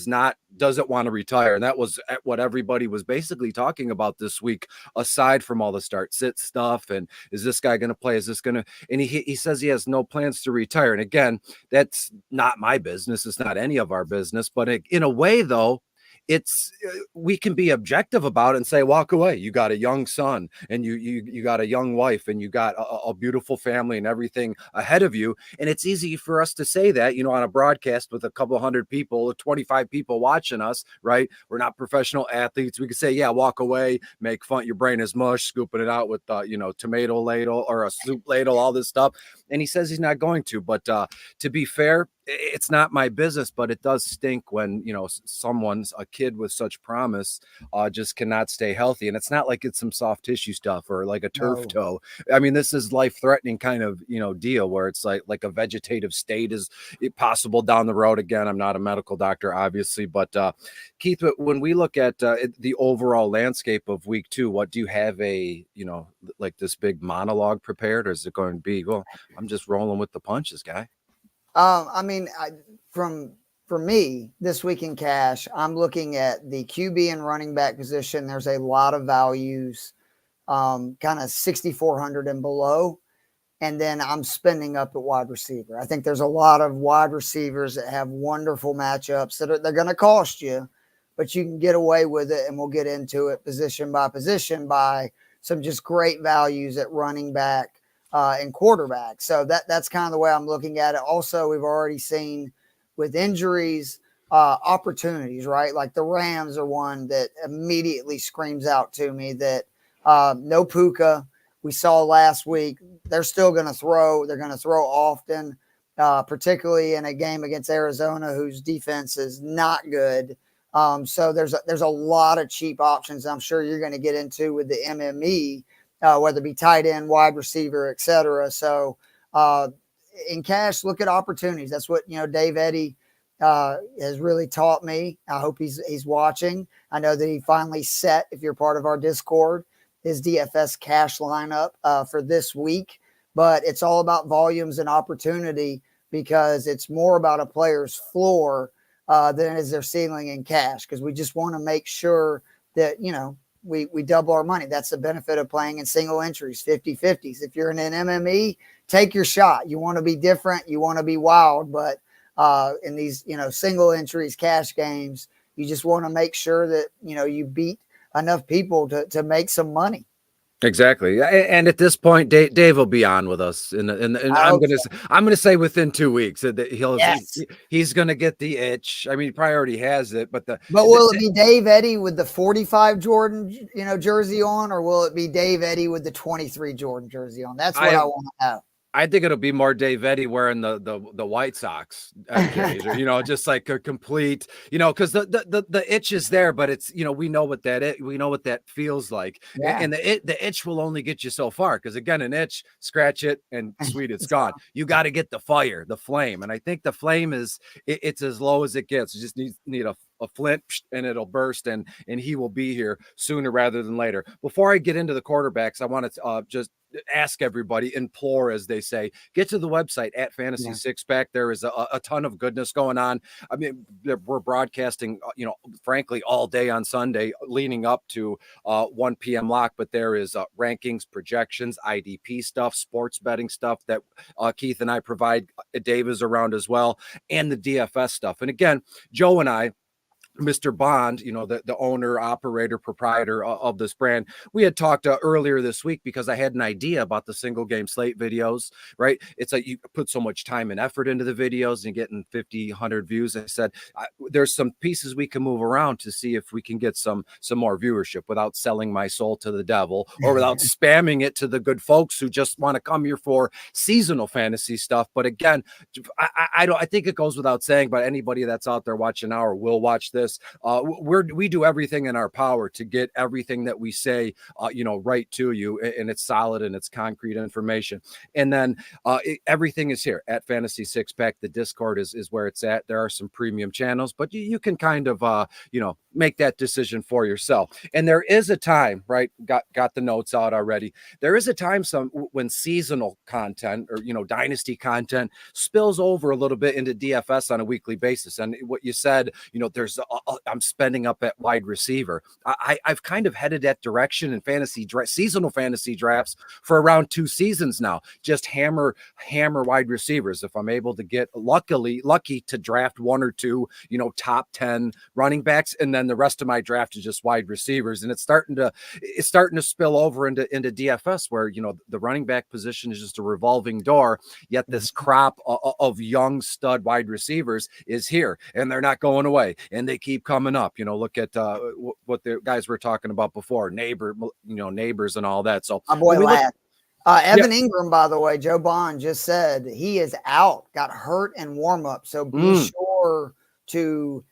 Speaker 6: doesn't want to retire, and that was what everybody was basically talking about this week. Aside from all the start-sit stuff, and is this guy going to play? Is this going to? And he says he has no plans to retire. And again, that's not my business. It's not any of our business. But in a way, though, we can be objective about it and say, walk away. You got a young son and you got a young wife and you got a beautiful family and everything ahead of you. And it's easy for us to say that, on a broadcast with a couple hundred people, 25 people watching us, right? We're not professional athletes. We can say, yeah, walk away, make fun. Your brain is mush, scooping it out with, tomato ladle or a soup ladle, all this stuff. And he says he's not going to, but to be fair, it's not my business, but it does stink when, a kid with such promise just cannot stay healthy. And it's not like it's some soft tissue stuff or like a turf toe. I mean, this is life-threatening kind of, deal where it's like a vegetative state is possible down the road. Again, I'm not a medical doctor, obviously, but Keith, when we look at the overall landscape of week 2, what do you have like this big monologue prepared, or is it going to be, well, I'm just rolling with the punches, guy?
Speaker 7: For me, this week in cash, I'm looking at the QB and running back position. There's a lot of values, kind of 6,400 and below. And then I'm spending up at wide receiver. I think there's a lot of wide receivers that have wonderful matchups they're going to cost you, but you can get away with it. And we'll get into it position by some just great values at running back. And quarterback. So that's kind of the way I'm looking at it. Also, we've already seen with injuries, opportunities, right? Like the Rams are one that immediately screams out to me that no Puka. We saw last week, they're still going to throw. They're going to throw often, particularly in a game against Arizona, whose defense is not good. So there's a lot of cheap options I'm sure you're going to get into with the MME. Whether it be tight end, wide receiver, et cetera. So in cash, look at opportunities. That's what, Dave Eddy has really taught me. I hope he's watching. I know that he finally set, if you're part of our Discord, his DFS cash lineup for this week. But it's all about volumes and opportunity because it's more about a player's floor than it is their ceiling in cash, because we just want to make sure that, we double our money. That's the benefit of playing in single entries, 50-50s. If you're in an MME, take your shot. You want to be different. You want to be wild. But in these, single entries, cash games, you just want to make sure that, you beat enough people to make some money.
Speaker 6: Exactly. And at this point, Dave will be on with us. And I'm gonna say within 2 weeks that he's gonna get the itch. I mean, he probably already has it, but
Speaker 7: will it be Dave Eddy with the 45 Jordan, jersey on, or will it be Dave Eddy with the 23 Jordan jersey on? That's what I want to know.
Speaker 6: I think it'll be more Dave Eddy wearing the White Sox MJs, or just like a complete, because the itch is there, but it's we know what that feels like, and the itch will only get you so far, because again, an itch, scratch it and sweet, it's gone. You got to get the fire, the flame, and I think the flame it's as low as it gets. You just need a flint and it'll burst, and he will be here sooner rather than later. Before I get into the quarterbacks, I want to just ask everybody, implore, as they say, get to the website at Fantasy Six Pack. There is a ton of goodness going on. I mean, we're broadcasting, frankly, all day on Sunday leading up to 1 p.m. lock, but there is rankings, projections, IDP stuff, sports betting stuff that Keith and I provide. Dave is around as well, and the DFS stuff. And again, Joe and I, Mr. Bond, the owner, operator, proprietor of this brand, we had talked earlier this week, because I had an idea about the single game slate videos, right? It's like you put so much time and effort into the videos and getting 50, 100 views. I said, there's some pieces we can move around to see if we can get some more viewership without selling my soul to the devil, or without spamming it to the good folks who just want to come here for seasonal fantasy stuff. But again, I think it goes without saying, but anybody that's out there watching now or will watch this, we do everything in our power to get everything that we say, right to you, and it's solid and it's concrete information. And then everything is here at Fantasy Six Pack. The Discord is where it's at. There are some premium channels, but you can kind of, make that decision for yourself. And there is a time, right? Got the notes out already. There is a time when seasonal content or, dynasty content spills over a little bit into DFS on a weekly basis. And what you said, there's I'm spending up at wide receiver. I've kind of headed that direction in seasonal fantasy drafts for around 2 seasons now. Just hammer wide receivers. If I'm able to get lucky to draft 1 or 2, top 10 running backs, and then the rest of my draft is just wide receivers. And it's starting to spill over into DFS, where, the running back position is just a revolving door. Yet this crop of young stud wide receivers is here, and they're not going away. And they keep coming up. Look at what the guys were talking about before, neighbors and all that. So
Speaker 7: my boy Evan Ingram, by the way, Joe Bond just said he is out, got hurt in warm up. So be sure to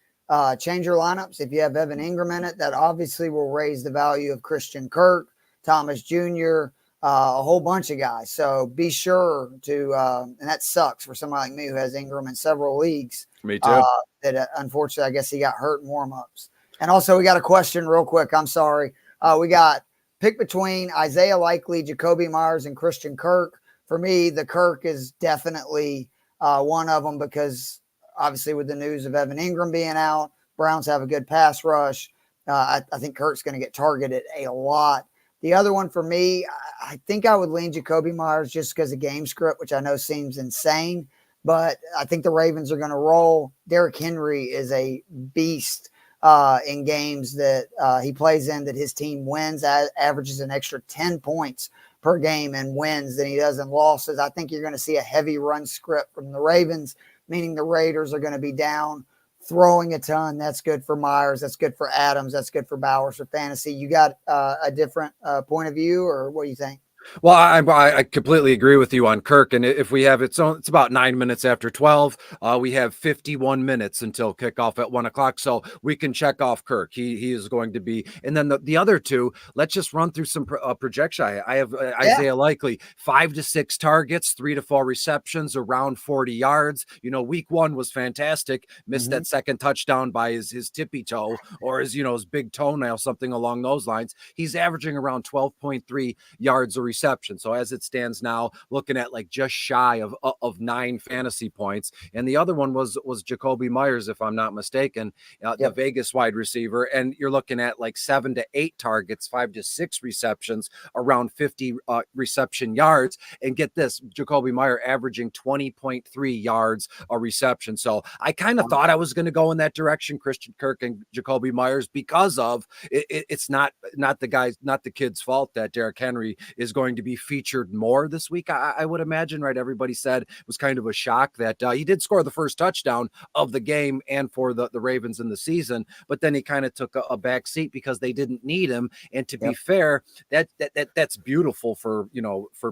Speaker 7: change your lineups. If you have Evan Ingram in it, that obviously will raise the value of Christian Kirk, Thomas Jr., a whole bunch of guys. So be sure to, and that sucks for somebody like me who has Ingram in several leagues.
Speaker 6: Me too.
Speaker 7: That unfortunately, I guess he got hurt in warmups. And also, we got a question real quick. I'm sorry. We got pick between Isaiah Likely, Jacoby Myers, and Christian Kirk. For me, the Kirk is definitely one of them, because obviously with the news of Evan Ingram being out, Browns have a good pass rush. I think Kirk's going to get targeted a lot. The other one for me, I think I would lean Jacoby Myers just because of game script, which I know seems insane, but I think the Ravens are going to roll. Derrick Henry is a beast in games that he plays in, that his team wins, averages an extra 10 points per game and wins than he does in losses. I think you're going to see a heavy run script from the Ravens, meaning the Raiders are going to be down, throwing a ton. That's good for Myers. That's good for Adams. That's good for Bowers for fantasy. You got a different point of view, or what do you think?
Speaker 6: Well, I completely agree with you on Kirk. And if we have it's about 9 minutes after 12. We have 51 minutes until kickoff at 1 o'clock. So we can check off Kirk. He is going to be. And then the other two, let's just run through some projection. I have Isaiah Likely, 5 to 6 targets, 3 to 4 receptions, around 40 yards. Week 1 was fantastic. Missed that second touchdown by his tippy toe, or his big toenail, something along those lines. He's averaging around 12.3 yards a reception. So as it stands now, looking at like just shy of 9 fantasy points. And the other one was Jacoby Myers, if I'm not mistaken, the Vegas wide receiver. And you're looking at like 7 to 8 targets, 5 to 6 receptions, around 50 reception yards. And get this, Jacoby Myers averaging 20.3 yards a reception. So I kind of thought I was going to go in that direction, Christian Kirk and Jacoby Myers, because of it's not the kid's fault that Derrick Henry is going to be featured more this week. I would imagine, right? Everybody said it was kind of a shock that he did score the first touchdown of the game and for the Ravens in the season, but then he kind of took a back seat because they didn't need him. And to be fair, that's beautiful for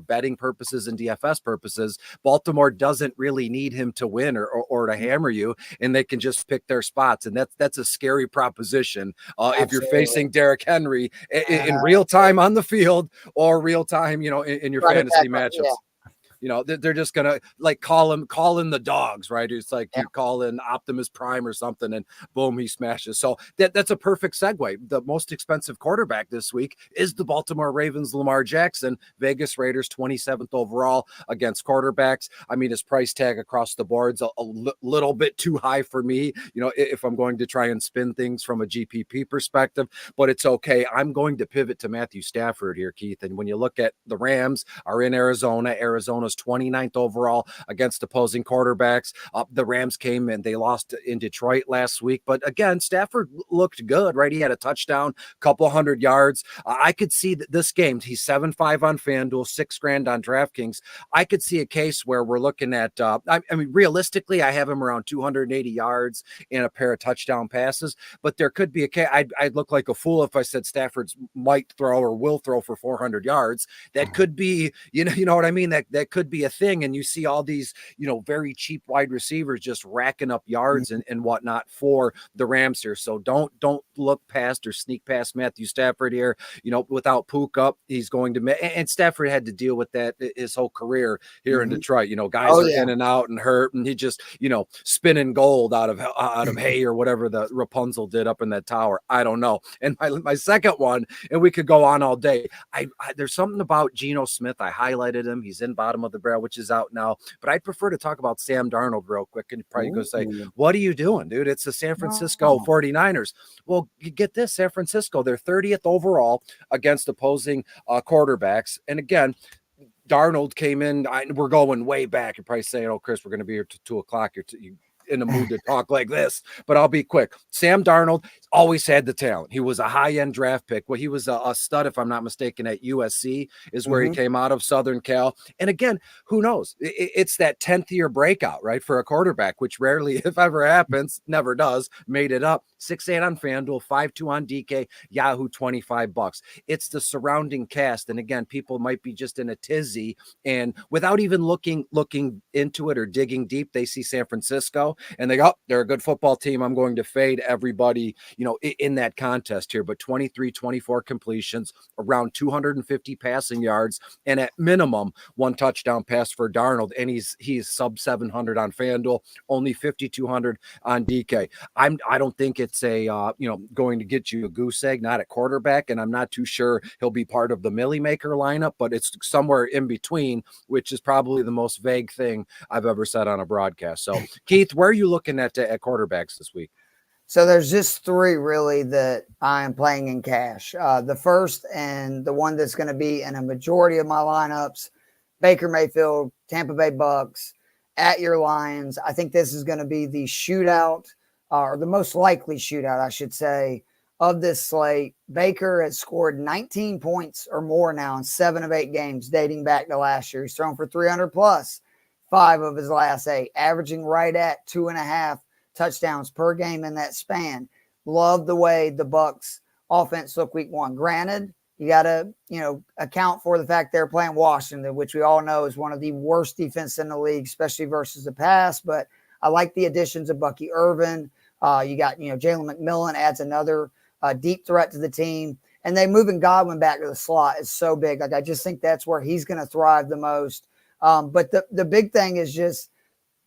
Speaker 6: betting purposes and DFS purposes. Baltimore doesn't really need him to win or to hammer you, and they can just pick their spots. And that's a scary proposition if you're facing Derrick Henry in real time on the field or real time, in your fantasy matchups. They're just gonna like call in the dogs, right? It's like you call in Optimus Prime or something, and boom, he smashes. So that's a perfect segue. The most expensive quarterback this week is the Baltimore Ravens, Lamar Jackson. Vegas Raiders 27th overall against quarterbacks. I mean, his price tag across the board's a little bit too high for me, if I'm going to try and spin things from a GPP perspective, but it's okay. I'm going to pivot to Matthew Stafford here, Keith. And when you look at the Rams are in Arizona's 29th overall against opposing quarterbacks. The Rams came and they lost in Detroit last week. But again, Stafford looked good, right? He had a touchdown, couple hundred yards. I could see that this game, he's 7-5 on FanDuel, $6,000 on DraftKings. I could see a case where we're looking at, I mean, realistically, I have him around 280 yards and a pair of touchdown passes. But there could be a case, I'd look like a fool if I said Stafford's might throw or will throw for 400 yards. That could be, you know what I mean? That could be a thing. And you see all these, very cheap wide receivers just racking up yards and whatnot for the Rams here. So don't look past or sneak past Matthew Stafford here. Without Puka, he's going to, and Stafford had to deal with that his whole career here in Detroit. Guys are in and out and hurt, and he just, spinning gold out of hay or whatever the Rapunzel did up in that tower. I don't know. And my second one, and we could go on all day. There's something about Geno Smith. I highlighted him. He's in bottom of the barrel, which is out now, but I'd prefer to talk about Sam Darnold real quick. And probably go say, what are you doing, dude? It's the San Francisco 49ers. Well, you get this, San Francisco, they're 30th overall against opposing quarterbacks. And again, Darnold came in, we're going way back. You're probably saying, oh, Chris, we're going to be here to 2:00. You're in the mood to talk like this, but I'll be quick. Sam Darnold always had the talent. He was a high-end draft pick. Well, he was a stud, if I'm not mistaken, at USC is where he came out of, Southern Cal. And again, who knows? It's that 10th year breakout, right, for a quarterback, which rarely, if ever happens, never does. Made it up. 6-8 on FanDuel, 5-2 on DK, Yahoo, $25. It's the surrounding cast. And again, people might be just in a tizzy, and without even looking into it or digging deep, they see San Francisco and they go, they're a good football team. I'm going to fade everybody, in that contest here. But 24 completions, around 250 passing yards, and at minimum 1 touchdown pass for Darnold. And he's sub 700 on FanDuel, only 5,200 on DK. I don't think it's going to get you a goose egg, not at quarterback. And I'm not too sure he'll be part of the Millie Maker lineup, but it's somewhere in between, which is probably the most vague thing I've ever said on a broadcast. So Keith, where are you looking at quarterbacks this week?
Speaker 7: So there's just 3 really that I am playing in cash. The first and the one that's going to be in a majority of my lineups, Baker Mayfield, Tampa Bay Bucks, at your Lions. I think this is going to be the shootout, or the most likely shootout, I should say, of this slate. Baker has scored 19 points or more now in 7 of 8 games dating back to last year. He's thrown for 300 plus 5 of his last 8, averaging right at 2.5 touchdowns per game in that span. Love the way the Bucks offense looked week 1. Granted, you got to, account for the fact they're playing Washington, which we all know is one of the worst defense in the league, especially versus the pass. But I like the additions of Bucky Irvin. You got, Jalen McMillan adds another deep threat to the team. And they moving Godwin back to the slot is so big. Like, I just think that's where he's going to thrive the most. But the big thing is just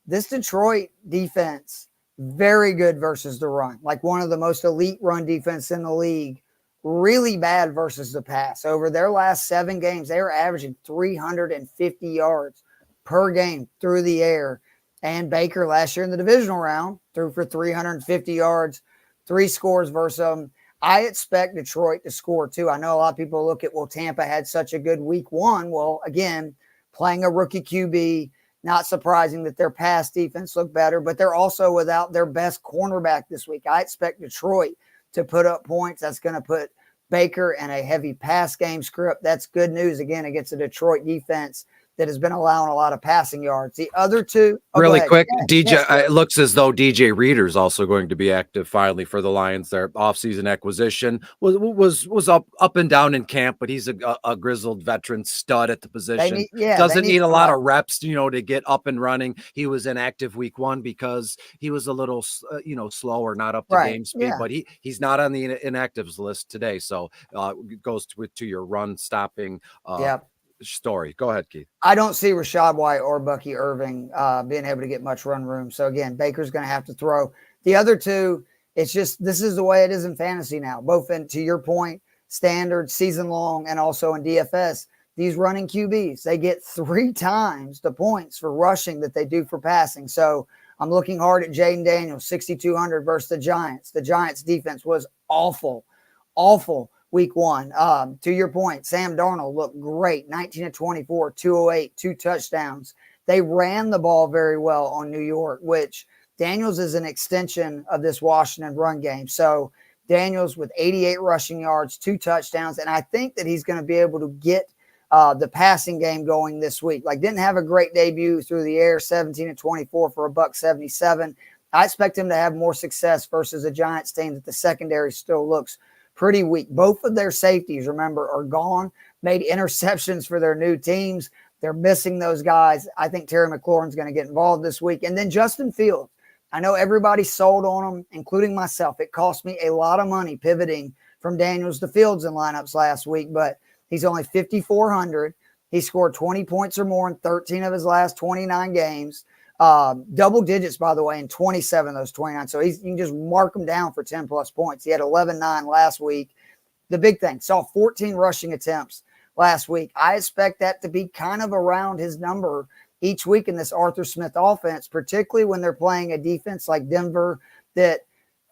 Speaker 7: this Detroit defense, very good versus the run. Like one of the most elite run defense in the league really bad versus the pass. Over their last 7 games, they were averaging 350 yards per game through the air. And Baker last year in the divisional round threw for 350 yards, 3 scores versus them. I expect Detroit to score too. I know a lot of people look at, well, Tampa had such a good week 1. Well, again, playing a rookie QB, not surprising that their pass defense looked better, but they're also without their best cornerback this week. I expect Detroit to put up points. That's going to put Baker in a heavy pass game script. That's good news, again, against a Detroit defense that has been allowing a lot of passing yards. The other two,
Speaker 6: really quick, DJ. It looks as though DJ Reader is also going to be active finally for the Lions. Their offseason acquisition was up and down in camp, but he's a grizzled veteran stud at the position. Doesn't need a lot of reps, to get up and running. He was inactive week 1 because he was a little, slower, not up to game speed. But he's not on the inactives list today. So it goes to your run stopping. Story. Go ahead, Keith.
Speaker 7: I don't see Rachaad White or Bucky Irving being able to get much run room. So again, Baker's going to have to throw. The other two, it's just, this is the way it is in fantasy now, both in, to your point, standard, season long, and also in DFS. These running QBs, they get 3 times the points for rushing that they do for passing. So I'm looking hard at Jaden Daniels, 6,200 versus the Giants. The Giants defense was awful week 1. To your point, Sam Darnold looked great, 19 of 24, 208, 2 touchdowns. They ran the ball very well on New York, which Daniels is an extension of this Washington run game. So Daniels with 88 rushing yards, 2 touchdowns, and I think that he's going to be able to get the passing game going this week. Like, didn't have a great debut through the air, 17 of 24 for $177. I expect him to have more success versus a Giants team that the secondary still looks pretty weak. Both of their safeties, remember, are gone, made interceptions for their new teams. They're missing those guys. I think Terry McLaurin's going to get involved this week. And then Justin Fields. I know everybody sold on him, including myself. It cost me a lot of money pivoting from Daniels to Fields in lineups last week, but he's only 5,400. He scored 20 points or more in 13 of his last 29 games. Double digits, by the way, in 27 of those 29. So you can just mark him down for 10 plus points. He had 11-9 last week. The big thing, saw 14 rushing attempts last week. I expect that to be kind of around his number each week in this Arthur Smith offense, particularly when they're playing a defense like Denver that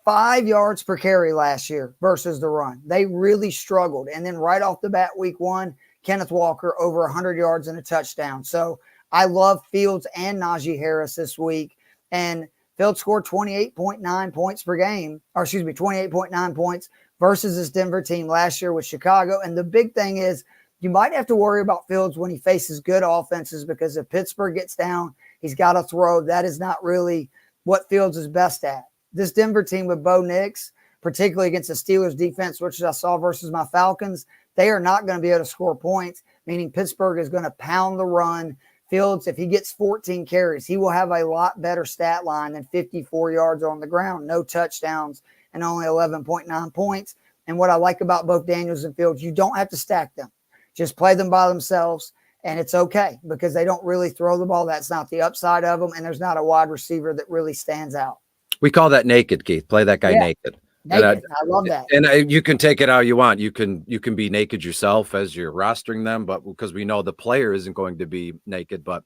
Speaker 7: 5 yards per carry last year versus the run. They really struggled. And then right off the bat, week 1, Kenneth Walker over 100 yards and a touchdown. So I love Fields and Najee Harris this week. And Fields scored 28.9 points per game, 28.9 points versus this Denver team last year with Chicago. And the big thing is you might have to worry about Fields when he faces good offenses, because if Pittsburgh gets down, he's got to throw. That is not really what Fields is best at. This Denver team with Bo Nix, particularly against the Steelers defense, which I saw versus my Falcons, they are not going to be able to score points, meaning Pittsburgh is going to pound the run. Fields, if he gets 14 carries, he will have a lot better stat line than 54 yards on the ground, no touchdowns, and only 11.9 points. And what I like about both Daniels and Fields, you don't have to stack them. Just play them by themselves, and it's okay because they don't really throw the ball. That's not the upside of them, and there's not a wide receiver that really stands out.
Speaker 6: We call that naked, Keith. Play that guy naked.
Speaker 7: Naked. I love that.
Speaker 6: And you can take it how you want. You can be naked yourself as you're rostering them, but because we know the player isn't going to be naked, but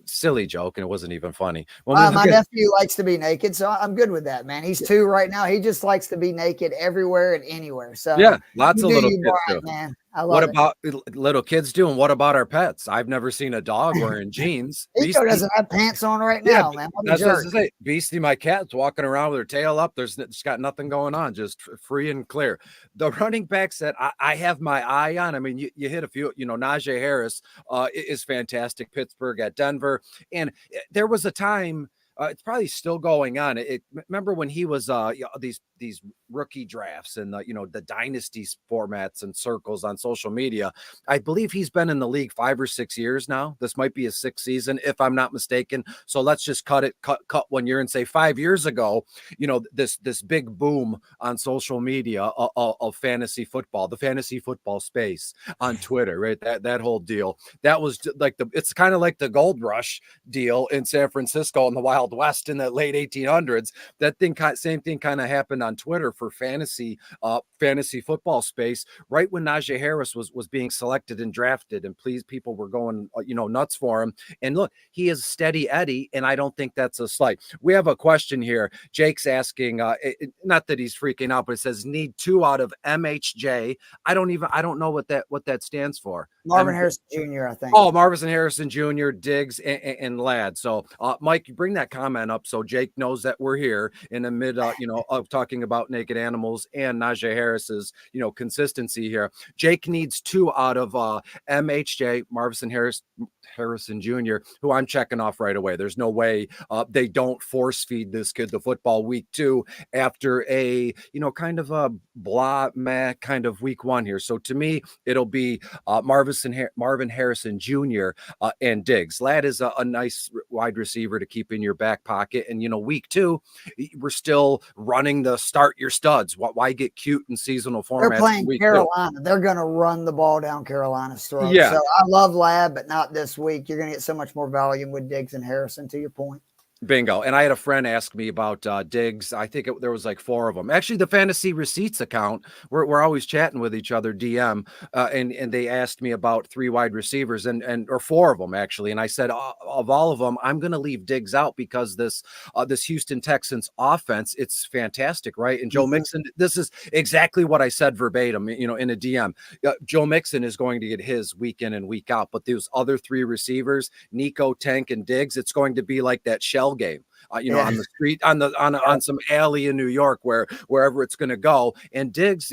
Speaker 6: silly joke, and it wasn't even funny.
Speaker 7: My nephew likes to be naked, so I'm good with that, man. He's 2 right now. He just likes to be naked everywhere and anywhere. So
Speaker 6: yeah, lots of little kids
Speaker 7: do. Man.
Speaker 6: What about little kids do, and what about our pets? I've never seen a dog wearing jeans.
Speaker 7: Eco doesn't have pants on right now, man.
Speaker 6: That's what I was saying. Beastie, my cat's walking around with her tail up. It's got nothing going on, just free and clear. The running backs that I have my eye on, I mean, you hit a few, Najee Harris is fantastic. Pittsburgh at Denver. And there was a time, it's probably still going on. Remember when he was these rookie drafts and the dynasties formats and circles on social media. I believe he's been in the league 5 or 6 years now. This might be his 6th season, if I'm not mistaken. So let's just cut 1 year and say 5 years ago, this big boom on social media of fantasy football, the fantasy football space on Twitter, right? That whole deal. That was like it's kind of like the gold rush deal in San Francisco in the Wild Wild West in the late 1800s. That thing, same thing kind of happened on Twitter for fantasy football space, right when Najee Harris was being selected and drafted, and people were going, nuts for him. And look, he is steady Eddie, and I don't think that's a slight. We have a question here. Jake's asking, not that he's freaking out, but it says need 2 out of MHJ. I don't know what that stands for.
Speaker 7: Marvin Harrison Jr., I think.
Speaker 6: Oh, Marvin Harrison Jr., Diggs, and Ladd. So, Mike, you bring that comment up so Jake knows that we're here in the mid, of talking about naked animals and Najee Harris's, consistency here. Jake needs 2 out of MHJ, Marvin Harrison Jr., who I'm checking off right away. There's no way they don't force feed this kid the football week 2 after a, kind of a blah, meh kind of week 1 here. So to me, it'll be Marvin Harrison Jr. And Diggs. Ladd is a nice wide receiver to keep in your back pocket. And, week 2, we're still running the start your studs. Why get cute in seasonal formats?
Speaker 7: They're playing Carolina. 2. They're going to run the ball down Carolina's throat.
Speaker 6: Yeah.
Speaker 7: So I love Ladd, but not this week. You're going to get so much more volume with Diggs and Harrison, to your point.
Speaker 6: Bingo. And I had a friend ask me about Diggs. I think there was like 4 of them. Actually, the Fantasy Receipts account, we're always chatting with each other, DM, and they asked me about 3 wide receivers or 4 of them actually. And I said, of all of them, I'm going to leave Diggs out because this Houston Texans offense, it's fantastic, right? And Joe Mixon, this is exactly what I said verbatim, in a DM. Joe Mixon is going to get his week in and week out, but those other 3 receivers, Nico, Tank, and Diggs, it's going to be like that shell game, on the street, on some alley in New York, wherever it's going to go. And Diggs,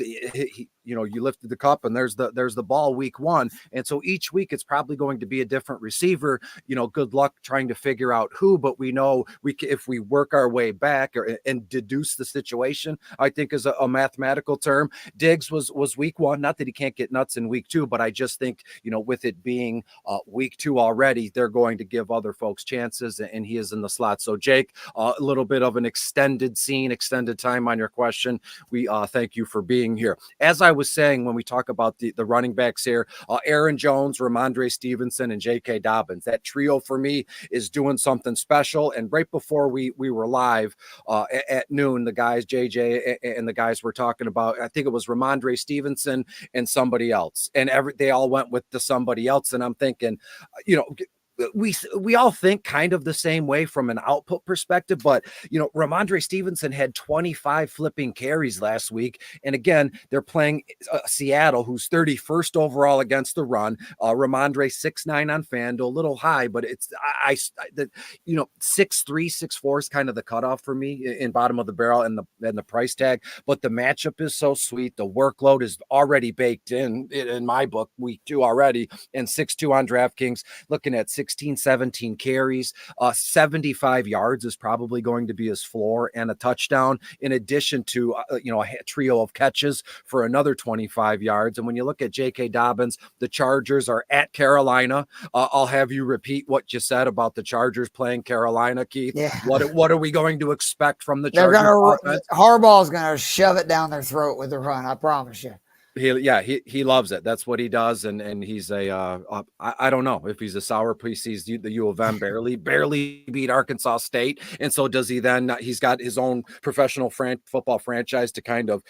Speaker 6: you lifted the cup and there's the ball week 1. And so each week it's probably going to be a different receiver. Good luck trying to figure out who, but we know if we work our way back and deduce the situation, I think is a mathematical term. Diggs was week 1. Not that he can't get nuts in week 2, but I just think, with it being week 2 already, they're going to give other folks chances, and he is in the slot. So Jake, a little bit of an extended time on your question. We thank you for being here. As I was saying, when we talk about the running backs here, Aaron Jones, Ramondre Stevenson, and J.K. Dobbins, that trio for me is doing something special. And right before we were live at noon, the guys, JJ and the guys were talking about, I think it was Ramondre Stevenson and somebody else. And they all went with the somebody else. And I'm thinking, we all think kind of the same way from an output perspective, but Ramondre Stevenson had 25 flipping carries last week, and again they're playing Seattle, who's 31st overall against the run. Ramondre 6'9" on FanDuel, a little high, but it's 6'3", 6'4" is kind of the cutoff for me in bottom of the barrel and the price tag. But the matchup is so sweet. The workload is already baked in my book, week 2 already, and 6'2" on DraftKings, looking at 16, 17 carries, 75 yards is probably going to be his floor, and a touchdown, in addition to a trio of catches for another 25 yards. And when you look at J.K. Dobbins, the Chargers are at Carolina. I'll have you repeat what you said about the Chargers playing Carolina, Keith.
Speaker 7: Yeah.
Speaker 6: What are we going to expect from the Chargers?
Speaker 7: Harbaugh's going to shove it down their throat with the run. I promise you.
Speaker 6: He loves it. That's what he does, and he's I don't know if he's a sour piece. He's the U of M barely beat Arkansas State, and so does he. Then he's got his own professional football franchise to kind of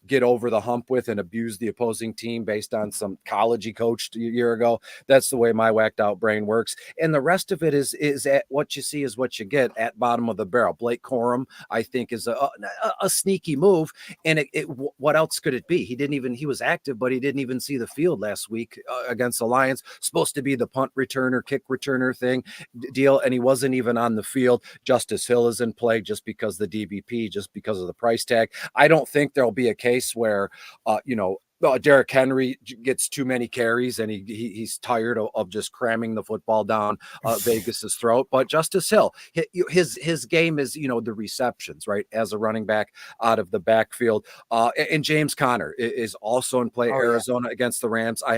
Speaker 6: get over the hump with and abuse the opposing team based on some college he coached a year ago. That's the way my whacked out brain works, and the rest of it is at what you see is what you get at bottom of the barrel. Blake Corum, I think, is a sneaky move, and what else could it be? He was active, but he didn't even see the field last week against the Lions. Supposed to be the punt returner, kick returner deal, and he wasn't even on the field. Justice Hill is in play just because the DBP, just because of the price tag. I don't think there'll be a case where, Derrick Henry gets too many carries and he's tired of just cramming the football down Vegas's throat. But Justice Hill, his game is, the receptions, right, as a running back out of the backfield. And James Conner is also in play. Arizona against the Rams. I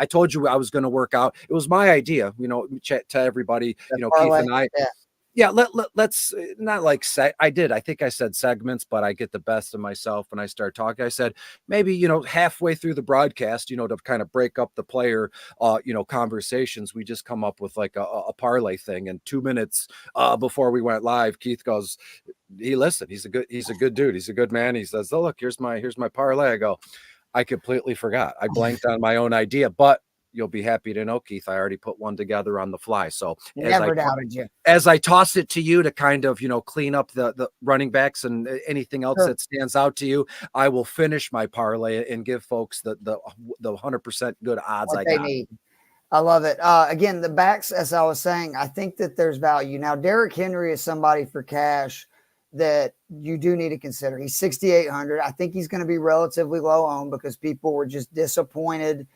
Speaker 6: told you I was going to work out. It was my idea, to everybody, Keith and I. Yeah. Yeah, let's not like I think I said segments, but I get the best of myself when I start talking. I said maybe, halfway through the broadcast, to kind of break up the player conversations, we just come up with like a parlay thing. And 2 minutes before we went live, Keith goes, listen, he's a good dude, he's a good man. He says, oh, look, here's my parlay. I go, I completely forgot. I blanked on my own idea, but you'll be happy to know, Keith, I already put one together on the fly. So
Speaker 7: never doubted you.
Speaker 6: As I toss it to you to kind of, clean up the running backs and anything else that stands out to you, I will finish my parlay and give folks the 100% good odds
Speaker 7: what
Speaker 6: I
Speaker 7: they
Speaker 6: got.
Speaker 7: need. I love it. Again, the backs, as I was saying, I think that there's value. Now, Derrick Henry is somebody for cash that you do need to consider. He's 6,800. I think he's going to be relatively low owned because people were just disappointed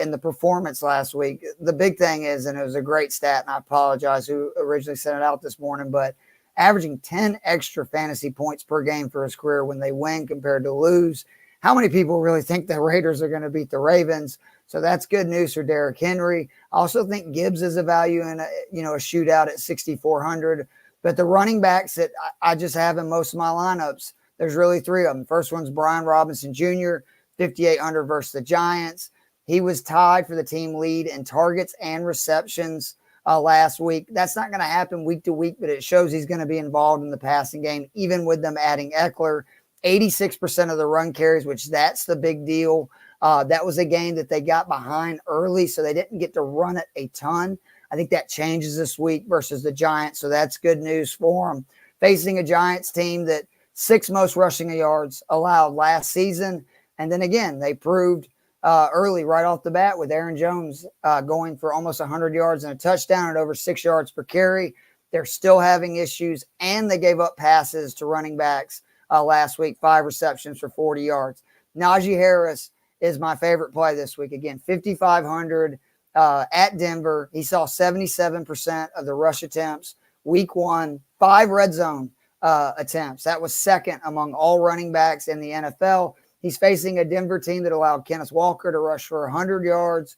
Speaker 7: in the performance last week. The big thing is, and it was a great stat, and I apologize who originally sent it out this morning, but averaging 10 extra fantasy points per game for his career when they win compared to lose. How many people really think the Raiders are going to beat the Ravens? So that's good news for Derrick Henry. I also think Gibbs is a value in a shootout at 6,400. But the running backs that I just have in most of my lineups, there's really three of them. First one's Brian Robinson Jr., 5,800 versus the Giants. He was tied for the team lead in targets and receptions last week. That's not going to happen week to week, but it shows he's going to be involved in the passing game, even with them adding Eckler. 86% of the run carries, which that's the big deal. That was a game that they got behind early, so they didn't get to run it a ton. I think that changes this week versus the Giants, so that's good news for them. Facing a Giants team that 6th most rushing yards allowed last season. And then again, they proved early right off the bat with Aaron Jones going for almost 100 yards and a touchdown at over 6 yards per carry. They're still having issues, and they gave up passes to running backs last week, 5 receptions for 40 yards. Najee Harris is my favorite play this week. Again, 5,500 at Denver. He saw 77% of the rush attempts week 1, 5 red zone attempts. That was second among all running backs in the NFL. He's facing a Denver team that allowed Kenneth Walker to rush for 100 yards,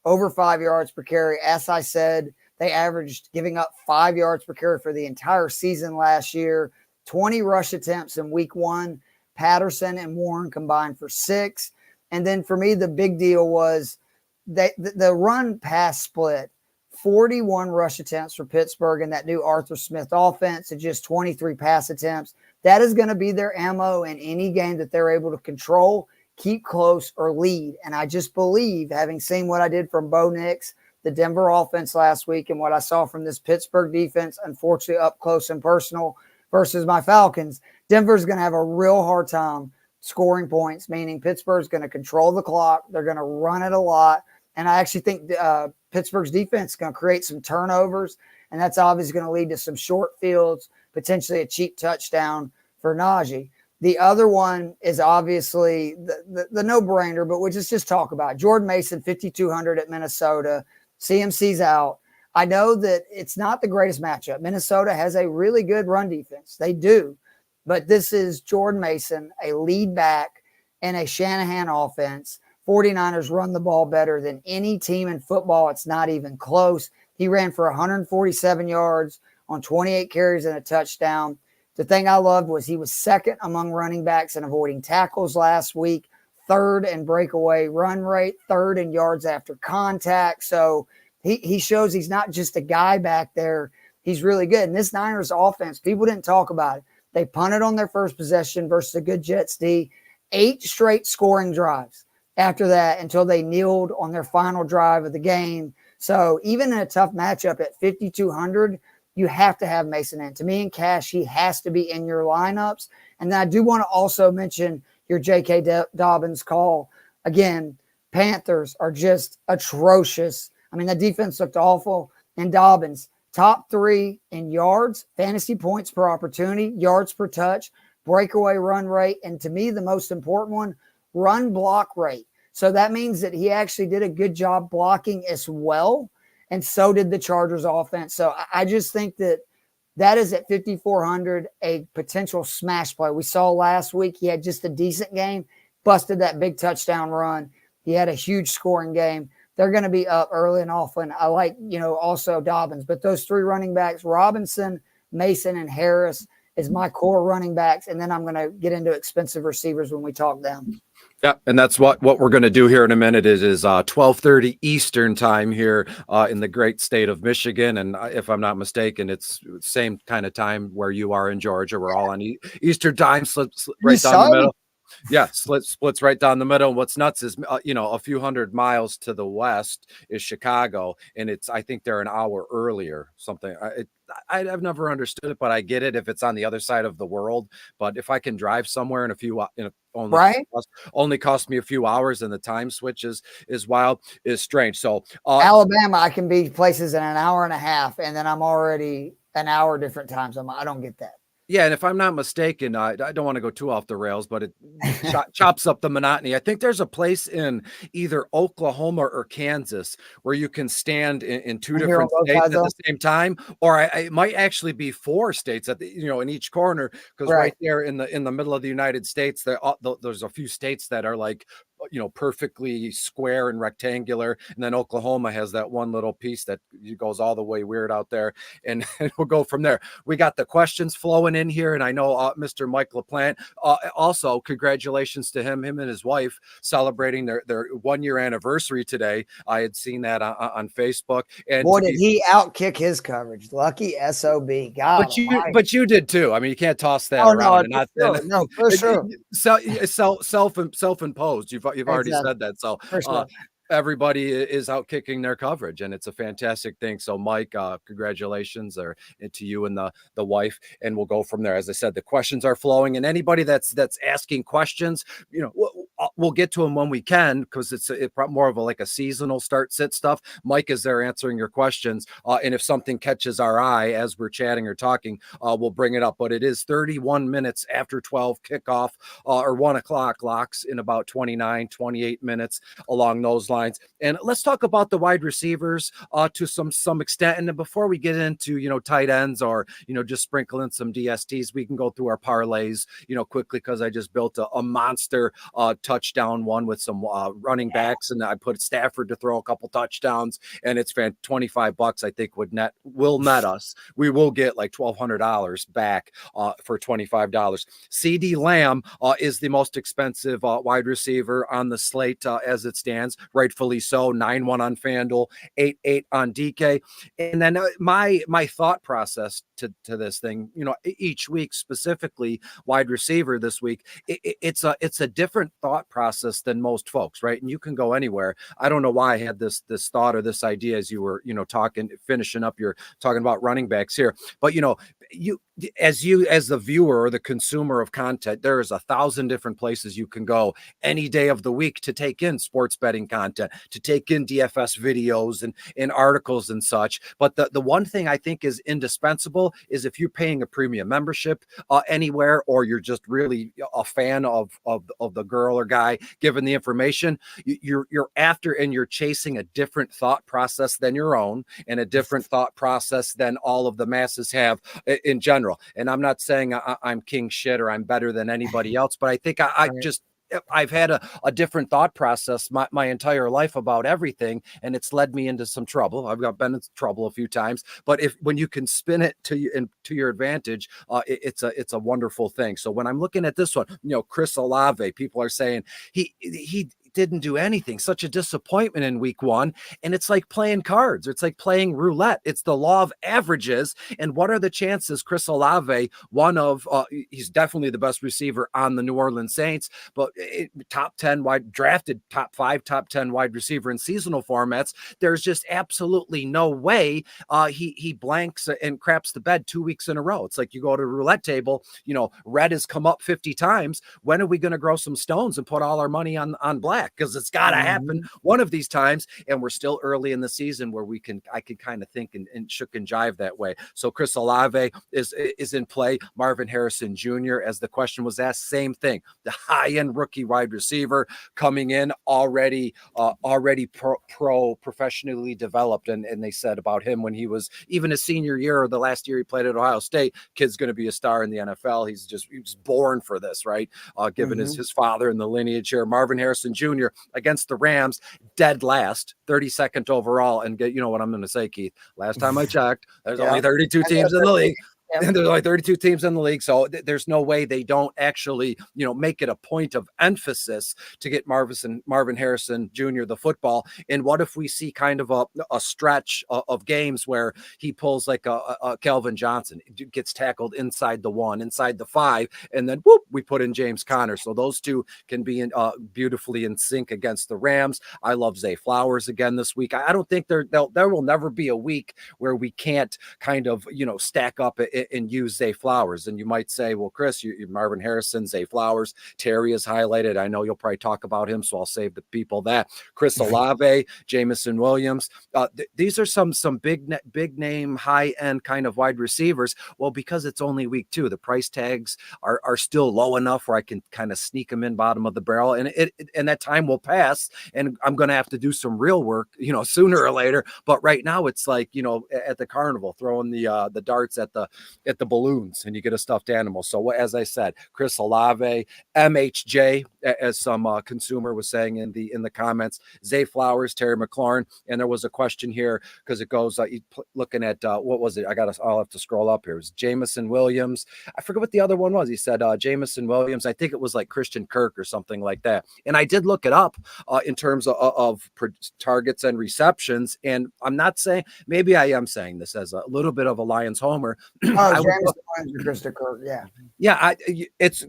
Speaker 7: over 5 yards per carry. As I said, they averaged giving up 5 yards per carry for the entire season last year. 20 rush attempts in week 1. Patterson and Warren combined for 6. And then for me, the big deal was the run-pass split. 41 rush attempts for Pittsburgh and that new Arthur Smith offense and just 23 pass attempts. That is going to be their ammo in any game that they're able to control, keep close, or lead. And I just believe, having seen what I did from Bo Nix, the Denver offense last week, and what I saw from this Pittsburgh defense, unfortunately up close and personal versus my Falcons, Denver's going to have a real hard time scoring points, meaning Pittsburgh's going to control the clock. They're going to run it a lot. And I actually think Pittsburgh's defense is going to create some turnovers, and that's obviously going to lead to some short fields, potentially a cheap touchdown for Najee. The other one is obviously the no-brainer, but we'll just talk about it. Jordan Mason, 5,200 at Minnesota. CMC's out. I know that it's not the greatest matchup. Minnesota has a really good run defense. They do. But this is Jordan Mason, a lead back in a Shanahan offense. 49ers run the ball better than any team in football. It's not even close. He ran for 147 yards on 28 carries and a touchdown. The thing I loved was he was second among running backs in avoiding tackles last week, 3rd in breakaway run rate, 3rd in yards after contact. So he shows he's not just a guy back there. He's really good. And this Niners offense, people didn't talk about it. They punted on their first possession versus a good Jets D. 8 straight scoring drives after that until they kneeled on their final drive of the game. So even in a tough matchup at 5,200, you have to have Mason in. To me, in cash, he has to be in your lineups. And then I do want to also mention your J.K. Dobbins call. Again, Panthers are just atrocious. I mean, the defense looked awful. And Dobbins, top 3 in yards, fantasy points per opportunity, yards per touch, breakaway run rate, and to me, the most important one, run block rate. So that means that he actually did a good job blocking as well, and so did the Chargers offense. So I just think that is at 5,400 a potential smash play. We saw last week he had just a decent game, busted that big touchdown run. He had a huge scoring game. They're going to be up early and often. I like, also Dobbins, but those 3 running backs, Robinson, Mason and Harris as my core running backs, and then I'm going to get into expensive receivers when we talk them.
Speaker 6: Yeah, and that's what we're going to do here in a minute. It is 12:30 Eastern time here in the great state of Michigan, and if I'm not mistaken, it's same kind of time where you are in Georgia. We're all on Eastern time, right down the middle. Yeah, splits right down the middle. And what's nuts is, a few hundred miles to the west is Chicago, and I think they're an hour earlier. Something I've never understood it, but I get it if it's on the other side of the world. But if I can drive somewhere in a few, only cost me a few hours, and the time switch is wild, is strange. So
Speaker 7: Alabama, I can be places in an hour and a half, and then I'm already an hour different times. I don't get that.
Speaker 6: Yeah, and if I'm not mistaken, I don't want to go too off the rails, but it chops up the monotony. I think there's a place in either Oklahoma or Kansas where you can stand in two different states at the same time, or it might actually be 4 states at in each corner, because right there in the middle of the United States, there's a few states that are like perfectly square and rectangular, and then Oklahoma has that one little piece that goes all the way weird out there, and we'll go from there. We got the questions flowing in here, and I know Mr. Mike LaPlant, also congratulations to him and his wife celebrating their 1-year anniversary today. I had seen that on Facebook, and
Speaker 7: boy, did he outkick his coverage. Lucky SOB. God,
Speaker 6: but you did too. I mean, you can't toss that around.
Speaker 7: No, for sure.
Speaker 6: Self-imposed. You've already said that. So everybody is out kicking their coverage, and it's a fantastic thing. So Mike, congratulations to you and the wife, and we'll go from there. As I said, the questions are flowing, and anybody that's asking questions, we'll get to them when we can, because it's more of a seasonal start sit stuff. Mike is there answering your questions, and if something catches our eye as we're chatting or talking, we'll bring it up. But it is 31 minutes after 12 kickoff, or 1 o'clock locks in about 28 minutes along those lines. And let's talk about the wide receivers to some extent. And then before we get into tight ends, or just sprinkle in some DSTs, we can go through our parlays quickly, because I just built a monster touchdown one with some running backs, and I put Stafford to throw a couple touchdowns, and it's $25. I think will net us. We will get like $1,200 back for $25. CD Lamb is the most expensive wide receiver on the slate as it stands, rightfully so. 9-1 on FanDuel, 8-8 on DK. And then my thought process to this thing, each week, specifically wide receiver this week, it's a different thought process than most folks, right? And you can go anywhere. I don't know why I had this thought or this idea as you were finishing up, you're talking about running backs here, but as the viewer or the consumer of content, there is 1,000 different places you can go any day of the week to take in sports betting content, to take in DFS videos and articles and such. But the one thing I think is indispensable is if you're paying a premium membership anywhere, or you're just really a fan of the girl or guy given the information, you're after and you're chasing a different thought process than your own, and a different thought process than all of the masses have in general. And I'm not saying I'm king shit or I'm better than anybody else, but I think I've had a different thought process my entire life about everything, and it's led me into some trouble. I've been in trouble a few times, but when you can spin it to your advantage, it's a wonderful thing. So when I'm looking at this one, Chris Olave, people are saying he didn't do anything, such a disappointment in week 1. And it's like playing cards. It's like playing roulette. It's the law of averages. And what are the chances Chris Olave, he's definitely the best receiver on the New Orleans Saints, but top 10 drafted top 5, top 10 wide receiver in seasonal formats. There's just absolutely no way he blanks and craps the bed 2 weeks in a row. It's like you go to a roulette table, red has come up 50 times. When are we going to grow some stones and put all our money on black? Because it's got to happen one of these times, and we're still early in the season where I could kind of think and shook and jive that way. So Chris Olave is in play. Marvin Harrison Jr., as the question was asked, same thing. The high-end rookie wide receiver coming in already professionally developed, and they said about him when he was even his senior year or the last year he played at Ohio State, kid's going to be a star in the NFL. He was born for this, right? Given his father and the lineage here. Marvin Harrison Jr. against the Rams, dead last, 32nd overall. And you know what I'm going to say, Keith? Last time I checked, there's only 32 teams in the league.
Speaker 7: Yep.
Speaker 6: And there's like 32 teams in the league, so there's no way they don't actually, make it a point of emphasis to get Marvin Harrison Jr. the football. And what if we see kind of a stretch of games where he pulls like a Calvin Johnson, gets tackled inside the 1, inside the 5, and then whoop, we put in James Conner. So those two can be beautifully in sync against the Rams. I love Zay Flowers again this week. I don't think there will never be a week where we can't kind of, stack up and use Zay Flowers. And you might say, well, Chris, you Marvin Harrison, Zay Flowers, Terry is highlighted. I know you'll probably talk about him, so I'll save the people that. Chris Olave, Jamison Williams. These are some big name, high end kind of wide receivers. Well, because it's only week 2, the price tags are still low enough where I can kind of sneak them in bottom of the barrel, and that time will pass, and I'm going to have to do some real work, sooner or later. But right now, it's like at the carnival, throwing the darts at the balloons, and you get a stuffed animal. So as I said, Chris Olave, MHJ, as some consumer was saying in the comments, Zay Flowers, Terry McLaurin. And there was a question here because it goes looking at what was it? I'll have to scroll up here. It was Jamison Williams. I forget what the other one was. He said Jamison Williams. I think it was like Christian Kirk or something like that. And I did look it up in terms of targets and receptions. And I'm not saying, maybe I am saying this as a little bit of a Lions homer.
Speaker 7: Christian Kirk, yeah.
Speaker 6: Yeah,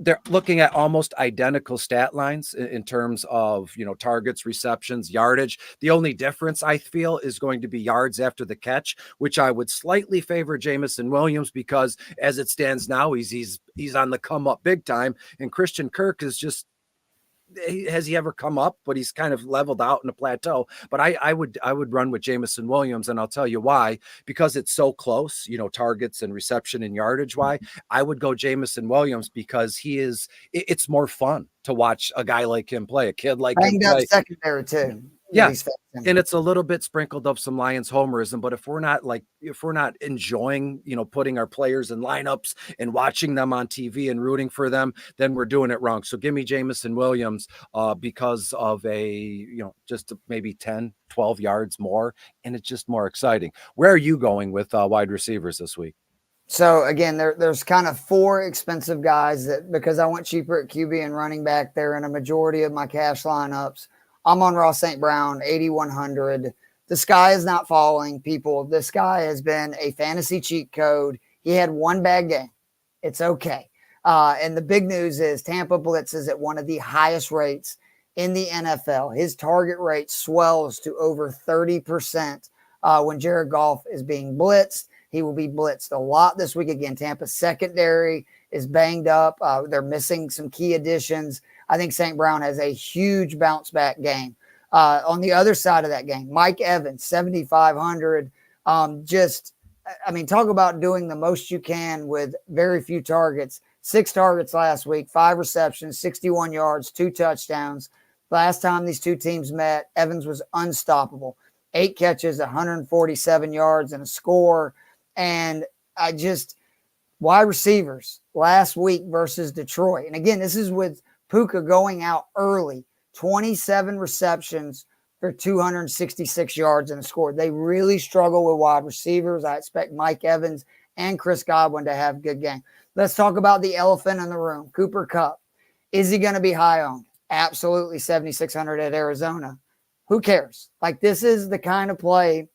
Speaker 6: they're looking at almost identical stat lines in terms of targets, receptions, yardage. The only difference I feel is going to be yards after the catch, which I would slightly favor Jamison Williams because as it stands now, he's on the come up big time, and Christian Kirk is just. Has he ever come up? But he's kind of leveled out in a plateau. But I would run with Jamison Williams, and I'll tell you why. Because it's so close, targets and reception and yardage. Why I would go Jamison Williams because it's more fun to watch a guy like him play, a kid like him play.
Speaker 7: Up secondary too.
Speaker 6: Yeah, and it's a little bit sprinkled of some Lions homerism, but if we're not enjoying, putting our players in lineups and watching them on TV and rooting for them, then we're doing it wrong. So give me Jamison Williams because of just maybe 10, 12 yards more, and it's just more exciting. Where are you going with wide receivers this week?
Speaker 7: So again, there's kind of 4 expensive guys that because I went cheaper at QB and running back, they're in a majority of my cash lineups. I'm on Ross St. Brown, 8,100. The sky is not falling, people. This guy has been a fantasy cheat code. He had 1 bad game. It's okay. And the big news is Tampa blitzes at one of the highest rates in the NFL. His target rate swells to over 30% when Jared Goff is being blitzed. He will be blitzed a lot this week. Again, Tampa's secondary is banged up. They're missing some key additions. I think St. Brown has a huge bounce back game. On the other side of that game, Mike Evans, 7,500. Talk about doing the most you can with very few targets. 6 targets last week, 5 receptions, 61 yards, 2 touchdowns. Last time these two teams met, Evans was unstoppable. 8 catches, 147 yards, and a score. And wide receivers last week versus Detroit. And again, this is with Puka going out early, 27 receptions for 266 yards and a score. They really struggle with wide receivers. I expect Mike Evans and Chris Godwin to have a good game. Let's talk about the elephant in the room, Cooper Kupp. Is he going to be high owned? Absolutely, 7,600 at Arizona. Who cares? This is the kind of play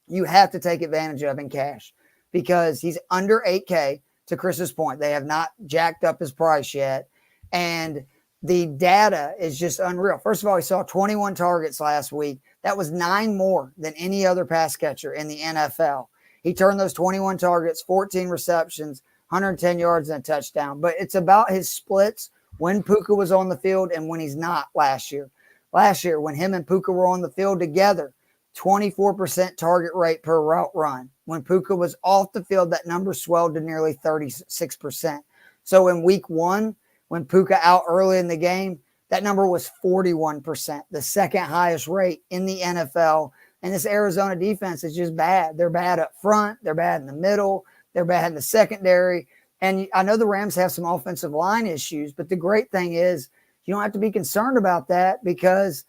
Speaker 7: you have to take advantage of in cash because he's under 8K, to Chris's point. They have not jacked up his price yet. And the data is just unreal. First of all, he saw 21 targets last week. That was 9 more than any other pass catcher in the NFL. He turned those 21 targets, 14 receptions, 110 yards and a touchdown. But it's about his splits when Puka was on the field and when he's not last year. Last year, when him and Puka were on the field together, 24% target rate per route run. When Puka was off the field, that number swelled to nearly 36%. So in week 1, when Puka out early in the game, that number was 41%, the second highest rate in the NFL. And this Arizona defense is just bad. They're bad up front. They're bad in the middle. They're bad in the secondary. And I know the Rams have some offensive line issues, but the great thing is you don't have to be concerned about that because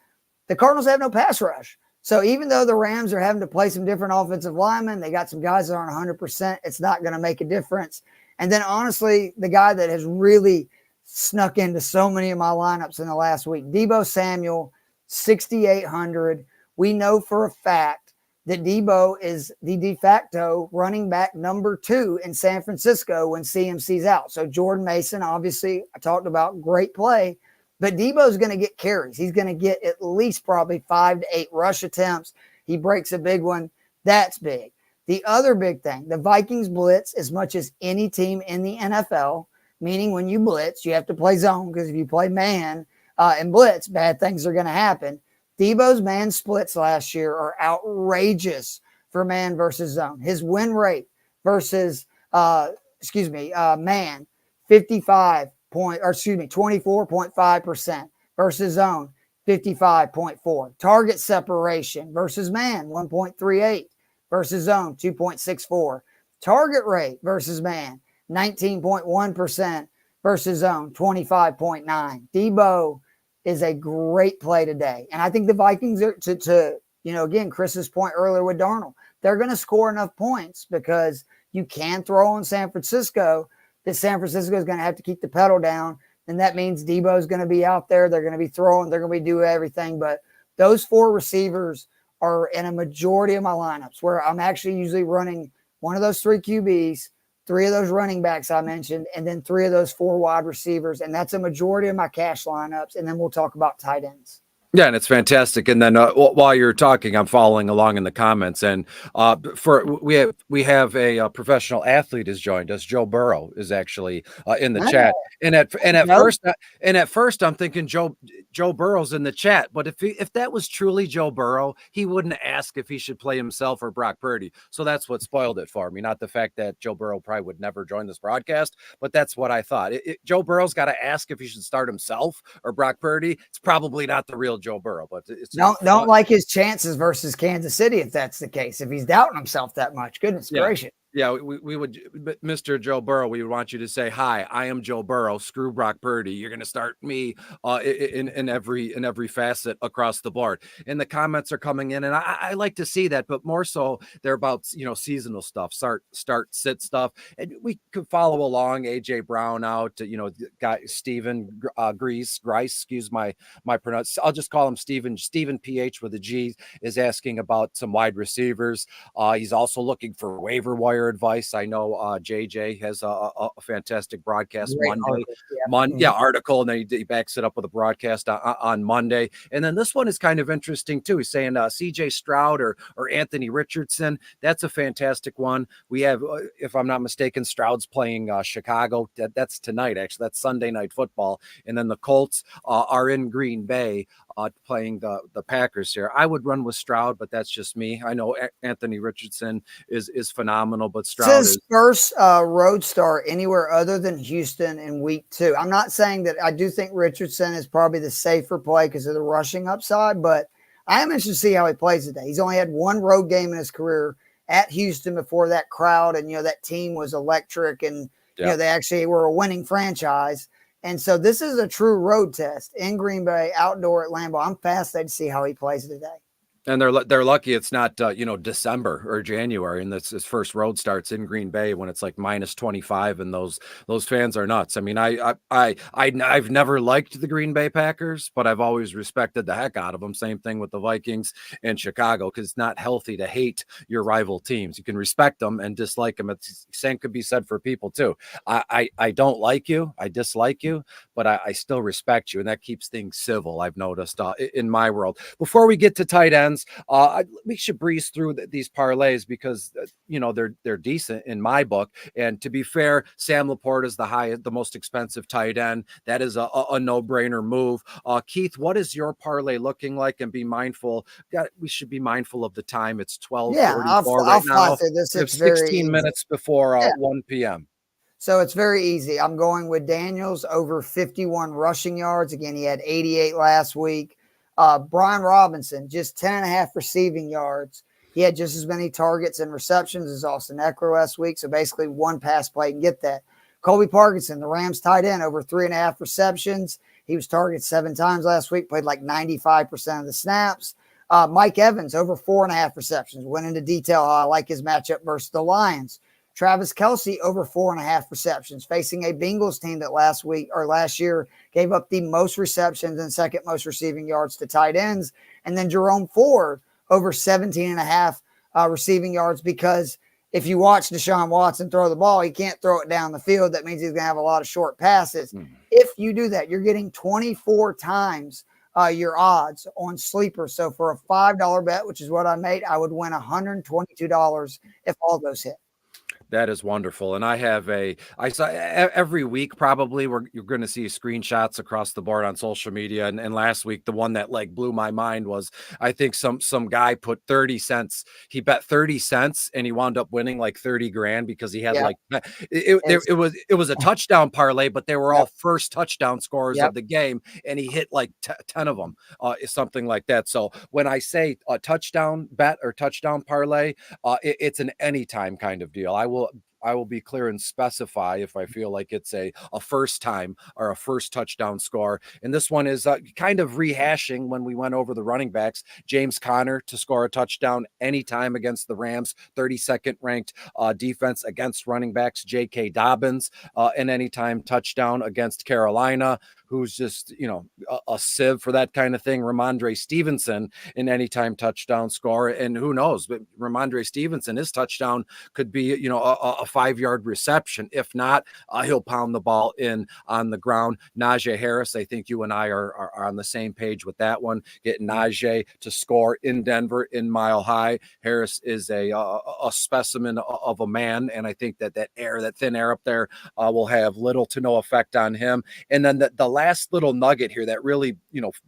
Speaker 7: the Cardinals have no pass rush. So even though the Rams are having to play some different offensive linemen, they got some guys that aren't 100%, it's not going to make a difference. And then honestly, the guy that has really snuck into so many of my lineups in the last week, Deebo Samuel, 6,800. We know for a fact that Deebo is the de facto running back number 2 in San Francisco when CMC's out. So Jordan Mason, obviously, I talked about, great play, but Deebo's going to get carries. He's going to get at least probably 5 to 8 rush attempts. He breaks a big one. That's big. The other big thing, the Vikings blitz as much as any team in the NFL, meaning when you blitz, you have to play zone, because if you play man and blitz, bad things are going to happen. Deebo's man splits last year are outrageous for man versus zone. His win rate versus man, 24.5% versus zone, 55.4. Target separation versus man, 1.38 versus zone, 2.64. Target rate versus man, 19.1% versus zone, 25.9. Deebo is a great play today. And I think the Vikings are again, Chris's point earlier with Darnold, they're going to score enough points because you can throw on San Francisco, that San Francisco is going to have to keep the pedal down. And that means Deebo is going to be out there. They're going to be throwing. They're going to be doing everything. But those 4 receivers are in a majority of my lineups, where I'm actually usually running one of those 3 QBs, 3 of those running backs I mentioned, and then 3 of those 4 wide receivers. And that's a majority of my cash lineups. And then we'll talk about tight ends.
Speaker 6: Yeah, and it's fantastic. And then while you're talking, I'm following along in the comments. And we have a professional athlete has joined us. Joe Burrow is actually in the chat. And at first I'm thinking Joe Burrow's in the chat. But if that was truly Joe Burrow, he wouldn't ask if he should play himself or Brock Purdy. So that's what spoiled it for me. Not the fact that Joe Burrow probably would never join this broadcast, but that's what I thought. Joe Burrow's got to ask if he should start himself or Brock Purdy. It's probably not the real Joe Burrow, but it's
Speaker 7: don't like his chances versus Kansas City if that's the case. If he's doubting himself that much, goodness gracious.
Speaker 6: Yeah, we would, Mr. Joe Burrow, we would want you to say, "Hi, I am Joe Burrow. Screw Brock Purdy. You're going to start me in every facet across the board." And the comments are coming in, and I like to see that, but more so they're about seasonal stuff, start, sit stuff, and we could follow along. AJ Brown out, guy Stephen Grice, excuse my pronounce. I'll just call him Stephen PH with a G, is asking about some wide receivers. He's also looking for waiver wire advice. I know JJ has a fantastic broadcast article, and then he backs it up with a broadcast on Monday. And then this one is kind of interesting too. He's saying CJ Stroud or Anthony Richardson. That's a fantastic one. We have, if I'm not mistaken, Stroud's playing Chicago. That's tonight, actually. That's Sunday Night Football. And then the Colts are in Green Bay playing the Packers here. I would run with Stroud, but that's just me. I know Anthony Richardson is phenomenal, but Stroud is
Speaker 7: first road start anywhere other than Houston in week 2. I'm not saying that I do think Richardson is probably the safer play because of the rushing upside, but I am interested to see how he plays today. He's only had 1 road game in his career at Houston before that crowd, and that team was electric, and they actually were a winning franchise. And so this is a true road test in Green Bay, outdoor at Lambeau. I'm fascinated to see how he plays today.
Speaker 6: And they're lucky it's not December or January, and his first road starts in Green Bay when it's like minus 25, and those fans are nuts. I mean, I've never liked the Green Bay Packers, but I've always respected the heck out of them. Same thing with the Vikings and Chicago, because it's not healthy to hate your rival teams. You can respect them and dislike them. It's same could be said for people too. I don't like you, I dislike you, but I still respect you, and that keeps things civil. I've noticed in my world. Before we get to tight ends, we should breeze through these parlays because they're decent in my book. And to be fair, Sam Laporta is the most expensive tight end. That is a no-brainer move. Keith, what is your parlay looking like? And be mindful. We should be mindful of the time. It's 12:44 right now.
Speaker 7: This. It's
Speaker 6: 16 minutes before 1 p.m.
Speaker 7: So it's very easy. I'm going with Daniels over 51 rushing yards. Again, he had 88 last week. Brian Robinson, just 10.5 receiving yards. He had just as many targets and receptions as Austin Eckler last week. So basically 1 pass play and get that. Colby Parkinson, the Rams tight end, over 3.5 receptions. He was targeted 7 times last week, played like 95% of the snaps. Mike Evans over 4.5 receptions. Went into detail how I like his matchup versus the Lions. Travis Kelce over 4.5 receptions, facing a Bengals team that last year gave up the most receptions and second most receiving yards to tight ends. And then Jerome Ford over 17.5 receiving yards, because if you watch Deshaun Watson throw the ball, he can't throw it down the field. That means he's going to have a lot of short passes. If you do that, you're getting 24 times your odds on sleeper. So for a $5 bet, which is what I made, I would win $122 if all those hit.
Speaker 6: That is wonderful. And I saw every week, probably you're going to see screenshots across the board on social media. And last week, the one that like blew my mind was, I think some guy put 30 cents. He bet 30 cents and he wound up winning like 30 grand because he had it was a touchdown parlay, but they were all first touchdown scores of the game. And he hit like 10 of them, something like that. So when I say a touchdown bet or touchdown parlay, it's an anytime kind of deal. I will be clear and specify if I feel like it's a first time or a first touchdown score. And this one is kind of rehashing when we went over the running backs. James Conner to score a touchdown anytime against the Rams, 32nd ranked defense against running backs. J.K. Dobbins, an anytime touchdown against Carolina, who's just, a sieve for that kind of thing. Ramondre Stevenson, an anytime touchdown score. And who knows, but Ramondre Stevenson, his touchdown could be, a 5-yard reception. If not, he'll pound the ball in on the ground. Najee Harris, I think you and I are on the same page with that one. Getting Najee to score in Denver in Mile High. Harris is a specimen of a man, and I think that thin air up there will have little to no effect on him. And then the last little nugget here that really,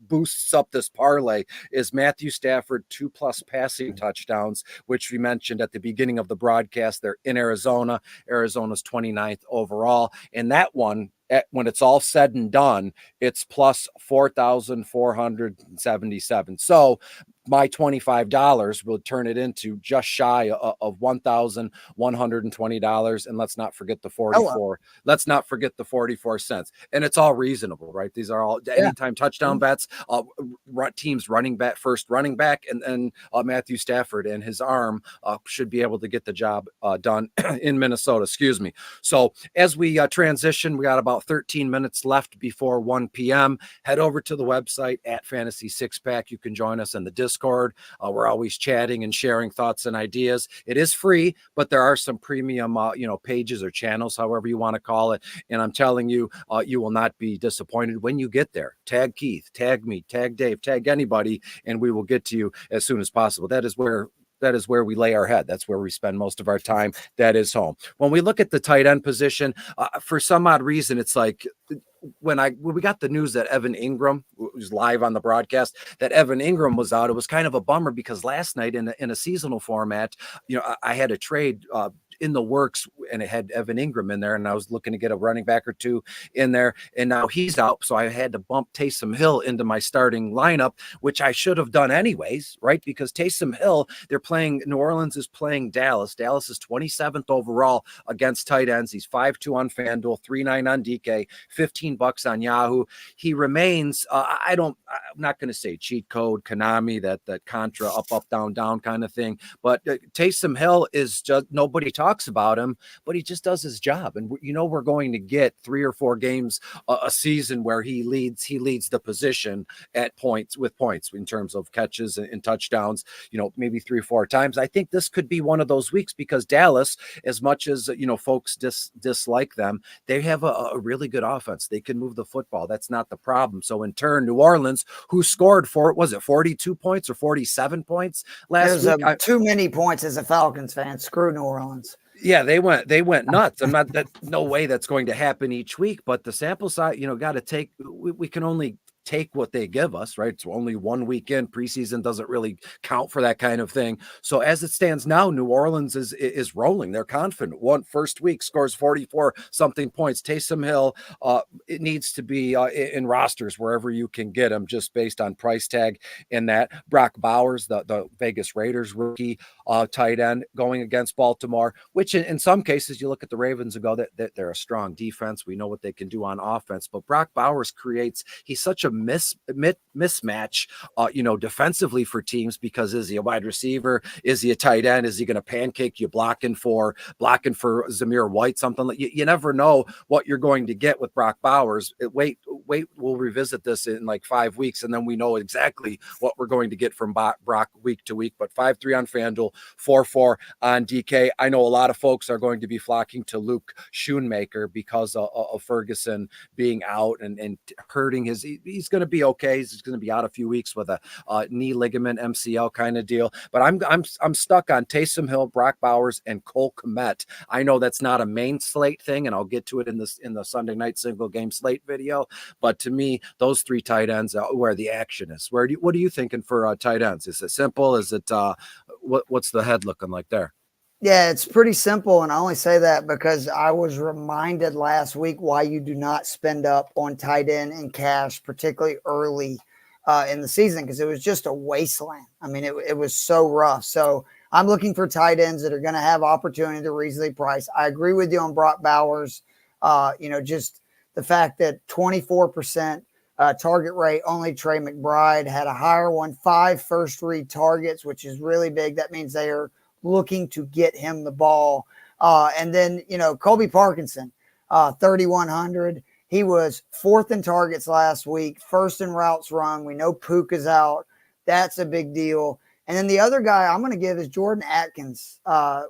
Speaker 6: boosts up this parlay is Matthew Stafford 2+ passing touchdowns, which we mentioned at the beginning of the broadcast. They're in Arizona. Arizona's 29th overall. And that one, when it's all said and done, it's plus 4,477. So my $25 will turn it into just shy of $1,120. And let's not forget the 44. Let's not forget the 44 cents. And it's all reasonable, right? These are all anytime touchdown bets. Teams first running back, and Matthew Stafford and his arm should be able to get the job done in Minnesota. Excuse me. So as we transition, we got about 13 minutes left before 1 p.m. Head over to the website at Fantasy Six Pack. You can join us in the Discord. We're always chatting and sharing thoughts and ideas. It is free, but there are some premium, pages or channels, however you want to call it. And I'm telling you, you will not be disappointed when you get there. Tag Keith, tag me, tag Dave, tag anybody, and we will get to you as soon as possible. That is where we lay our head. That's where we spend most of our time. That is home. When we look at the tight end position, for some odd reason, it's like when we got the news that Evan Ingram was live on the broadcast, that Evan Ingram was out, it was kind of a bummer because last night in a seasonal format, I had a trade in the works and it had Evan Ingram in there, and I was looking to get a running back or two in there, and now he's out. So I had to bump Taysom Hill into my starting lineup, which I should have done anyways, right? Because Taysom Hill, New Orleans is playing Dallas. Dallas is 27th overall against tight ends. He's 5.2 on FanDuel, 3.9 on DK, $15 on Yahoo. He remains, I'm not going to say cheat code, Konami, that Contra, up, down, down kind of thing. But Taysom Hill is just, nobody talks about him, but he just does his job. And we're going to get 3 or 4 games a season where he leads the position at points in terms of catches and touchdowns, maybe 3 or 4 times. I think this could be one of those weeks because Dallas, as much as, folks dislike them, they have a really good offense. They can move the football. That's not the problem. So in turn, New Orleans, who scored 42 points or 47 points last week?
Speaker 7: Too many points as a Falcons fan. Screw New Orleans.
Speaker 6: Yeah, they went nuts. I'm not no way that's going to happen each week, but the sample size, got to take, we can only take what they give us, right? It's only 1 weekend. Preseason doesn't really count for that kind of thing. So as it stands now, New Orleans is rolling. They're confident. First week scores 44 something points. Taysom Hill, it needs to be in rosters wherever you can get him, just based on price tag in that. Brock Bowers, the Vegas Raiders rookie tight end, going against Baltimore, which in some cases you look at the Ravens and go that they're a strong defense. We know what they can do on offense, but Brock Bowers he's such a to mismatch, defensively for teams, because is he a wide receiver? Is he a tight end? Is he going to pancake you blocking for Zamir White? Something like you never know what you're going to get with Brock Bowers. Wait, we'll revisit this in like 5 weeks, and then we know exactly what we're going to get from Brock week to week. But 5-3 on FanDuel, 4-4 on DK. I know a lot of folks are going to be flocking to Luke Schoonmaker because of Ferguson being out and hurting he's going to be okay. He's going to be out a few weeks with a knee ligament MCL kind of deal. But I'm stuck on Taysom Hill, Brock Bowers, and Cole Kmet. I know that's not a main slate thing, and I'll get to it in the Sunday night single game slate video. But to me, those 3 tight ends are where the action is. What are you thinking for tight ends? Is it simple? Is it what's the head looking like there?
Speaker 7: Yeah, it's pretty simple. And I only say that because I was reminded last week why you do not spend up on tight end and cash, particularly early in the season, because it was just a wasteland. I mean, it was so rough. So I'm looking for tight ends that are going to have opportunity to reasonably price. I agree with you on Brock Bowers. Just the fact that 24% target rate, only Trey McBride had a higher one, 5 first read targets, which is really big. That means they are looking to get him the ball. And then, Colby Parkinson, 3,100. He was 4th in targets last week, 1st in routes run. We know Puka's out. That's a big deal. And then the other guy I'm going to give is Jordan Atkins. I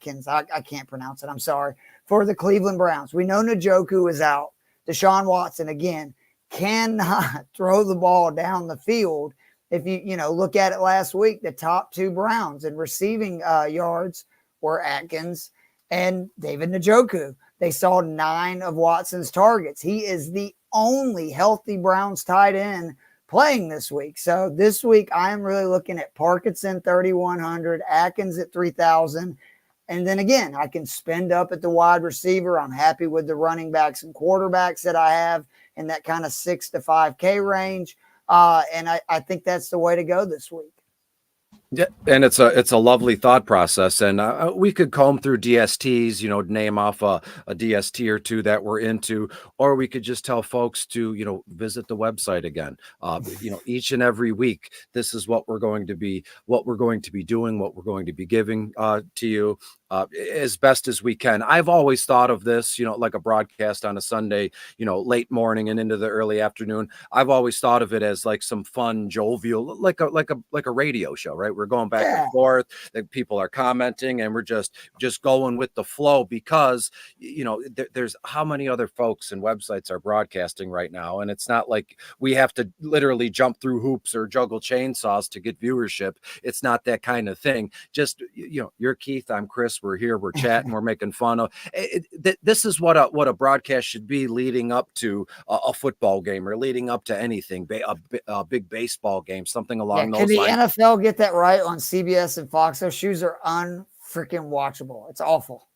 Speaker 7: can't pronounce it. I'm sorry. For the Cleveland Browns. We know Njoku is out. Deshaun Watson, again, cannot throw the ball down the field. If you look at it last week, the top 2 Browns in receiving yards were Atkins and David Njoku. They saw 9 of Watson's targets. He is the only healthy Browns tight end playing this week. So this week, I am really looking at Parkinson 3,100, Atkins at 3,000. And then again, I can spend up at the wide receiver. I'm happy with the running backs and quarterbacks that I have in that kind of 6 to 5K range. And I think that's the way to go this week.
Speaker 6: Yeah, and it's a lovely thought process, and we could comb through DSTs, name off a DST or 2 that we're into, or we could just tell folks to visit the website again. Each and every week, this is what we're going to be doing, what we're going to be giving to you as best as we can. I've always thought of this, like a broadcast on a Sunday, late morning and into the early afternoon. I've always thought of it as like some fun, jovial, like a radio show, right? We're going back and forth, that people are commenting, and we're just going with the flow, because there's how many other folks and websites are broadcasting right now, and it's not like we have to literally jump through hoops or juggle chainsaws to get viewership. It's not that kind of thing. Just you're Keith, I'm Chris. We're here, we're chatting, we're making fun of it. This is what a broadcast should be leading up to a football game, or leading up to anything, a big baseball game, something along those lines.
Speaker 7: Can the NFL get that right on CBS and Fox? Those shoes are unfreaking watchable. It's awful.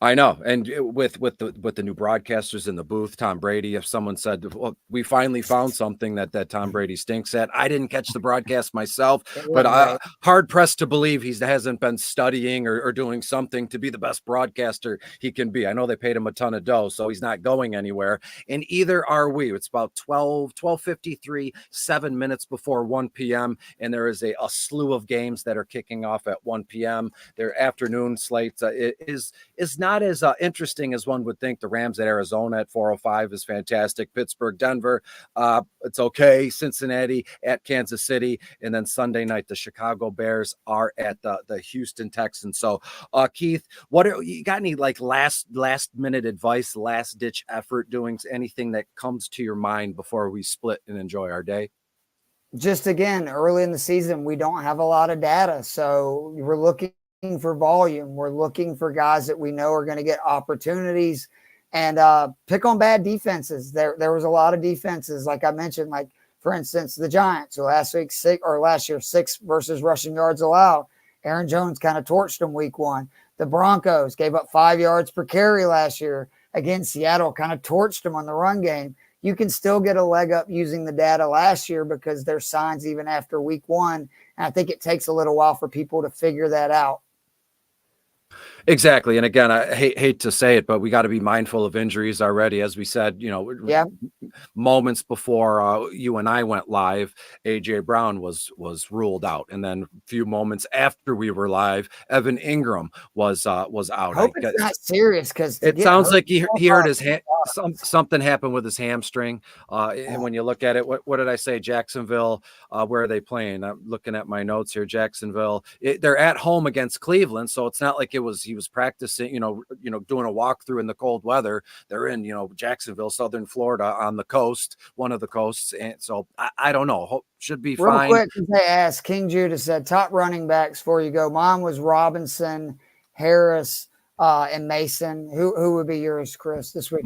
Speaker 6: I know. And with the new broadcasters in the booth, Tom Brady, if someone said, well, we finally found something that Tom Brady stinks at. I didn't catch the broadcast myself, but hard pressed to believe he hasn't been studying or doing something to be the best broadcaster he can be. I know they paid him a ton of dough, so he's not going anywhere. And either are we. It's about 12:53, 7 minutes before 1 p.m. And there is a slew of games that are kicking off at 1 p.m. Their afternoon slates is not as interesting as one would think. The Rams at Arizona at 4:05 is fantastic. Pittsburgh, Denver, it's okay. Cincinnati at Kansas City, and then Sunday night the Chicago Bears are at the Houston Texans. So, Keith, you got any like last minute advice, last ditch effort, doing anything that comes to your mind before we split and enjoy our day?
Speaker 7: Just again, early in the season, we don't have a lot of data, so we're looking for volume. We're looking for guys that we know are going to get opportunities, and pick on bad defenses. There was a lot of defenses, like I mentioned, like for instance, the Giants, who last year 6 versus rushing yards allowed. Aaron Jones kind of torched them week 1. The Broncos gave up 5 yards per carry last year. Again, Seattle kind of torched them on the run game. You can still get a leg up using the data last year because there's signs even after week 1. And I think it takes a little while for people to figure that out.
Speaker 6: Exactly. And again, I hate to say it, but we got to be mindful of injuries already. As we said, moments before you and I went live, AJ Brown was ruled out. And then a few moments after we were live, Evan Ingram was out.
Speaker 7: I hope it's not serious, because
Speaker 6: it sounds like he hurt his hand. Something happened with his hamstring. And when you look at it, what did I say? Jacksonville, where are they playing? I'm looking at my notes here. Jacksonville, they're at home against Cleveland. So it's not like he was practicing, doing a walkthrough in the cold weather. They're in, Jacksonville, Southern Florida, on the coast, one of the coasts. And so I don't know. Should be
Speaker 7: real
Speaker 6: fine.
Speaker 7: Quick, they asked, King Judah said, top running backs before you go. Mine was Robinson, Harris, and Mason. Who would be yours, Chris, this week?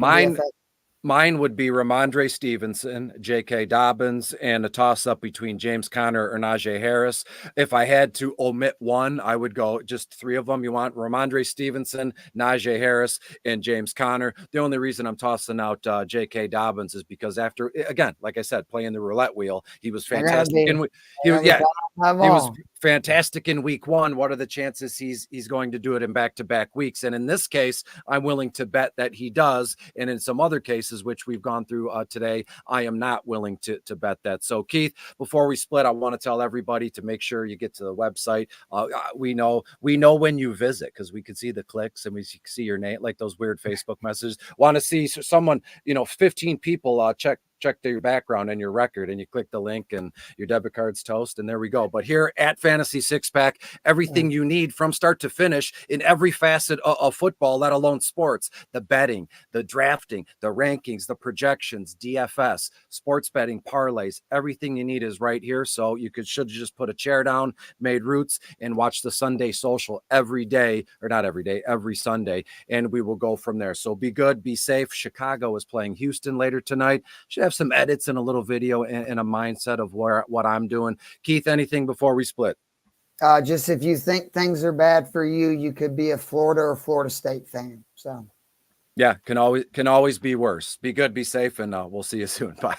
Speaker 6: Mine would be Ramondre Stevenson, J.K. Dobbins, and a toss-up between James Conner or Najee Harris. If I had to omit one, I would go just three of them. You want Ramondre Stevenson, Najee Harris, and James Conner. The only reason I'm tossing out J.K. Dobbins is because after, again, like I said, playing the roulette wheel, he was fantastic. He was fantastic in week one. What are the chances he's going to do it in back-to-back weeks? And in this case, I'm willing to bet that he does. And in some other cases, which we've gone through today, I am not willing to bet that. So Keith, before we split, I want to tell everybody to make sure you get to the website. We know when you visit, because we can see the clicks and we see your name, like those weird Facebook messages. Want to see someone, 15 people check their background and your record, and you click the link and your debit card's toast, and there we go. But here at Fantasy Six Pack, everything you need from start to finish in every facet of football, let alone sports: the betting, the drafting, the rankings, the projections, DFS, sports betting, parlays, everything you need is right here. So you should just put a chair down, made roots, and watch the Sunday Social every day, or not every day, every Sunday, and we will go from there. So be good, be safe. Chicago is playing Houston later tonight. Should have some edits and a little video and a mindset of what I'm doing. Keith, anything before we split?
Speaker 7: Just if you think things are bad for you, you could be a Florida or Florida State fan. So
Speaker 6: yeah, can always be worse. Be good, be safe, and we'll see you soon. Bye.